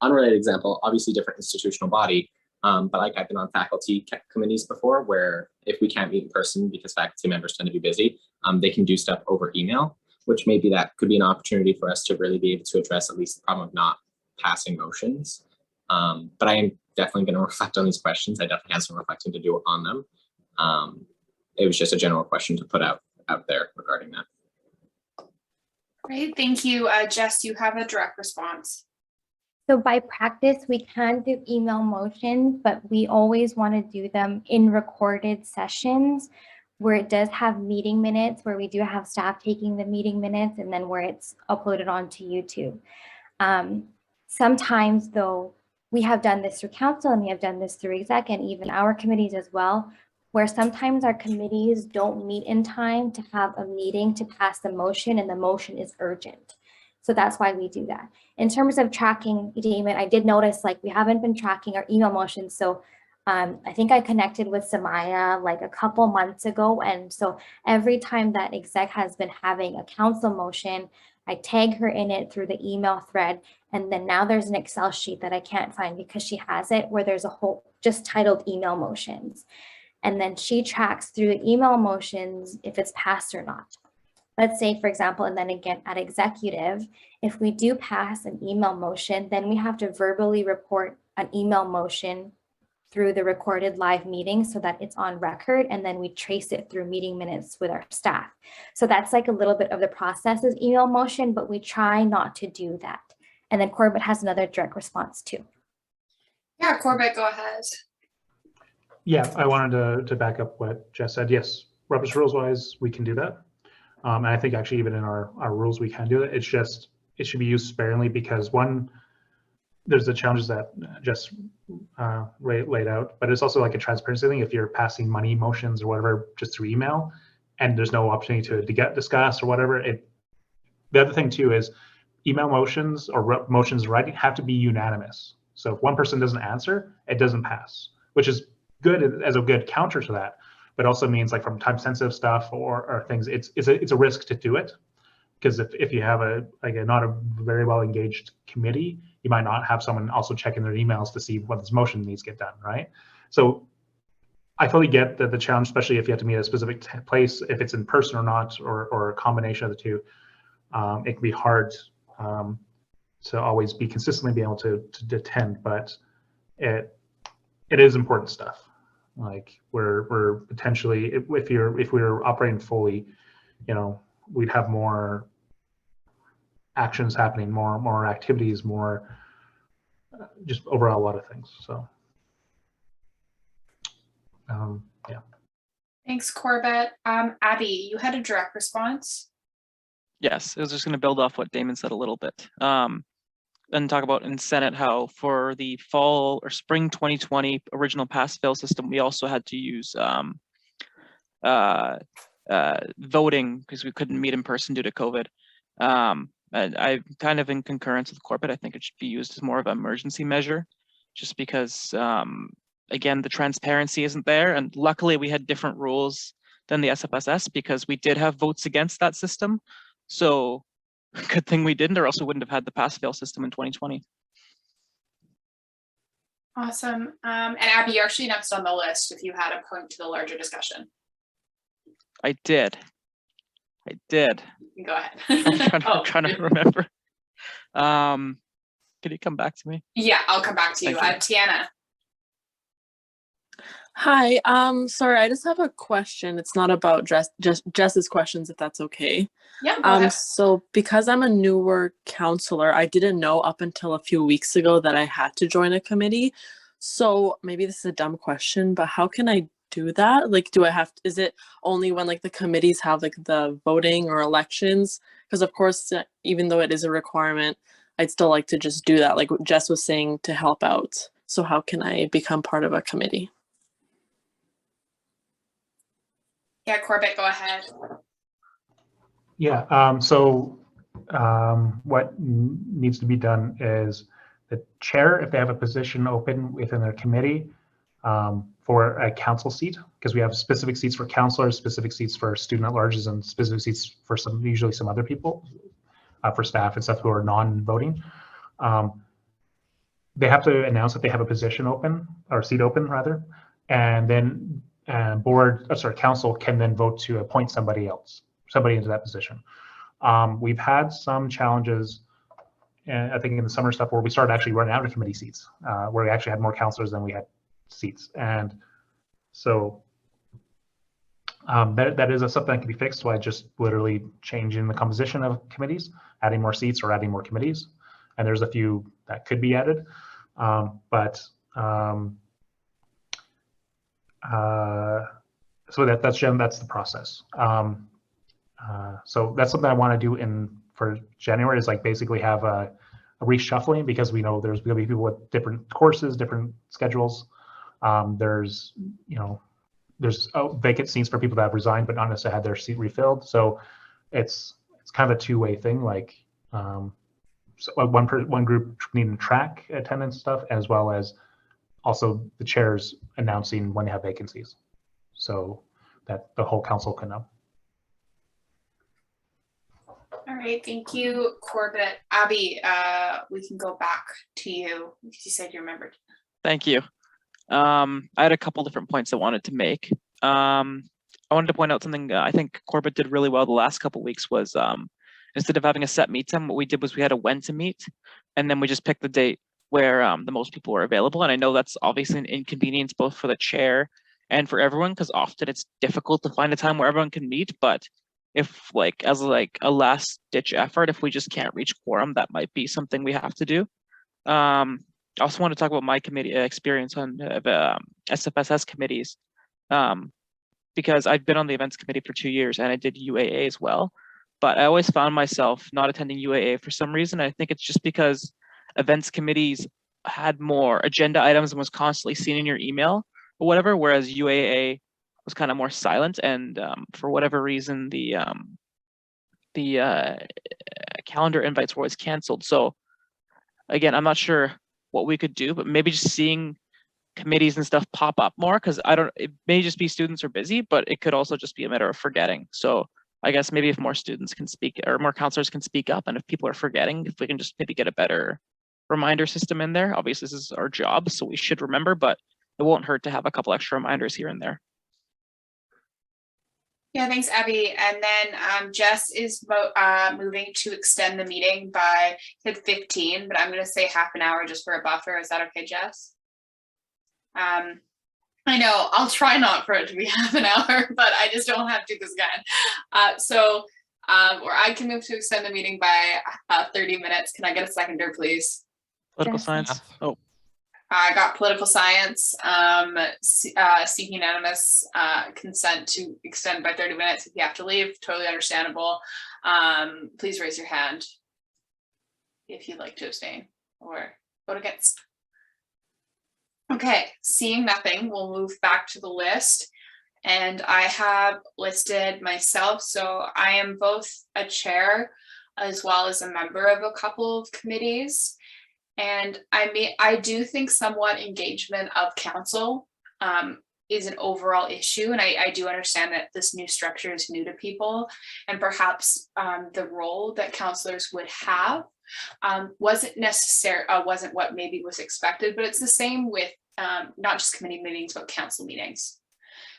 unrelated example, obviously different institutional body, but like I've been on faculty committees before where if we can't meet in person because faculty members tend to be busy, they can do stuff over email, which maybe that could be an opportunity for us to really be able to address at least the problem of not passing motions. But I am definitely going to reflect on these questions. I definitely have some reflecting to do on them. It was just a general question to put out there regarding that. Great, thank you. Jess, you have a direct response. So by practice, we can do email motions, but we always want to do them in recorded sessions where it does have meeting minutes, where we do have staff taking the meeting minutes, and then where it's uploaded onto YouTube. Sometimes though, we have done this through council and we have done this through exec and even our committees as well, where sometimes our committees don't meet in time to have a meeting to pass the motion and the motion is urgent. So that's why we do that. In terms of tracking, Damon, I did notice like we haven't been tracking our email motions. So I think I connected with Samaya like a couple months ago. And so every time that exec has been having a council motion, I tag her in it through the email thread. And then now there's an Excel sheet that I can't find because she has it where there's a whole just titled email motions. And then she tracks through the email motions if it's passed or not. Let's say, for example, and then again at executive, if we do pass an email motion, then we have to verbally report an email motion through the recorded live meeting so that it's on record, and then we trace it through meeting minutes with our staff. So that's like a little bit of the process is email motion, but we try not to do that. And then Corbett has another direct response too. Yeah, Corbett, go ahead. Yeah, I wanted to back up what Jess said. Yes, Robert's Rules wise, we can do that. And I think actually even in our rules, we can do it. It's just, it should be used sparingly because one, there's the challenges that Jess laid out, but it's also like a transparency thing. If you're passing money motions or whatever, just through email and there's no opportunity to get discussed or whatever. The other thing too is email motions or motions writing have to be unanimous. So if one person doesn't answer, it doesn't pass, which is good as a good counter to that, but also means like from time sensitive stuff or things, it's a risk to do it. Because if you have not a very well engaged committee, you might not have someone also checking their emails to see what this motion needs to get done, right? So I totally get the challenge, especially if you have to meet at a specific place, if it's in person or not, or a combination of the two. It can be hard to always be consistently be able to attend, but it is important stuff. Like we're potentially, if we were operating fully, we'd have more actions happening, more activities, more just overall a lot of things. So yeah. Thanks, Corbett. Abby, you had a direct response. Yes, I was just going to build off what Damon said a little bit and talk about in Senate how for the fall or spring 2020 original pass-fail system, we also had to use voting because we couldn't meet in person due to COVID. And I'm kind of in concurrence with Corbett. I think it should be used as more of an emergency measure, just because, again, the transparency isn't there. And luckily, we had different rules than the SFSS because we did have votes against that system. So good thing we didn't, or else we wouldn't have had the pass-fail system in 2020. Awesome. And Abby, you're actually next on the list if you had a point to the larger discussion. I did. Go ahead. I'm trying to remember. Can you come back to me? Yeah, I'll come back to you. Thank Tiana. Hi, sorry, I just have a question. It's not about Jess's questions, if that's okay. Yeah, go ahead. So because I'm a newer counselor, I didn't know up until a few weeks ago that I had to join a committee. So maybe this is a dumb question, but how can I do that? Like, is it only when like the committees have like the voting or elections? Because of course, even though it is a requirement, I'd still like to just do that, like what Jess was saying, to help out. So how can I become part of a committee? Yeah, Corbett, go ahead. Yeah, what needs to be done is the chair, if they have a position open within their committee for a council seat, because we have specific seats for counselors, specific seats for student at larges, and specific seats for usually some other people, for staff and stuff who are non-voting. They have to announce that they have a position open, or seat open rather, and then council can then vote to appoint somebody into that position. We've had some challenges, I think in the summer stuff, where we started actually running out of committee seats, where we actually had more counselors than we had seats. And so that is something that can be fixed by just literally changing the composition of committees, adding more seats or adding more committees. And there's a few that could be added. So that's the process. So that's something I want to do for January, is like basically have a reshuffling, because we know there's going to be people with different courses, different schedules. There's vacant seats for people that have resigned but not necessarily had their seat refilled. So it's kind of a two-way thing. Like so one group needing to track attendance stuff, as well as also the chairs announcing when they have vacancies, so that the whole council can know. All right, thank you, Corbett. Abby, we can go back to you because you said you remembered. Thank you. I had a couple different points I wanted to make. I wanted to point out something I think Corbett did really well the last couple weeks was instead of having a set meet time, what we did was we had a when to meet, and then we just picked the date where the most people were available. And I know that's obviously an inconvenience both for the chair and for everyone, because often it's difficult to find a time where everyone can meet. But if as a last ditch effort, if we just can't reach quorum, that might be something we have to do. I also want to talk about my committee experience on SFSS committees, because I've been on the events committee for 2 years and I did UAA as well. But I always found myself not attending UAA for some reason. I think it's just because events committees had more agenda items and was constantly seen in your email or whatever, whereas UAA was kind of more silent. And for whatever reason, the calendar invites were always canceled. So again, I'm not sure what we could do, but maybe just seeing committees and stuff pop up more, because it may just be students are busy, but it could also just be a matter of forgetting. So I guess maybe if more students can speak, or more counselors can speak up, and if people are forgetting, if we can just maybe get a better reminder system in there. Obviously this is our job, so we should remember, but it won't hurt to have a couple extra reminders here and there. Yeah, thanks, Abby. And then Jess is moving to extend the meeting by 15, but I'm going to say half an hour just for a buffer. Is that okay, Jess? I know, I'll try not for it to be half an hour, but I just don't have to this again. Or I can move to extend the meeting by 30 minutes. Can I get a seconder, please? Political science. Oh. I got political science, seeking unanimous consent to extend by 30 minutes. If you have to leave, totally understandable. Please raise your hand if you'd like to abstain or vote against. Okay, seeing nothing, we'll move back to the list. And I have listed myself, so I am both a chair as well as a member of a couple of committees. And I do think somewhat engagement of council is an overall issue. And I do understand that this new structure is new to people, and perhaps the role that counselors would have wasn't what maybe was expected, but it's the same with not just committee meetings, but council meetings.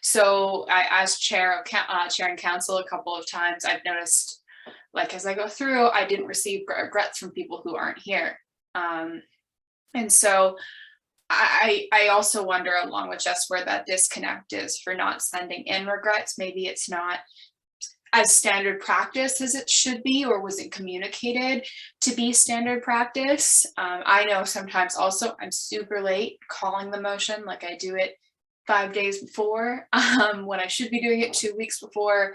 So as chairing council a couple of times, I've noticed, like, as I go through, I didn't receive regrets from people who aren't here. And so I also wonder, along with just where that disconnect is for not sending in regrets. Maybe it's not as standard practice as it should be, or was it communicated to be standard practice? I know sometimes also I'm super late calling the motion, like I do it 5 days before, when I should be doing it 2 weeks before,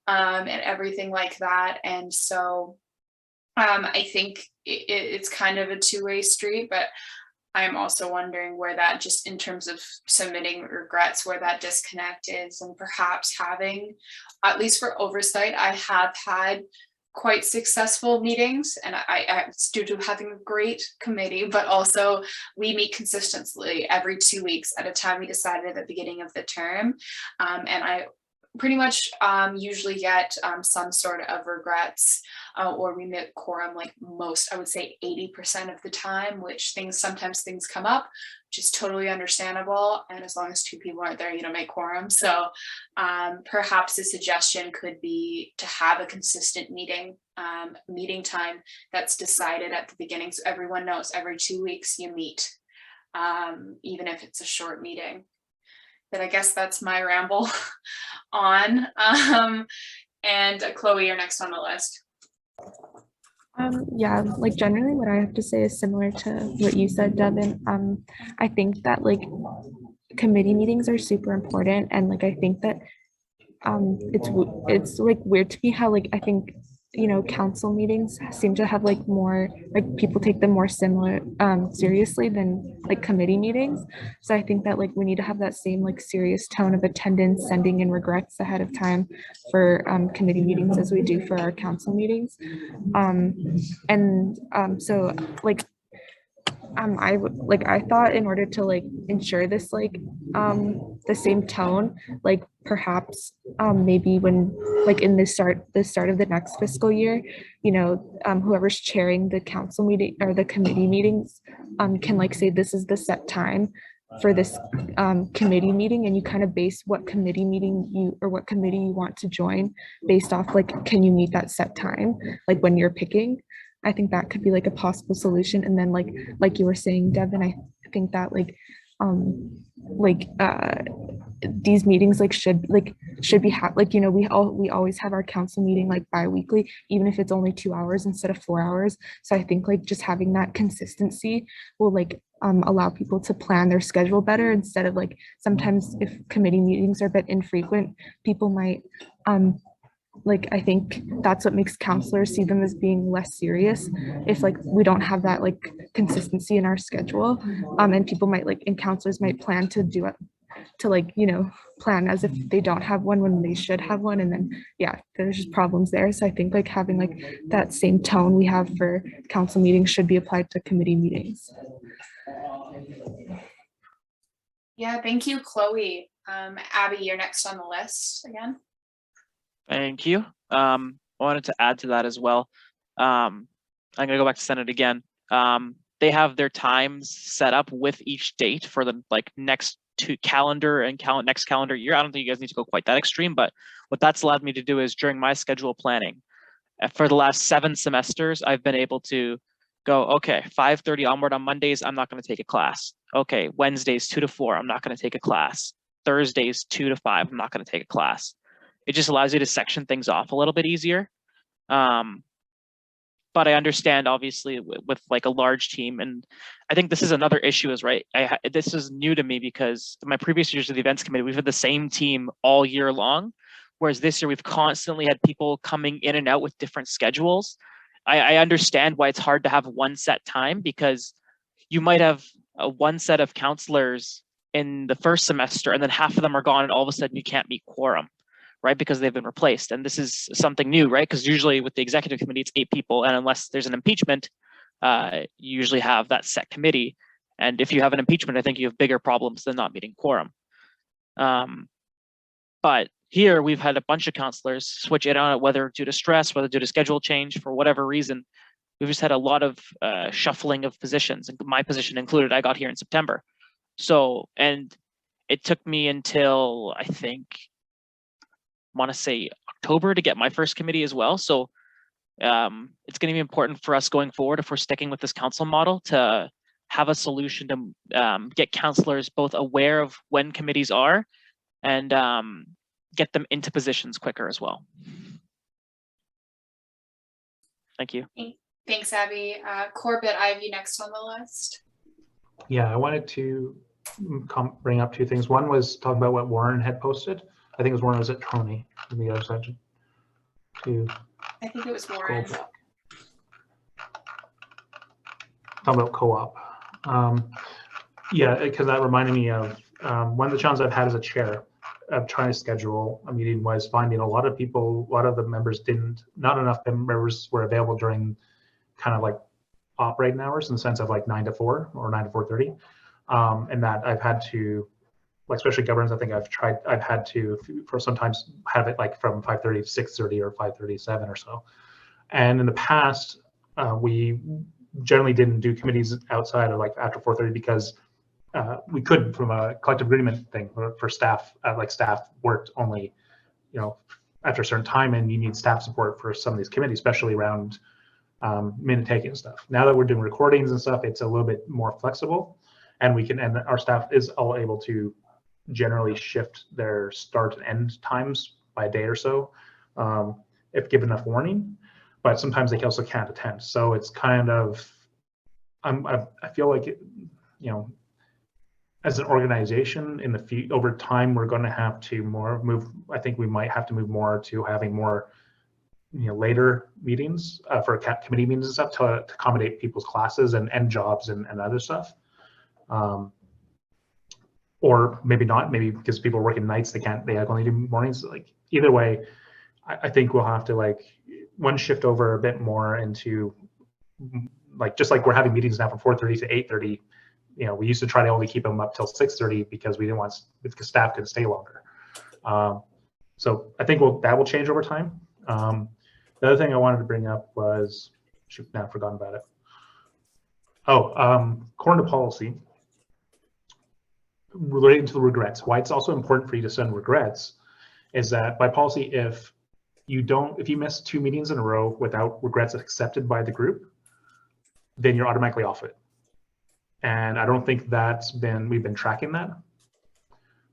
and everything like that. And so I think it's kind of a two-way street, but I'm also wondering where that, just in terms of submitting regrets, where that disconnect is, and perhaps having, at least for oversight, I have had quite successful meetings, and it's due to having a great committee, but also we meet consistently every 2 weeks at a time we decided at the beginning of the term. And I pretty much usually get some sort of regrets, or we meet quorum like most, I would say 80% of the time, which sometimes things come up, which is totally understandable. And as long as 2 people aren't there, you don't make quorum. So perhaps a suggestion could be to have a consistent meeting time that's decided at the beginning. So everyone knows every 2 weeks you meet, even if it's a short meeting. But I guess that's my ramble on. And Chloe, you're next on the list. Yeah, like generally what I have to say is similar to what you said, Devin. I think that like committee meetings are super important, and like I think that it's like weird to me how like I think, you know, council meetings seem to have like more, like people take them more seriously than like committee meetings. So I think that like we need to have that same like serious tone of attendance, sending in regrets ahead of time for committee meetings as we do for our council meetings. So like I thought in order to like ensure this like the same tone, like perhaps maybe when like in the start of the next fiscal year, you know, whoever's chairing the council meeting or the committee meetings can like say this is the set time for this committee meeting, and you kind of base what committee meeting what committee you want to join based off like, can you meet that set time like when you're picking. I think that could be like a possible solution. And then like you were saying, Devin, I think that these meetings like should be like, you know, we always have our council meeting like bi-weekly, even if it's only 2 hours instead of 4 hours. So I think like just having that consistency will like allow people to plan their schedule better, instead of like sometimes if committee meetings are a bit infrequent, people might like I think that's what makes counselors see them as being less serious if like we don't have that like consistency in our schedule, and people might like, and counselors might plan to do it to like, you know, plan as if they don't have one when they should have one, and then yeah, there's just problems there. So I think like having like that same tone we have for council meetings should be applied to committee meetings. Yeah, thank you, Chloe. Abby, you're next on the list again. Thank you. I wanted to add to that as well. I'm going to go back to Senate again. They have their times set up with each date for the like next calendar and next calendar year. I don't think you guys need to go quite that extreme, but what that's allowed me to do is during my schedule planning, for the last 7 semesters, I've been able to go, okay, 5:30 onward on Mondays, I'm not going to take a class. Okay, Wednesdays 2 to 4, I'm not going to take a class. Thursdays 2 to 5, I'm not going to take a class. It just allows you to section things off a little bit easier. But I understand obviously with like a large team, and I think this is another issue is right. This is new to me because my previous years of the events committee, we've had the same team all year long. Whereas this year we've constantly had people coming in and out with different schedules. I understand why it's hard to have one set time, because you might have one set of counselors in the first semester and then half of them are gone and all of a sudden you can't meet quorum, right? Because they've been replaced. And this is something new, right? Because usually with the executive committee, it's 8 people. And unless there's an impeachment, you usually have that set committee. And if you have an impeachment, I think you have bigger problems than not meeting quorum. But here we've had a bunch of counselors switch in on it, whether due to stress, whether due to schedule change, for whatever reason. We've just had a lot of shuffling of positions, and my position included. I got here in September. So, and it took me until I think, want to say October to get my first committee as well. So it's going to be important for us going forward, if we're sticking with this council model, to have a solution to get counselors both aware of when committees are and get them into positions quicker as well. Thank you. Thanks, Abby. Corbett, I have you next on the list. Yeah, I wanted to bring up two things. One was talk about what Warren had posted. I think it was Warren, was it Tony in the other section? I think it was Warren. Talk about co-op. Yeah, because that reminded me of one of the challenges I've had as a chair of trying to schedule a meeting was finding a lot of people, a lot of the members not enough members were available during kind of like operating hours, in the sense of like 9 to 4 or 9 to 4:30. And that I've had to, like, especially governance, I think I've had to for sometimes have it like from 5:30 to 6:30 or 5:37 or so. And in the past, we generally didn't do committees outside of like after 4:30 because we could, from a collective agreement thing for staff, like staff worked only, after a certain time, and you need staff support for some of these committees, especially around minute taking and stuff. Now that we're doing recordings and stuff, it's a little bit more flexible, and our staff is all able to generally shift their start and end times by a day or so, if given enough warning. But sometimes they also can't attend, so it's kind of, I feel like as an organization over time, we're going to have to move. I think we might have to move more to having more later meetings for committee meetings and stuff to accommodate people's classes and jobs and other stuff. Or maybe not, maybe because people are working nights, they only do mornings. Like, either way, I think we'll have to shift over a bit more into just like we're having meetings now from 4:30 to 8:30. We used to try to only keep them up till 6:30 because we didn't want, because staff could stay longer. So I think that will change over time. The other thing I wanted to bring up was, shoot, now I've forgotten about it. According to policy, relating to the regrets, why it's also important for you to send regrets is that by policy, if you miss 2 meetings in a row without regrets accepted by the group, then you're automatically off it. And I don't think we've been tracking that.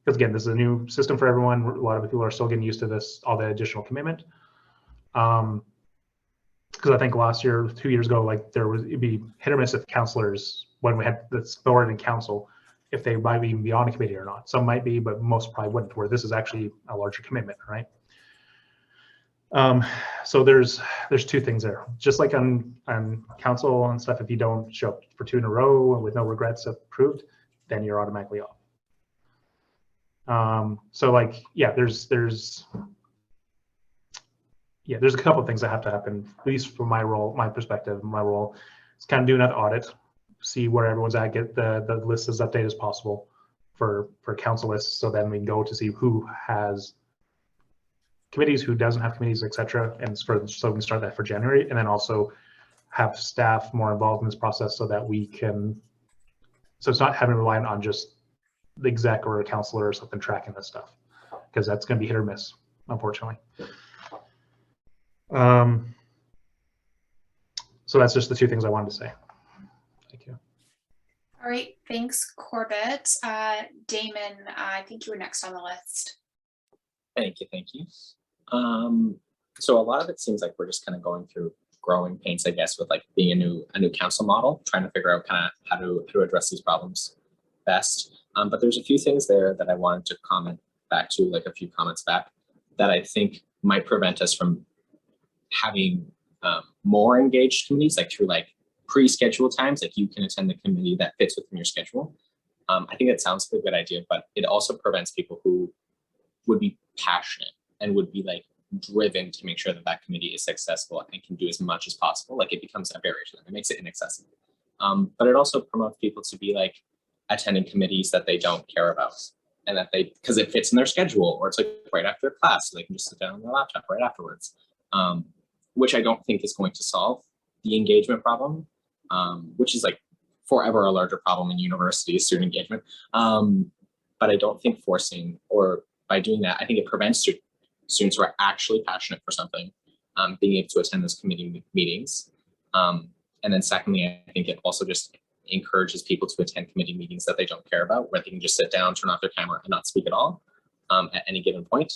Because again, this is a new system for everyone. A lot of people are still getting used to this, all the additional commitment. Because I think last year, 2 years ago, it'd be hit or miss if counselors, when we had this board and council, if they might even be on a committee or not. Some might be, but most probably wouldn't, where this is actually a larger commitment, right? So there's 2 things there. Just like on council and stuff, if you don't show up for 2 in a row with no regrets approved, then you're automatically off. So there's a couple of things that have to happen, at least from my perspective. My role is kind of doing an audit, see where everyone's at, get the list as updated as possible for council lists, so then we can go to see who has committees, who doesn't have committees, etc. And so we can start that for January, and then also have staff more involved in this process so that so it's not having reliant on just the exec or a counselor or something tracking this stuff, because that's going to be hit or miss, unfortunately. So that's just the 2 things I wanted to say. Thank you. All right, thanks, Corbett. Damon, I think you were next on the list. Thank you. So a lot of it seems like we're just kind of going through growing pains, I guess, with being a new council model, trying to figure out kind of how to address these problems best. But there's a few things there that I wanted to comment back to, a few comments back, that I think might prevent us from having more engaged committees, through pre-scheduled times, you can attend the committee that fits within your schedule. I think that sounds like a good idea, but it also prevents people who would be passionate and would be driven to make sure that that committee is successful and can do as much as possible. It becomes a barrier to them. It makes it inaccessible. But it also promotes people to be attending committees that they don't care about, and that because it fits in their schedule, or it's right after class, so they can just sit down on their laptop right afterwards, which I don't think is going to solve the engagement problem, which is forever a larger problem in university student engagement. But I don't think forcing, or by doing that, I think it prevents students who are actually passionate for something being able to attend those committee meetings. And then secondly, I think it also just encourages people to attend committee meetings that they don't care about, where they can just sit down, turn off their camera, and not speak at all at any given point.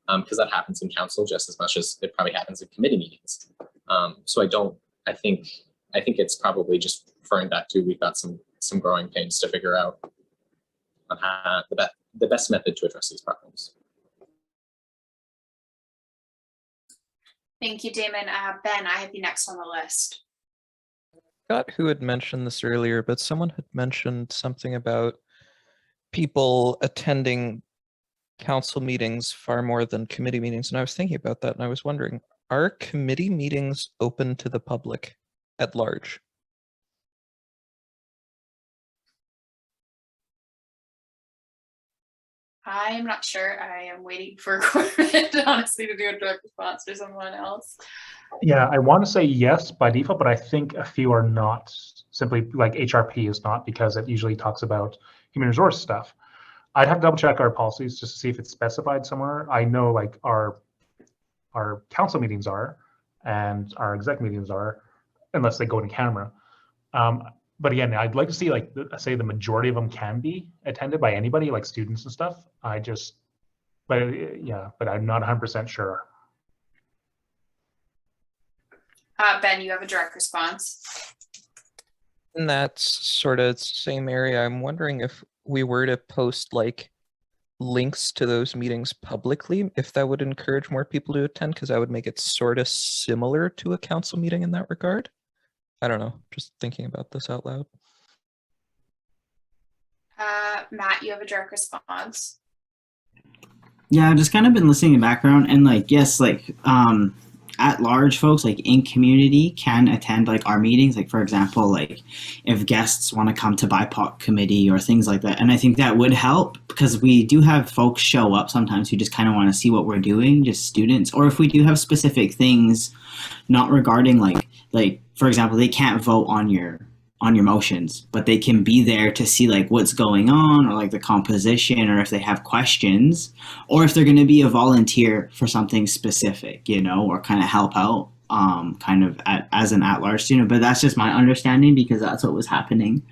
Because that happens in council just as much as it probably happens in committee meetings. So I think it's probably just referring back to, we've got some growing pains to figure out on how the best method to address these problems. Thank you, Damon. Ben, I have you next on the list. I forgot who had mentioned this earlier, but someone had mentioned something about people attending council meetings far more than committee meetings. And I was thinking about that, and I was wondering, are committee meetings open to the public at large? I'm not sure. I am waiting for Corbett, honestly, to do a direct response or someone else. Yeah, I want to say yes by default, but I think a few are not, simply like HRP is not, because it usually talks about human resource stuff. I'd have to double check our policies just to see if it's specified somewhere. I know like our council meetings are, and our exec meetings are, unless they go to camera. But again, I'd like to see, like, say the majority of them can be attended by anybody, like students and stuff. But I'm not 100% sure. Ben, you have a direct response. In that sort of same area, I'm wondering if we were to post like links to those meetings publicly, if that would encourage more people to attend, because that would make it sort of similar to a council meeting in that regard. I don't know, just thinking about this out loud. Matt, you have a direct response. Yeah, I've just kind of been listening in the background, and like, yes, like at large folks like in community can attend like our meetings, like for example, like if guests want to come to BIPOC committee or things like that. And I think that would help, because we do have folks show up sometimes who just kind of want to see what we're doing, just students, or if we do have specific things not regarding like for example, they can't vote on your motions, but they can be there to see like what's going on, or like the composition, or if they have questions, or if they're going to be a volunteer for something specific, you know, or kind of help out kind of as an at-large student. But that's just my understanding, because that's what was happening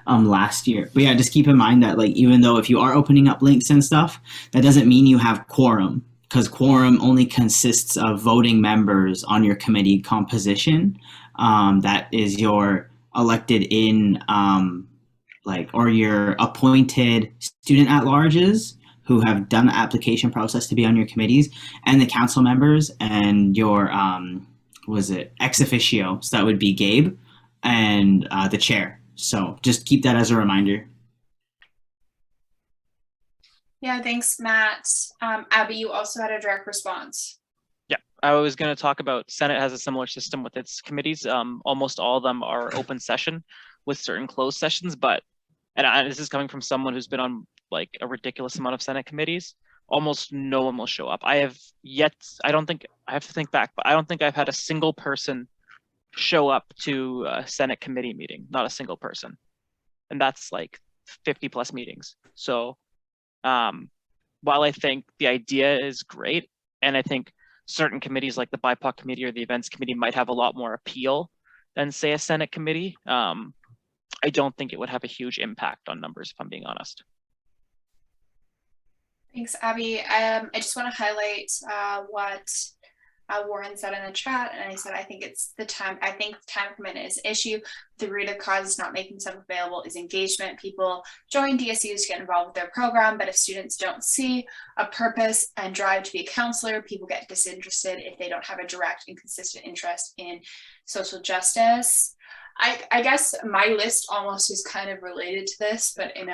last year. But yeah, just keep in mind that like, even though if you are opening up links and stuff, that doesn't mean you have quorum, because quorum only consists of voting members on your committee composition. That is your elected in or your appointed student at larges who have done the application process to be on your committees, and the council members, and your ex officio, so that would be Gabe, and the chair. So just keep that as a reminder. Yeah, thanks, Matt. Abby, you also had a direct response. Yeah, I was going to talk about Senate has a similar system with its committees. Almost all of them are open session with certain closed sessions, but, and this is coming from someone who's been on like a ridiculous amount of Senate committees, almost no one will show up. I have to think back, but I don't think I've had a single person show up to a Senate committee meeting, not a single person. And that's like 50 plus meetings. So while I think the idea is great, and I think certain committees like the BIPOC committee or the events committee might have a lot more appeal than say a Senate committee, I don't think it would have a huge impact on numbers, if I'm being honest. Thanks, Abby. I just want to highlight what Warren said in the chat, and I said I think it's the time. I think time commitment is an issue. The root of cause not making stuff available is engagement. People join DSUs to get involved with their program, but if students don't see a purpose and drive to be a counselor, people get disinterested if they don't have a direct and consistent interest in social justice. I guess my list almost is kind of related to this, but in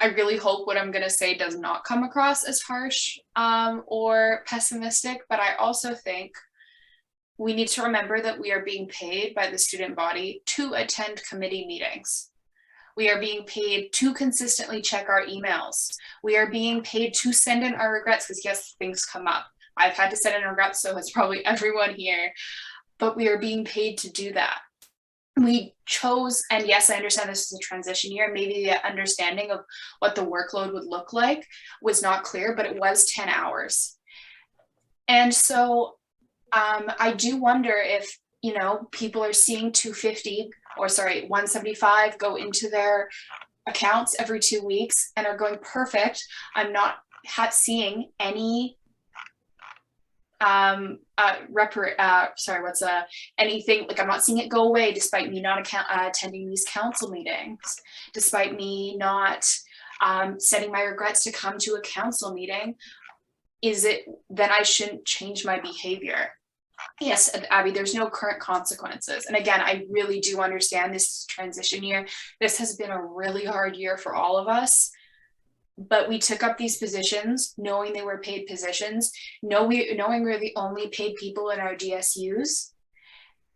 I really hope what I'm going to say does not come across as harsh or pessimistic, but I also think we need to remember that we are being paid by the student body to attend committee meetings. We are being paid to consistently check our emails. We are being paid to send in our regrets, because yes, things come up. I've had to send in regrets, so it's probably everyone here, but we are being paid to do that. We chose, and yes, I understand this is a transition year, maybe the understanding of what the workload would look like was not clear, but it was 10 hours. And so I do wonder if, you know, people are seeing 175 go into their accounts every 2 weeks and are going perfect. I'm not seeing any anything, like I'm not seeing it go away despite me not attending these council meetings, despite me not setting my regrets to come to a council meeting. Is it then I shouldn't change my behavior? Yes, Abby, there's no current consequences. And again, I really do understand this transition year. This has been a really hard year for all of us. But we took up these positions knowing they were paid positions, knowing we're the only paid people in our DSUs.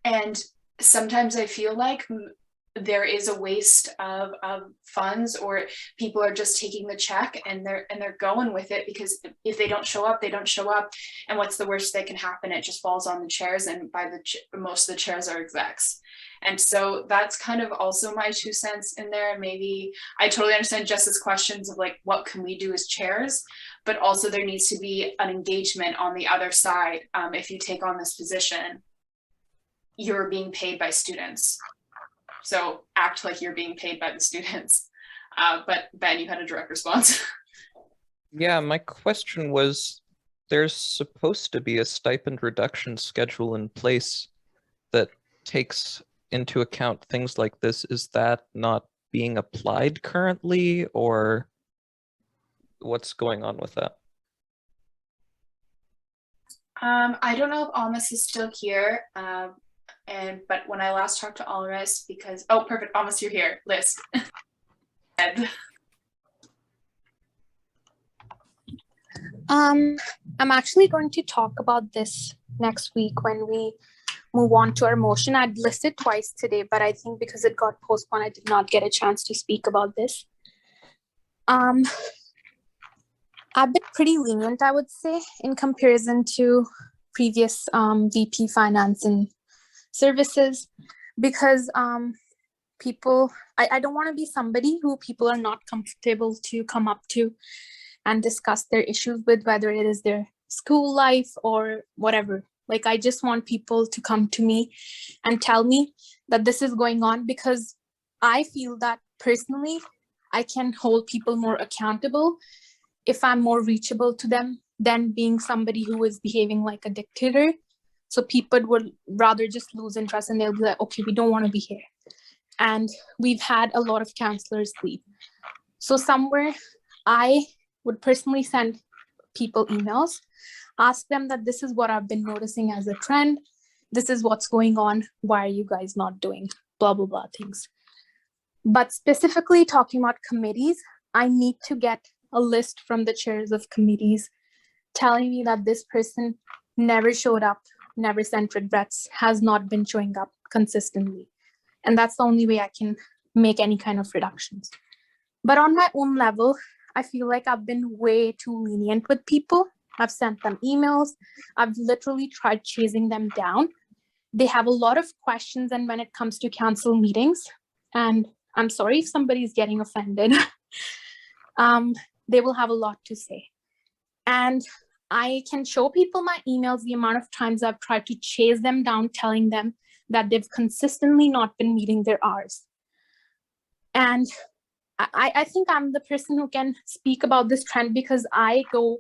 And sometimes I feel like there is a waste of funds, or people are just taking the check and they're going with it, because if they don't show up, they don't show up. And what's the worst that can happen? It just falls on the chairs, and most of the chairs are execs. And so that's kind of also my 2 cents in there. Maybe I totally understand Jess's questions of like, what can we do as chairs? But also there needs to be an engagement on the other side. If you take on this position, you're being paid by students. So act like you're being paid by the students. But Ben, you had a direct response. Yeah, my question was, there's supposed to be a stipend reduction schedule in place that takes into account things like this. Is that not being applied currently, or what's going on with that? I don't know if Almas is still here. But when I last talked to Almas, because, oh, perfect, Almas, you're here, Liz. I'm actually going to talk about this next week when we move on to our motion. I'd listed twice today, but I think because it got postponed, I did not get a chance to speak about this. I've been pretty lenient, I would say, in comparison to previous VP Finance and Services, because I don't want to be somebody who people are not comfortable to come up to and discuss their issues with, whether it is their school life or whatever. Like, I just want people to come to me and tell me that this is going on, because I feel that personally, I can hold people more accountable if I'm more reachable to them than being somebody who is behaving like a dictator. So people would rather just lose interest, and they'll be like, okay, we don't want to be here. And we've had a lot of counselors leave. So somewhere I would personally send people emails, ask them that this is what I've been noticing as a trend. This is what's going on. Why are you guys not doing blah, blah, blah things? But specifically talking about committees, I need to get a list from the chairs of committees telling me that this person never showed up, never sent regrets, has not been showing up consistently. And that's the only way I can make any kind of reductions. But on my own level, I feel like I've been way too lenient with people. I've sent them emails. I've literally tried chasing them down. They have a lot of questions, and when it comes to council meetings, and I'm sorry if somebody's getting offended, they will have a lot to say. And I can show people my emails, the amount of times I've tried to chase them down, telling them that they've consistently not been meeting their hours. And I think I'm the person who can speak about this trend, because I go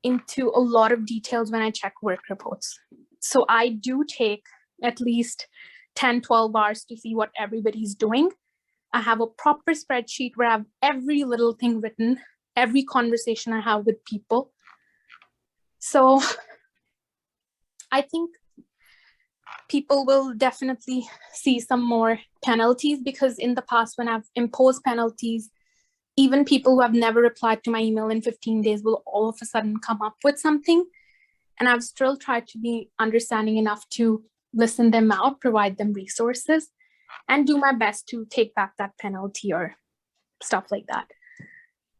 into a lot of details when I check work reports. So I do take at least 10, 12 hours to see what everybody's doing. I have a proper spreadsheet where I have every little thing written, every conversation I have with people. So I think people will definitely see some more penalties, because in the past when I've imposed penalties, even people who have never replied to my email in 15 days will all of a sudden come up with something. And I've still tried to be understanding enough to listen them out, provide them resources, and do my best to take back that penalty or stuff like that.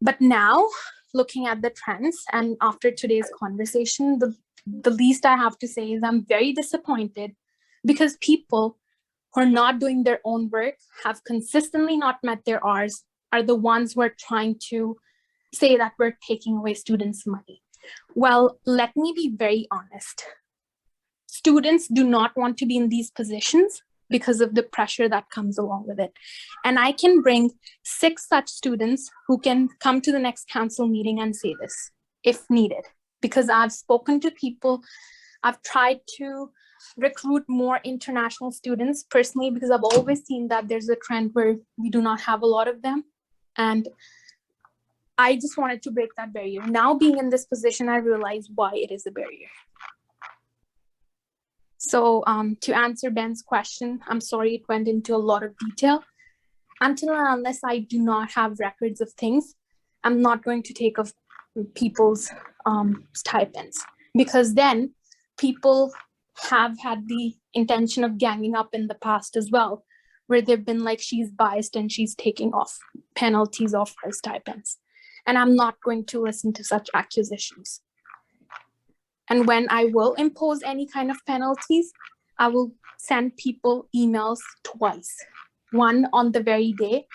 But now, looking at the trends, and after today's conversation, the least I have to say is I'm very disappointed, because people who are not doing their own work, have consistently not met their hours, are the ones who are trying to say that we're taking away students' money. Well, let me be very honest. students do not want to be in these positions because of the pressure that comes along with it. And I can bring 6 such students who can come to the next council meeting and say this if needed, because I've spoken to people. I've tried to recruit more international students personally, because I've always seen that there's a trend where we do not have a lot of them. And I just wanted to break that barrier. Now being in this position, I realize why it is a barrier. So to answer Ben's question, I'm sorry it went into a lot of detail. Until and unless I do not have records of things, I'm not going to take of people's stipends, because then people have had the intention of ganging up in the past as well, where they've been like, she's biased and she's taking off penalties off her stipends. And I'm not going to listen to such accusations. And when I will impose any kind of penalties, I will send people emails twice. One on the very day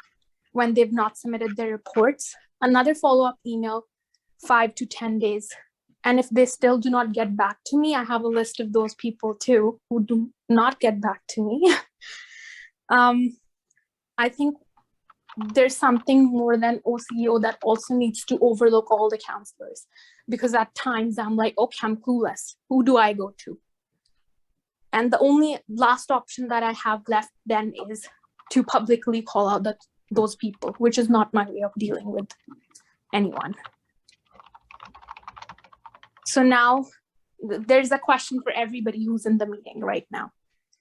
when they've not submitted their reports, another follow-up email 5 to 10 days. And if they still do not get back to me, I have a list of those people too who do not get back to me. I think there's something more than OCEO that also needs to overlook all the counselors, because at times I'm like, okay, I'm clueless. Who do I go to? And the only last option that I have left then is to publicly call out those people, which is not my way of dealing with anyone. So now there's a question for everybody who's in the meeting right now.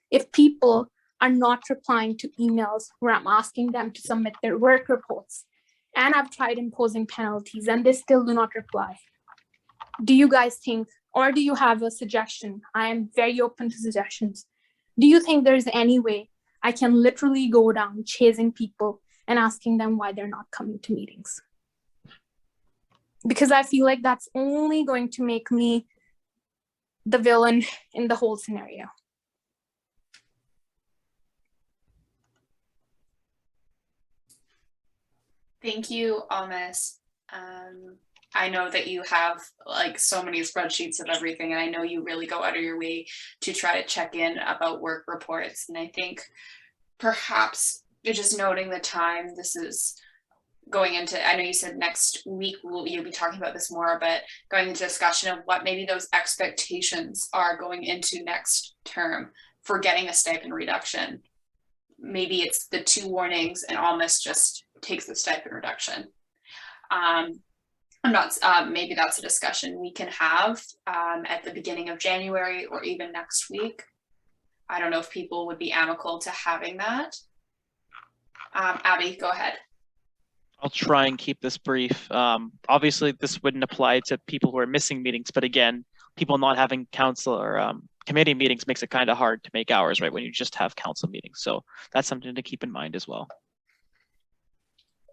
If people are not replying to emails where I'm asking them to submit their work reports, and I've tried imposing penalties and they still do not reply, do you guys think, or do you have a suggestion? I am very open to suggestions. Do you think there's any way I can literally go down chasing people and asking them why they're not coming to meetings? Because I feel like that's only going to make me the villain in the whole scenario. Thank you, Almas. I know that you have like so many spreadsheets of everything, and I know you really go out of your way to try to check in about work reports. And I think perhaps you're just noting the time this is going into, I know you said next week you'll be talking about this more, but going into discussion of what maybe those expectations are going into next term for getting a stipend reduction. Maybe it's the 2 warnings and Almas just takes the stipend reduction. I'm not, maybe that's a discussion we can have at the beginning of January or even next week. I don't know if people would be amicable to having that. Abby, go ahead. I'll try and keep this brief. Obviously, this wouldn't apply to people who are missing meetings, but again, people not having council or committee meetings makes it kind of hard to make hours, right, when you just have council meetings. So that's something to keep in mind as well.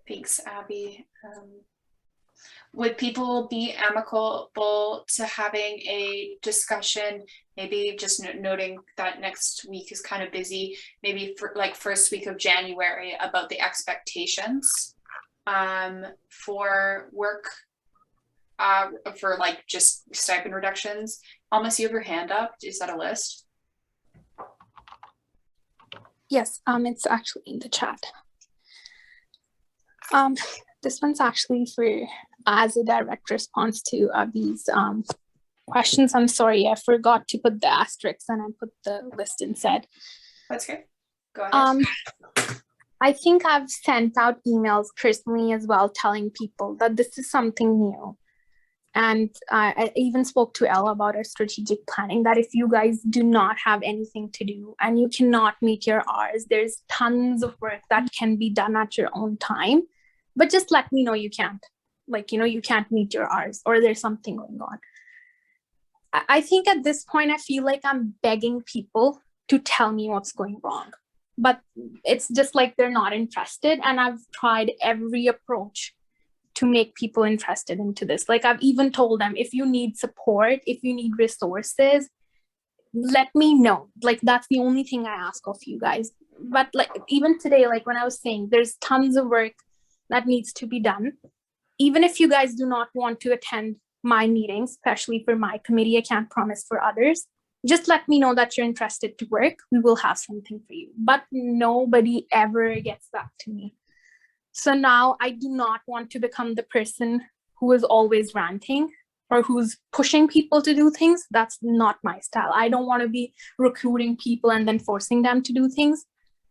Thanks, Abby. Would people be amicable to having a discussion, maybe just noting that next week is kind of busy, maybe for like first week of January, about the expectations for work, for like just stipend reductions? Almas, you have your hand up. Is that a list? Yes, it's actually in the chat. This one's actually for as a direct response to these questions. I'm sorry, I forgot to put the asterisks and I put the list instead. That's okay. Go ahead. I think I've sent out emails personally as well, telling people that this is something new. And I even spoke to Ella about our strategic planning, that if you guys do not have anything to do and you cannot meet your hours, there's tons of work that can be done at your own time. But just let me know you can't. Like, you know, you can't meet your hours or there's something going on. I think at this point, I feel like I'm begging people to tell me what's going wrong. But it's just like they're not interested. And I've tried every approach to make people interested into this. Like I've even told them, if you need support, if you need resources, let me know. Like that's the only thing I ask of you guys. But like even today, like when I was saying, there's tons of work that needs to be done. Even if you guys do not want to attend my meetings, especially for my committee, I can't promise for others. just let me know that you're interested to work. We will have something for you. But nobody ever gets back to me. So now I do not want to become the person who is always ranting or who's pushing people to do things. That's not my style. I don't want to be recruiting people and then forcing them to do things.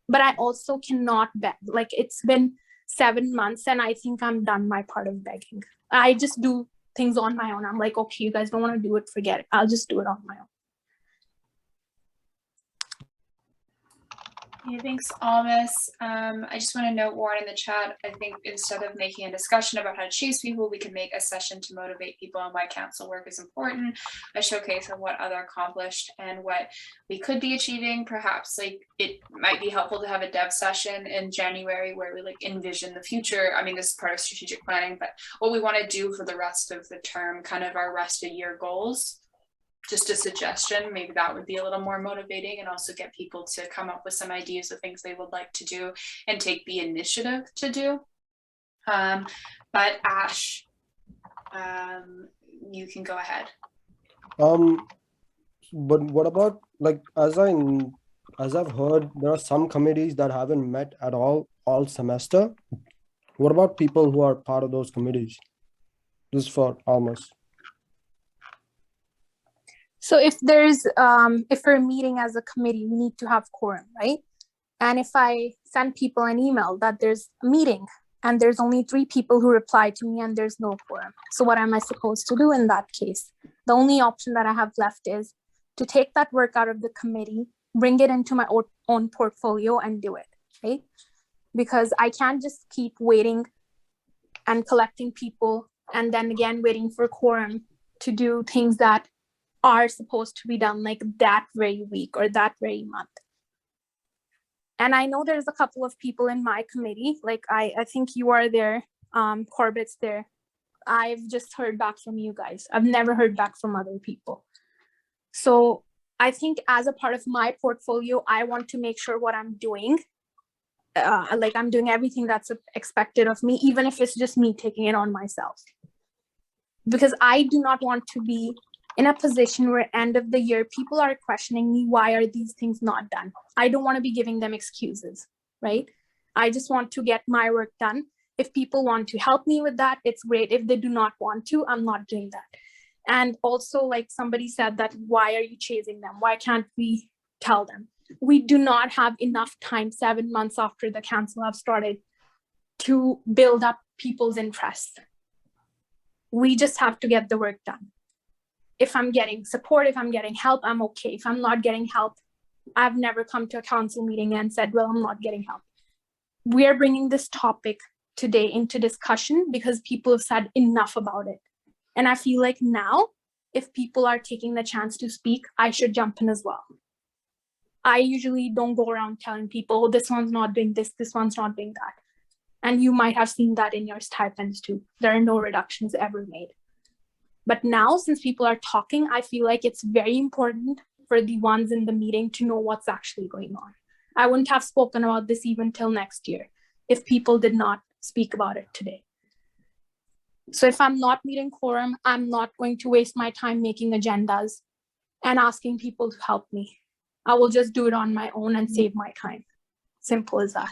But I also cannot beg. Like, it's been 7 months and I think I'm done my part of begging. I just do things on my own. I'm like, okay, you guys don't want to do it, forget it. I'll just do it on my own. Yeah, thanks, Almas. I just want to note, Warren, in the chat, I think instead of making a discussion about how to choose people, we can make a session to motivate people on why council work is important, a showcase of what other accomplished and what we could be achieving. Perhaps like it might be helpful to have a dev session in January where we like envision the future. I mean, this is part of strategic planning, but what we want to do for the rest of the term, kind of our rest of year goals. Just a suggestion, maybe that would be a little more motivating and also get people to come up with some ideas of things they would like to do and take the initiative to do. But Ash, you can go ahead. But what about, like, as I've heard, there are some committees that haven't met at all semester. What about people who are part of those committees? This is for Almas. So if there's, if we're meeting as a committee, we need to have quorum, right? And if I send people an email that there's a meeting and there's only 3 people who reply to me and there's no quorum. So what am I supposed to do in that case? The only option that I have left is to take that work out of the committee, bring it into my own portfolio and do it, right? Because I can't just keep waiting and collecting people and then again waiting for quorum to do things that are supposed to be done like that very week or that very month. And I know there's a couple of people in my committee, like I think you are there, Corbett's there. I've just heard back from you guys. I've never heard back from other people. So I think as a part of my portfolio, I want to make sure what I'm doing, like I'm doing everything that's expected of me, even if it's just me taking it on myself. Because I do not want to be in a position where end of the year, people are questioning me, why are these things not done? I don't want to be giving them excuses, right? I just want to get my work done. If people want to help me with that, it's great. If they do not want to, I'm not doing that. And also, like somebody said that, why are you chasing them? Why can't we tell them? We do not have enough time 7 months after the council have started to build up people's interest. We just have to get the work done. If I'm getting support, if I'm getting help, I'm okay. If I'm not getting help, I've never come to a council meeting and said, well, I'm not getting help. We are bringing this topic today into discussion because people have said enough about it. And I feel like now, if people are taking the chance to speak, I should jump in as well. I usually don't go around telling people, oh, this one's not doing this one's not doing that. And you might have seen that in your stipends too. There are no reductions ever made. But now, since people are talking, I feel like it's very important for the ones in the meeting to know what's actually going on. I wouldn't have spoken about this even till next year if people did not speak about it today. So if I'm not meeting quorum, I'm not going to waste my time making agendas and asking people to help me. I will just do it on my own and save my time. Simple as that.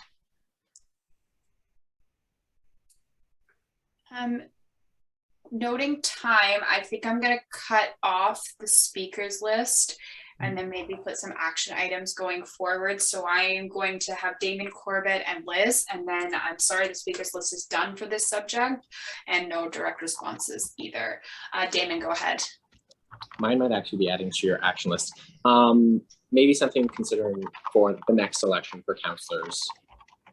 Noting time, I think I'm going to cut off the speakers list and then maybe put some action items going forward. So I am going to have Damon, Corbett, and Liz, and then I'm sorry, the speakers list is done for this subject and no direct responses either. Damon, go ahead. Mine might actually be adding to your action list. Maybe something considering for the next election for counselors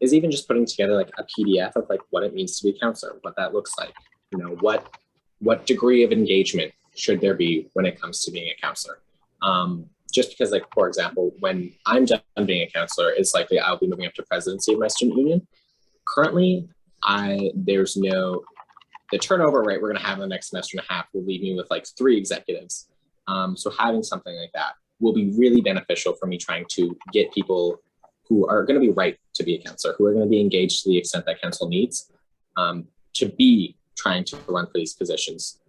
is even just putting together like a PDF of like what it means to be a counselor, what that looks like. You know, what degree of engagement should there be when it comes to being a counselor? Just because, like, for example, when I'm done being a counselor, it's likely I'll be moving up to presidency of my student union. Currently, there's no, the turnover rate we're going to have in the next semester and a half will leave me with like 3 executives. So having something like that will be really beneficial for me trying to get people who are going to be right to be a counselor, who are going to be engaged to the extent that council needs, to be trying to run for these positions.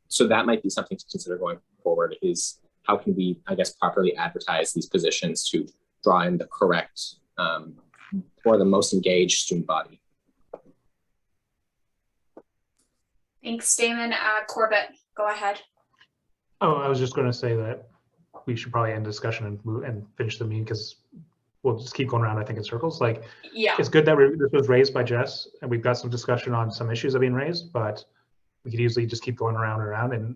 So that might be something to consider going forward, is how can we, I guess, properly advertise these positions to draw in the correct or the most engaged student body? Thanks, Damon. Corbett, go ahead. Oh, I was just going to say that we should probably end discussion and move and finish the meeting, because we'll just keep going around, I think, in circles. Like, yeah, it's good that this was raised by Jess, and we've got some discussion on some issues that have been raised, but we could easily just keep going around and around, and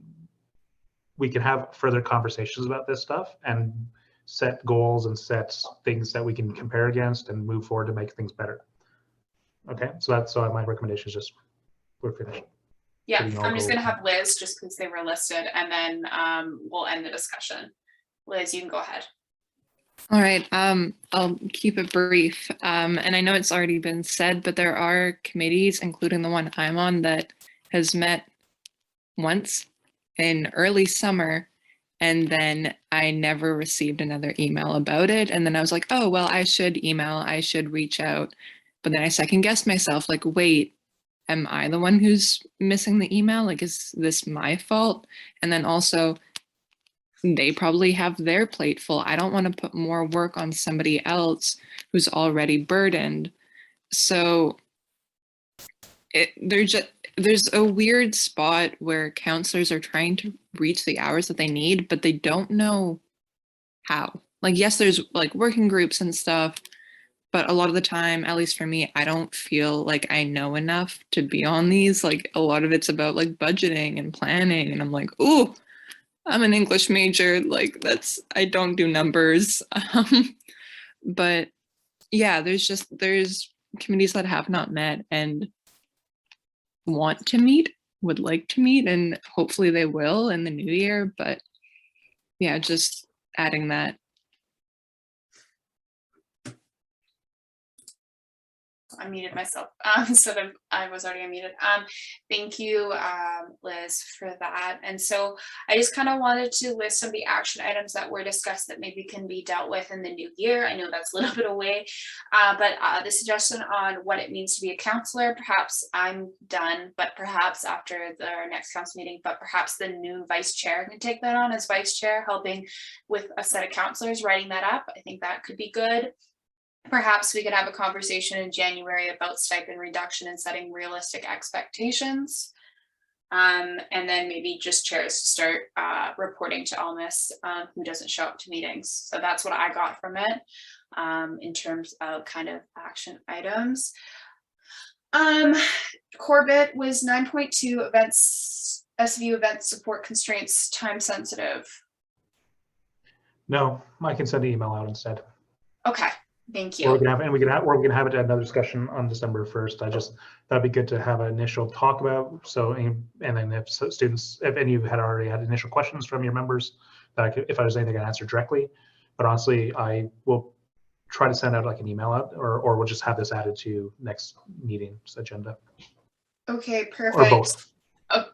we can have further conversations about this stuff and set goals and set things that we can compare against and move forward to make things better. Okay, so my recommendation is just we're finished. Yeah, Putting all I'm just goals gonna have Liz just because they were listed, and then we'll end the discussion. Liz, you can go ahead. All right, I'll keep it brief. And I know it's already been said, but there are committees, including the one I'm on, that has met once in early summer, and then I never received another email about it. And then I was like, oh, well, I should email, I should reach out. But then I second guessed myself, like, wait, am I the one who's missing the email? Like, is this my fault? And then also, they probably have their plate full. I don't want to put more work on somebody else who's already burdened. So there's a weird spot where counselors are trying to reach the hours that they need, but they don't know how. Like, yes, there's like working groups and stuff, but a lot of the time, at least for me, I don't feel like I know enough to be on these. Like, a lot of it's about like budgeting and planning, and I'm like, ooh, I'm an English major, like I don't do numbers. But yeah, there's committees that have not met and want to meet, would like to meet, and hopefully they will in the new year. But yeah, just adding that. I muted myself so that I was already unmuted. Thank you, Liz, for that. And so I just kind of wanted to list some of the action items that were discussed that maybe can be dealt with in the new year. I know that's a little bit away, but the suggestion on what it means to be a counselor, perhaps I'm done, but perhaps after our next council meeting, but perhaps the new vice chair can take that on as vice chair, helping with a set of counselors writing that up. I think that could be good. Perhaps we could have a conversation in January about stipend reduction and setting realistic expectations. And then maybe just chairs start reporting to Almas who doesn't show up to meetings. So that's what I got from it in terms of kind of action items. Corbett, was 9.2 events, SVU event support constraints time sensitive? No, I can send an email out instead. Okay. Thank you. Or we can have it at another discussion on December 1st. That'd be good to have an initial talk about. So, and then if students, if any of you had already had initial questions from your members, that if there's anything I can answer directly. But honestly, I will try to send out like an email out, or we'll just have this added to next meeting's agenda. Okay, perfect. Or both. Oh,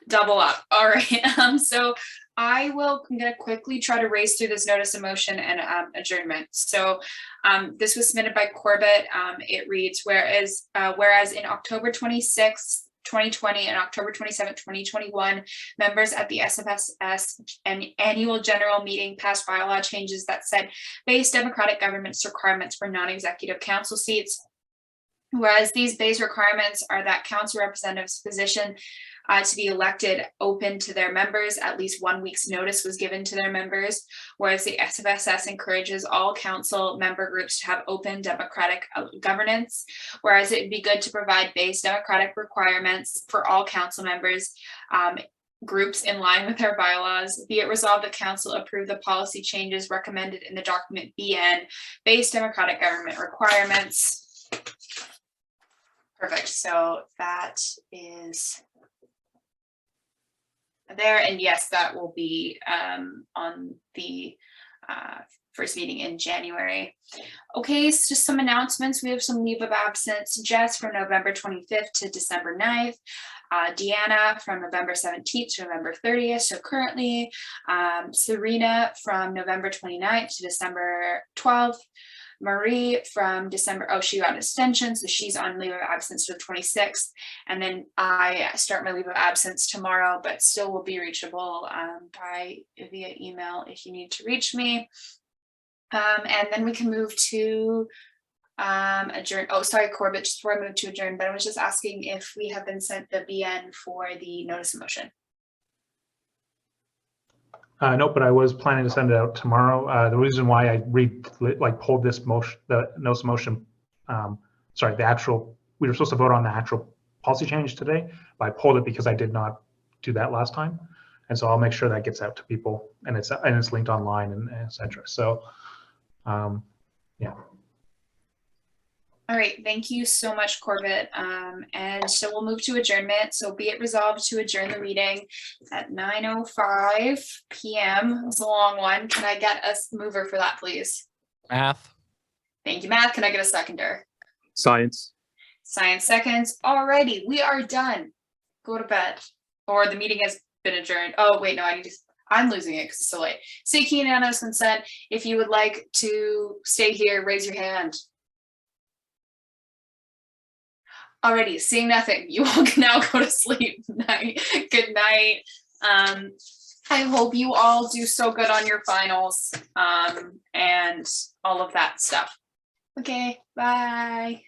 double up. All right. So I'm gonna quickly try to race through this notice of motion and adjournment. So this was submitted by Corbett. It reads, whereas in October 26th, 2020 and October 27th, 2021, members at the SFSS annual general meeting passed bylaw changes that set base democratic governance requirements for non-executive council seats. Whereas these base requirements are that council representatives' position to be elected open to their members, at least 1 week's notice was given to their members, whereas the SFSS encourages all council member groups to have open democratic governance, whereas it'd be good to provide base democratic requirements for all council members groups in line with our bylaws. Be it resolved that council approve the policy changes recommended in the document BN, base democratic government requirements. Perfect. So that is there, and yes, that will be on the first meeting in January. Okay, so just some announcements. We have some leave of absence. Jess from November 25th to December 9th. Deanna from November 17th to November 30th. So currently, Serena from November 29th to December 12th. Marie from December. Oh, she got an extension, so she's on leave of absence to the 26th. And then I start my leave of absence tomorrow, but still will be reachable via email if you need to reach me. And then we can move to adjourn. Oh, sorry, Corbett, just before I move to adjourn, but I was just asking if we have been sent the BN for the notice of motion. Nope, but I was planning to send it out tomorrow. The reason why I pulled this motion, the notice of motion, sorry, the actual, we were supposed to vote on the actual policy change today, but I pulled it because I did not do that last time. And so I'll make sure that gets out to people, and it's linked online and et cetera. So, yeah. All right, thank you so much, Corbett. And so we'll move to adjournment. So be it resolved to adjourn the meeting at 9:05 p.m. It's a long one. Can I get a mover for that, please? Math. Thank you, Math. Can I get a seconder? Science. Science seconds. Alrighty, we are done. Go to bed. Or the meeting has been adjourned. Oh, wait, no, I'm losing it because it's so late. Seeking unanimous consent. If you would like to stay here, raise your hand. Alrighty, seeing nothing, you all can now go to sleep. Good night. I hope you all do so good on your finals and all of that stuff. Okay, bye.